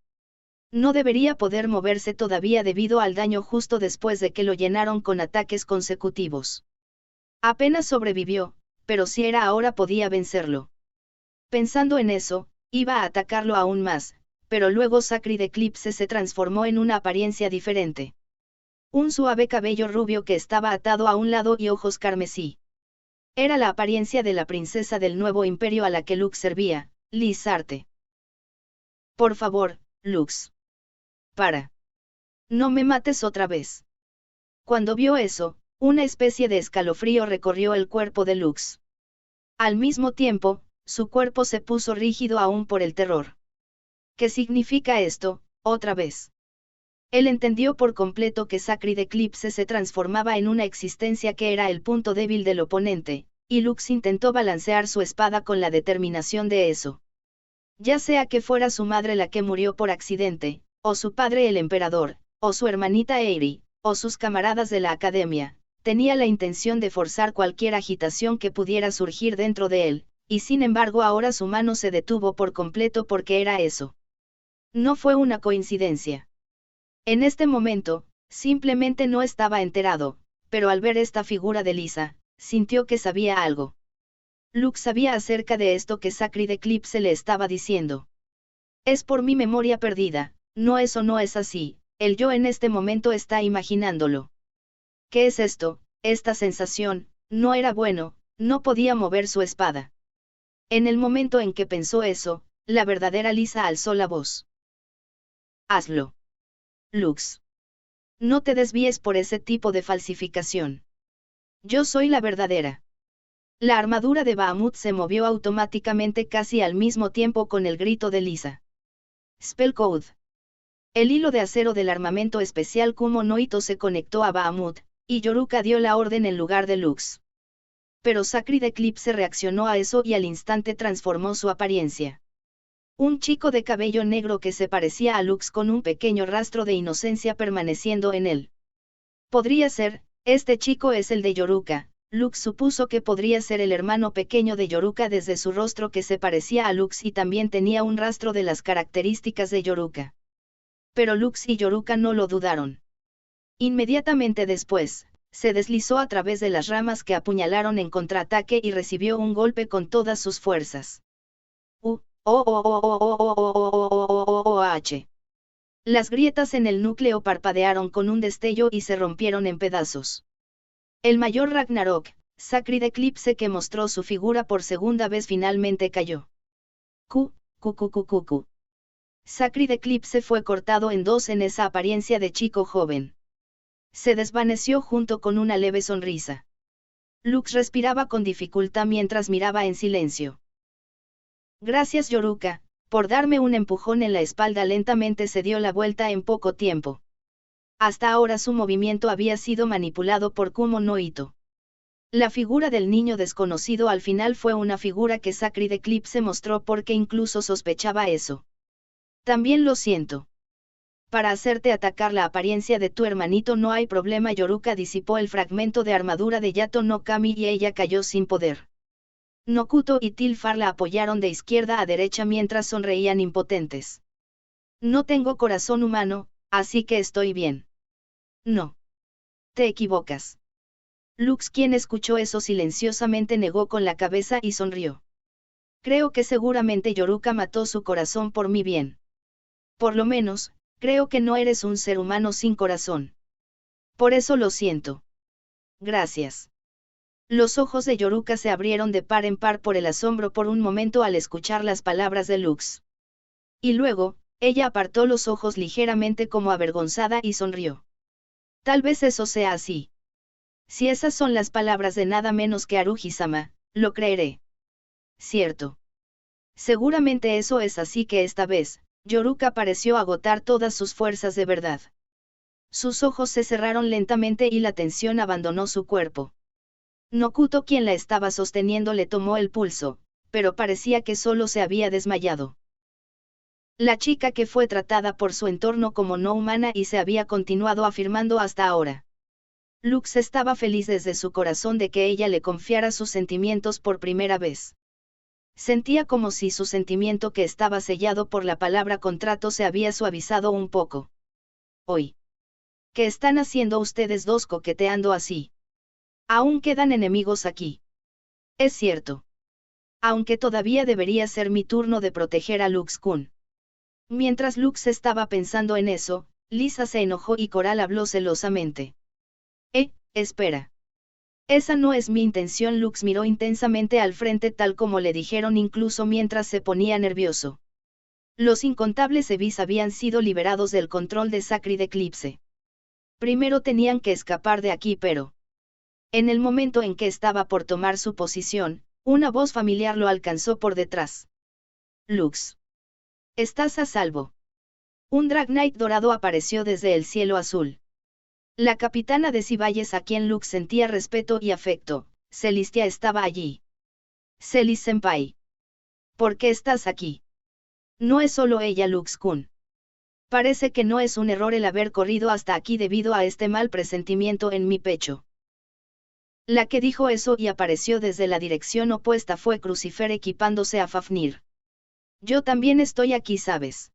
No debería poder moverse todavía debido al daño justo después de que lo llenaron con ataques consecutivos. Apenas sobrevivió, pero si era ahora podía vencerlo. Pensando en eso, iba a atacarlo aún más, pero luego Sacred Eclipse se transformó en una apariencia diferente. Un suave cabello rubio que estaba atado a un lado y ojos carmesí. Era la apariencia de la princesa del nuevo imperio a la que Lux servía, Lizarte. Por favor, Lux. Para. No me mates otra vez. Cuando vio eso, una especie de escalofrío recorrió el cuerpo de Lux. Al mismo tiempo, su cuerpo se puso rígido aún por el terror. ¿Qué significa esto, otra vez? Él entendió por completo que Sacred Eclipse se transformaba en una existencia que era el punto débil del oponente, y Lux intentó balancear su espada con la determinación de eso. Ya sea que fuera su madre la que murió por accidente, o su padre el emperador, o su hermanita Eiri, o sus camaradas de la academia, tenía la intención de forzar cualquier agitación que pudiera surgir dentro de él, y sin embargo ahora su mano se detuvo por completo porque era eso. No fue una coincidencia. En este momento, simplemente no estaba enterado, pero al ver esta figura de Lisa, sintió que sabía algo. Lux sabía acerca de esto que Sacred Eclipse le estaba diciendo. Es por mi memoria perdida. No, eso no es así, el yo en este momento está imaginándolo. ¿Qué es esto? Esta sensación, no era bueno, no podía mover su espada. En el momento en que pensó eso, la verdadera Lisa alzó la voz. Hazlo. Lux. No te desvíes por ese tipo de falsificación. Yo soy la verdadera. La armadura de Bahamut se movió automáticamente casi al mismo tiempo con el grito de Lisa. Spellcode. El hilo de acero del armamento especial Kumo no Ito se conectó a Bahamut, y Yoruka dio la orden en lugar de Lux. Pero Sacred Eclipse reaccionó a eso y al instante transformó su apariencia. Un chico de cabello negro que se parecía a Lux con un pequeño rastro de inocencia permaneciendo en él. Podría ser, este chico es el de Yoruka. Lux supuso que podría ser el hermano pequeño de Yoruka desde su rostro que se parecía a Lux y también tenía un rastro de las características de Yoruka. Pero Lux y Yoruka no lo dudaron. Inmediatamente después, se deslizó a través de las ramas que apuñalaron en contraataque y recibió un golpe con todas sus fuerzas. Las grietas en el núcleo parpadearon con un destello y se rompieron en pedazos. El mayor Ragnarok, Sacred Eclipse que mostró su figura por segunda vez finalmente cayó. Sacred Eclipse fue cortado en dos en esa apariencia de chico joven. Se desvaneció junto con una leve sonrisa. Lux respiraba con dificultad mientras miraba en silencio. Gracias Yoruka, por darme un empujón en la espalda. Lentamente se dio la vuelta en poco tiempo. Hasta ahora su movimiento había sido manipulado por Kumo no Ito. La figura del niño desconocido al final fue una figura que Sacred Eclipse mostró porque incluso sospechaba eso. También lo siento. Para hacerte atacar la apariencia de tu hermanito no hay problema. Yoruka disipó el fragmento de armadura de Yato no Kami y ella cayó sin poder. Nokuto y Tilfar la apoyaron de izquierda a derecha mientras sonreían impotentes. No tengo corazón humano, así que estoy bien. No. Te equivocas. Lux, quien escuchó eso silenciosamente, negó con la cabeza y sonrió. Creo que seguramente Yoruka mató su corazón por mi bien. Por lo menos, creo que no eres un ser humano sin corazón. Por eso lo siento. Gracias. Los ojos de Yoruka se abrieron de par en par por el asombro por un momento al escuchar las palabras de Lux. Y luego, ella apartó los ojos ligeramente como avergonzada y sonrió. Tal vez eso sea así. Si esas son las palabras de nada menos que Haruhi-sama, lo creeré. Cierto. Seguramente eso es así que esta vez, Yoruka pareció agotar todas sus fuerzas de verdad. Sus ojos se cerraron lentamente y la tensión abandonó su cuerpo. Nokuto, quien la estaba sosteniendo, le tomó el pulso, pero parecía que solo se había desmayado. La chica que fue tratada por su entorno como no humana y se había continuado afirmando hasta ahora. Lux estaba feliz desde su corazón de que ella le confiara sus sentimientos por primera vez. Sentía como si su sentimiento, que estaba sellado por la palabra contrato, se había suavizado un poco. Hoy. ¿Qué están haciendo ustedes dos coqueteando así? Aún quedan enemigos aquí. Es cierto. Aunque todavía debería ser mi turno de proteger a Lux-kun. Mientras Lux estaba pensando en eso, Lisa se enojó y Coral habló celosamente. Espera. Esa no es mi intención. Lux miró intensamente al frente tal como le dijeron incluso mientras se ponía nervioso. Los incontables Evis habían sido liberados del control de Sacred Eclipse. Primero tenían que escapar de aquí, pero... En el momento en que estaba por tomar su posición, una voz familiar lo alcanzó por detrás. Lux. Estás a salvo. Un Drag Knight dorado apareció desde el cielo azul. La capitana de Ciballes, a quien Lux sentía respeto y afecto, Celestia, estaba allí. Celis-senpai. ¿Por qué estás aquí? No es solo ella, Lux-kun. Parece que no es un error el haber corrido hasta aquí debido a este mal presentimiento en mi pecho. La que dijo eso y apareció desde la dirección opuesta fue Crucifer equipándose a Fafnir. Yo también estoy aquí, ¿sabes?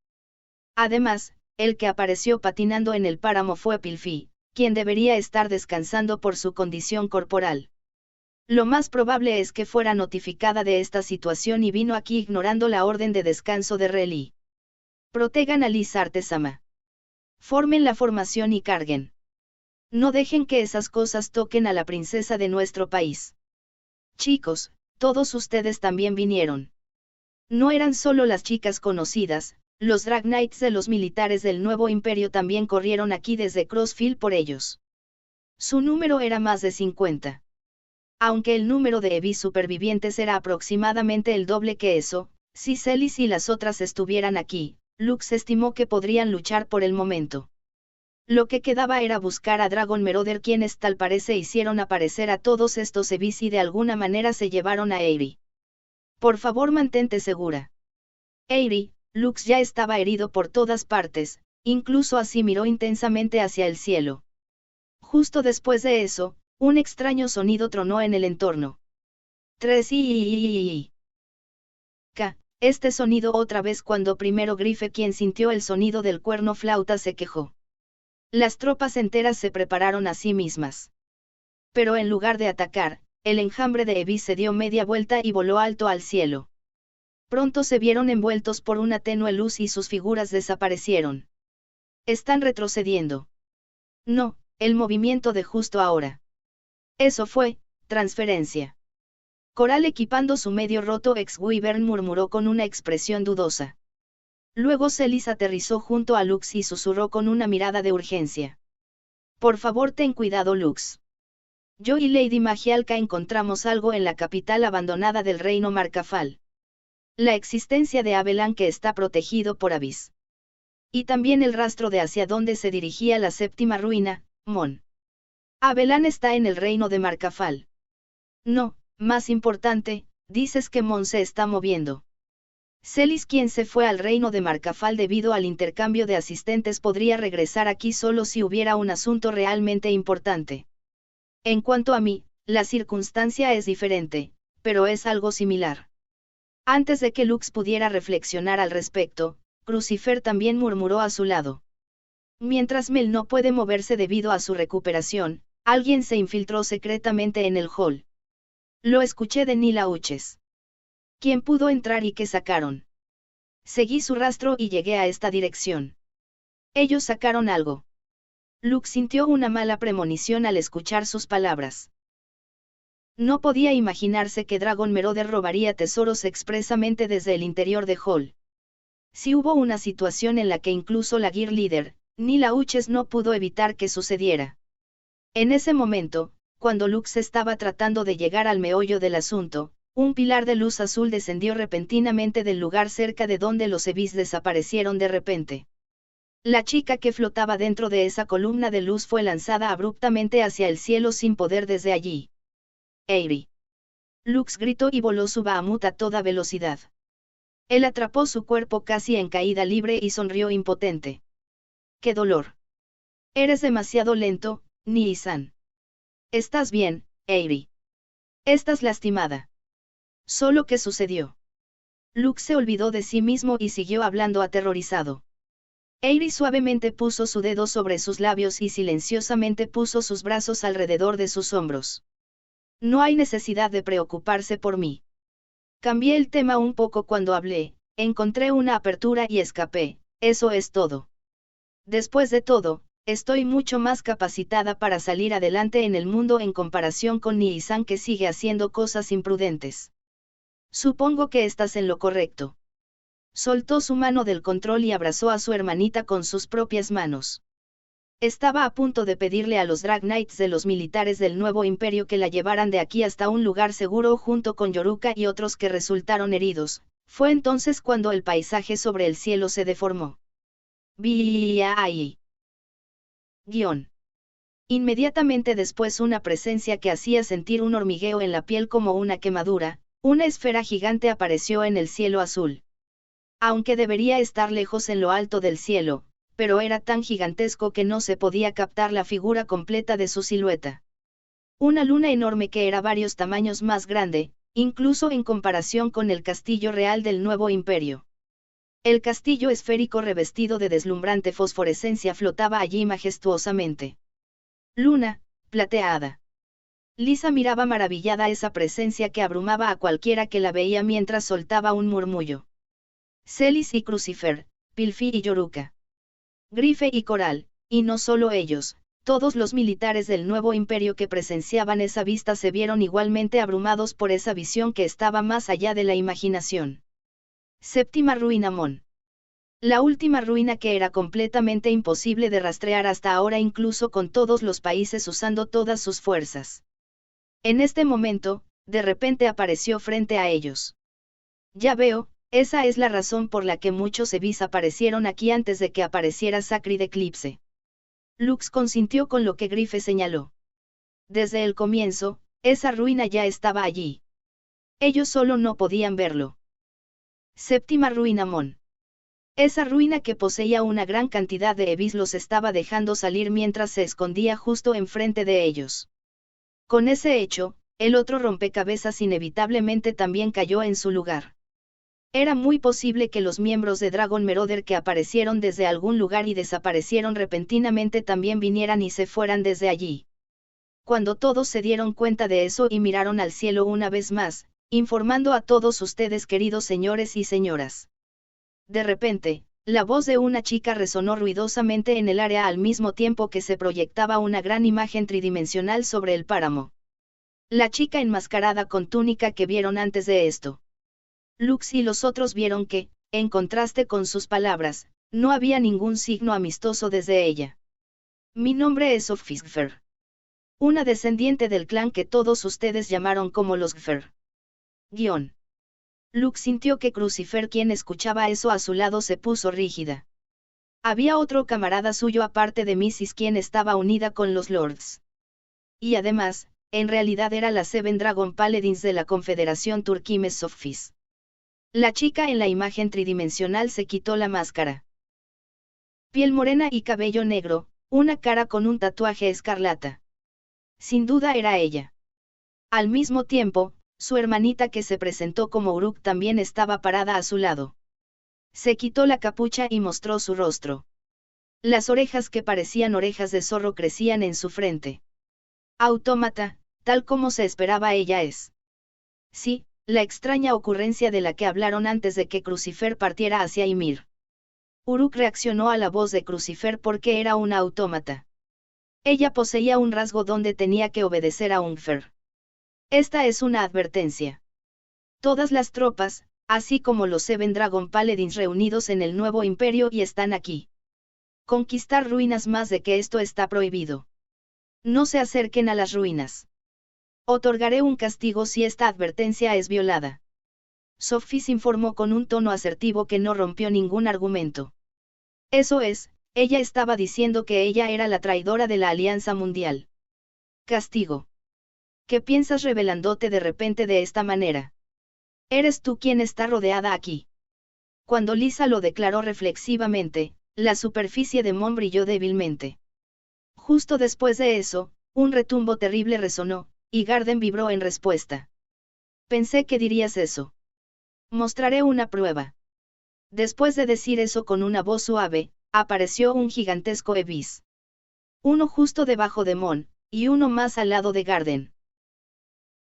Además, el que apareció patinando en el páramo fue Pilfi, quien debería estar descansando por su condición corporal. Lo más probable es que fuera notificada de esta situación y vino aquí ignorando la orden de descanso de Reli. Protejan a Lizarte-sama. Formen la formación y carguen. No dejen que esas cosas toquen a la princesa de nuestro país. Chicos, todos ustedes también vinieron. No eran solo las chicas conocidas, los Drag Knights de los militares del nuevo imperio también corrieron aquí desde Crossfield por ellos. Su número era más de 50. Aunque el número de Evis supervivientes era aproximadamente el doble que eso, si Celis y las otras estuvieran aquí, Lux estimó que podrían luchar por el momento. Lo que quedaba era buscar a Dragon Meroder, quienes tal parece hicieron aparecer a todos estos Evis y de alguna manera se llevaron a Eiri. Por favor, mantente segura. Eiri, Lux ya estaba herido por todas partes, incluso así miró intensamente hacia el cielo. Justo después de eso, un extraño sonido tronó en el entorno. 3 Este sonido otra vez cuando primero Grife, quien sintió el sonido del cuerno flauta, se quejó. Las tropas enteras se prepararon a sí mismas. Pero en lugar de atacar, el enjambre de Evis se dio media vuelta y voló alto al cielo. Pronto se vieron envueltos por una tenue luz y sus figuras desaparecieron. Están retrocediendo. No, el movimiento de justo ahora. Eso fue, transferencia. Coral, equipando su medio roto ex-Wyvern, murmuró con una expresión dudosa. Luego Celis aterrizó junto a Lux y susurró con una mirada de urgencia. Por favor, ten cuidado, Lux. Yo y Lady Magialca encontramos algo en la capital abandonada del reino Marcafal. La existencia de Abelan, que está protegido por Abyss. Y también el rastro de hacia dónde se dirigía la séptima ruina, Mon. Abelan está en el reino de Marcafal. No, más importante, dices que Mon se está moviendo. Celis, quien se fue al reino de Marcafal debido al intercambio de asistentes, podría regresar aquí solo si hubiera un asunto realmente importante. En cuanto a mí, la circunstancia es diferente, pero es algo similar. Antes de que Lux pudiera reflexionar al respecto, Crucifer también murmuró a su lado. Mientras Mel no puede moverse debido a su recuperación, alguien se infiltró secretamente en el hall. Lo escuché de Nila Uches. ¿Quién pudo entrar y qué sacaron? Seguí su rastro y llegué a esta dirección. Ellos sacaron algo. Lux sintió una mala premonición al escuchar sus palabras. No podía imaginarse que Dragon Meroder robaría tesoros expresamente desde el interior de Hall. Si hubo una situación en la que incluso la Gear Leader, Nila Uches, no pudo evitar que sucediera. En ese momento, cuando Lux estaba tratando de llegar al meollo del asunto, un pilar de luz azul descendió repentinamente del lugar cerca de donde los Ebis desaparecieron de repente. La chica que flotaba dentro de esa columna de luz fue lanzada abruptamente hacia el cielo sin poder desde allí. ¡Eyri! Lux gritó y voló su Bahamut a toda velocidad. Él atrapó su cuerpo casi en caída libre y sonrió impotente. ¡Qué dolor! Eres demasiado lento, Nii-san. ¿Estás bien, Eyri? Estás lastimada. ¿Solo qué sucedió? Lux se olvidó de sí mismo y siguió hablando aterrorizado. Eyri suavemente puso su dedo sobre sus labios y silenciosamente puso sus brazos alrededor de sus hombros. No hay necesidad de preocuparse por mí. Cambié el tema un poco cuando hablé, encontré una apertura y escapé, eso es todo. Después de todo, estoy mucho más capacitada para salir adelante en el mundo en comparación con Nii-san, que sigue haciendo cosas imprudentes. Supongo que estás en lo correcto. Soltó su mano del control y abrazó a su hermanita con sus propias manos. Estaba a punto de pedirle a los Drag Knights de los militares del nuevo imperio que la llevaran de aquí hasta un lugar seguro junto con Yoruka y otros que resultaron heridos. Fue entonces cuando el paisaje sobre el cielo se deformó. Guión. Inmediatamente después, una presencia que hacía sentir un hormigueo en la piel como una quemadura, una esfera gigante apareció en el cielo azul. Aunque debería estar lejos en lo alto del cielo, pero era tan gigantesco que no se podía captar la figura completa de su silueta. Una luna enorme que era varios tamaños más grande, incluso en comparación con el castillo real del nuevo imperio. El castillo esférico revestido de deslumbrante fosforescencia flotaba allí majestuosamente. Luna, plateada. Lisa miraba maravillada esa presencia que abrumaba a cualquiera que la veía mientras soltaba un murmullo. Celis y Crucifer, Pilfi y Yoruka. Grife y Coral, y no solo ellos, todos los militares del nuevo imperio que presenciaban esa vista se vieron igualmente abrumados por esa visión que estaba más allá de la imaginación. Séptima ruina Mon. La última ruina, que era completamente imposible de rastrear hasta ahora incluso con todos los países usando todas sus fuerzas. En este momento, de repente apareció frente a ellos. Ya veo. Esa es la razón por la que muchos Ebis aparecieron aquí antes de que apareciera Sacred Eclipse. Lux consintió con lo que Grife señaló. Desde el comienzo, esa ruina ya estaba allí. Ellos solo no podían verlo. Séptima ruina Mon. Esa ruina que poseía una gran cantidad de Ebis los estaba dejando salir mientras se escondía justo enfrente de ellos. Con ese hecho, el otro rompecabezas inevitablemente también cayó en su lugar. Era muy posible que los miembros de Dragon Meroder que aparecieron desde algún lugar y desaparecieron repentinamente también vinieran y se fueran desde allí. Cuando todos se dieron cuenta de eso y miraron al cielo una vez más, informando a todos ustedes, queridos señores y señoras. De repente, la voz de una chica resonó ruidosamente en el área al mismo tiempo que se proyectaba una gran imagen tridimensional sobre el páramo. La chica enmascarada con túnica que vieron antes de esto. Lux y los otros vieron que, en contraste con sus palabras, no había ningún signo amistoso desde ella. mi nombre es Sophie Gfer. Una descendiente del clan que todos ustedes llamaron como los Gfer. Guión. Luke sintió que Crucifer, quien escuchaba eso a su lado, se puso rígida. Había otro camarada suyo aparte de Mrs. quien estaba unida con los Lords. Y además, en realidad era la Seven Dragon Paladins de la Confederación Turquimes Sophies. La chica en la imagen tridimensional se quitó la máscara. Piel morena y cabello negro, una cara con un tatuaje escarlata. Sin duda era ella. Al mismo tiempo, su hermanita que se presentó como Uruk también estaba parada a su lado. Se quitó la capucha y mostró su rostro. Las orejas que parecían orejas de zorro crecían en su frente. Autómata, tal como se esperaba ella es. Sí, la extraña ocurrencia de la que hablaron antes de que Crucifer partiera hacia Ymir. Uruk reaccionó a la voz de Crucifer porque era una autómata. Ella poseía un rasgo donde tenía que obedecer a Ungfer. Esta es una advertencia. Todas las tropas, así como los Seven Dragon Paladins reunidos en el nuevo imperio y están aquí. Conquistar ruinas, más de que esto está prohibido. No se acerquen a las ruinas. Otorgaré un castigo si esta advertencia es violada. Sophie informó con un tono asertivo que no rompió ningún argumento. Eso es, ella estaba diciendo que ella era la traidora de la Alianza Mundial. Castigo. ¿Qué piensas revelándote de repente de esta manera? Eres tú quien está rodeada aquí. Cuando Lisa lo declaró reflexivamente, la superficie de Mon brilló débilmente. Justo después de eso, un retumbo terrible resonó, y Garden vibró en respuesta. Pensé que dirías eso. Mostraré una prueba. Después de decir eso con una voz suave, apareció un gigantesco Ebis. Uno justo debajo de Mon, y uno más al lado de Garden.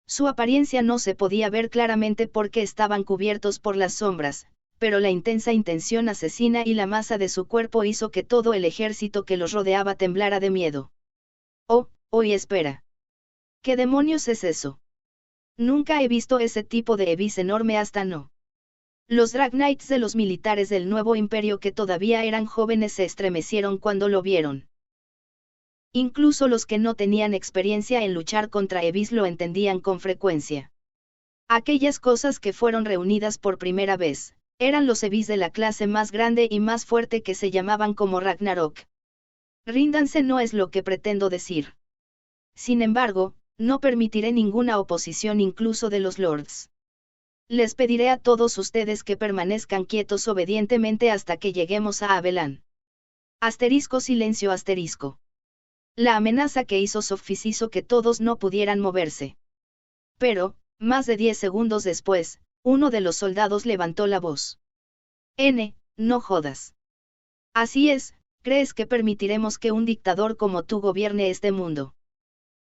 Su apariencia no se podía ver claramente porque estaban cubiertos por las sombras, pero la intensa intención asesina y la masa de su cuerpo hizo que todo el ejército que los rodeaba temblara de miedo. Y espera. ¿Qué demonios es eso? Nunca he visto ese tipo de Ebis enorme hasta no. Los Drag Knights de los militares del nuevo imperio que todavía eran jóvenes se estremecieron cuando lo vieron. Incluso los que no tenían experiencia en luchar contra Ebis lo entendían con frecuencia. Aquellas cosas que fueron reunidas por primera vez, eran los Ebis de la clase más grande y más fuerte que se llamaban como Ragnarok. Ríndanse, no es lo que pretendo decir. Sin embargo, no permitiré ninguna oposición incluso de los Lords. Les pediré a todos ustedes que permanezcan quietos obedientemente hasta que lleguemos a Abelan. Silencio. La amenaza que hizo Sophie hizo que todos no pudieran moverse. Pero, más de 10 segundos después, uno de los soldados levantó la voz. No jodas. Así es, ¿crees que permitiremos que un dictador como tú gobierne este mundo?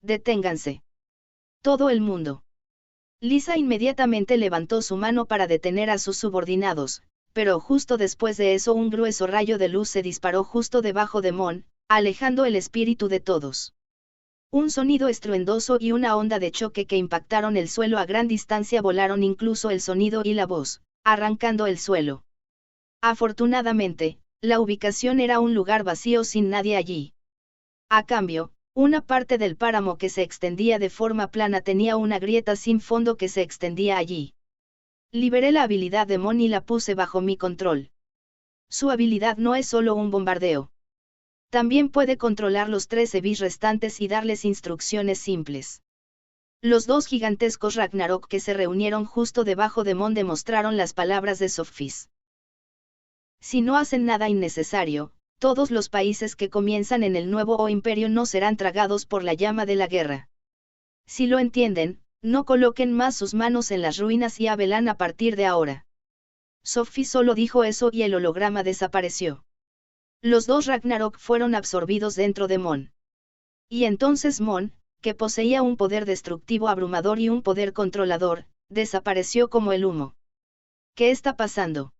Deténganse. Todo el mundo. Lisa inmediatamente levantó su mano para detener a sus subordinados, pero justo después de eso un grueso rayo de luz se disparó justo debajo de Mon, alejando el espíritu de todos. Un sonido estruendoso y una onda de choque que impactaron el suelo a gran distancia volaron incluso el sonido y la voz, arrancando el suelo. Afortunadamente, la ubicación era un lugar vacío sin nadie allí. A cambio, una parte del páramo que se extendía de forma plana tenía una grieta sin fondo que se extendía allí. Liberé la habilidad de Mon y la puse bajo mi control. Su habilidad no es solo un bombardeo. También puede controlar los 3 Ebis restantes y darles instrucciones simples. Los 2 gigantescos Ragnarok que se reunieron justo debajo de Mon demostraron las palabras de Sophie. Si no hacen nada innecesario, todos los países que comienzan en el nuevo imperio no serán tragados por la llama de la guerra. Si lo entienden, no coloquen más sus manos en las ruinas y Abelan a partir de ahora. Sophie solo dijo eso y el holograma desapareció. Los 2 Ragnarok fueron absorbidos dentro de Mon. Y entonces Mon, que poseía un poder destructivo abrumador y un poder controlador, desapareció como el humo. ¿Qué está pasando?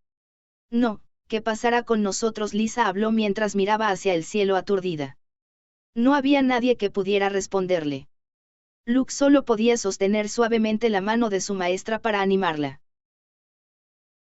No, ¿qué pasará con nosotros? Lisa habló mientras miraba hacia el cielo aturdida. No había nadie que pudiera responderle. Luke solo podía sostener suavemente la mano de su maestra para animarla.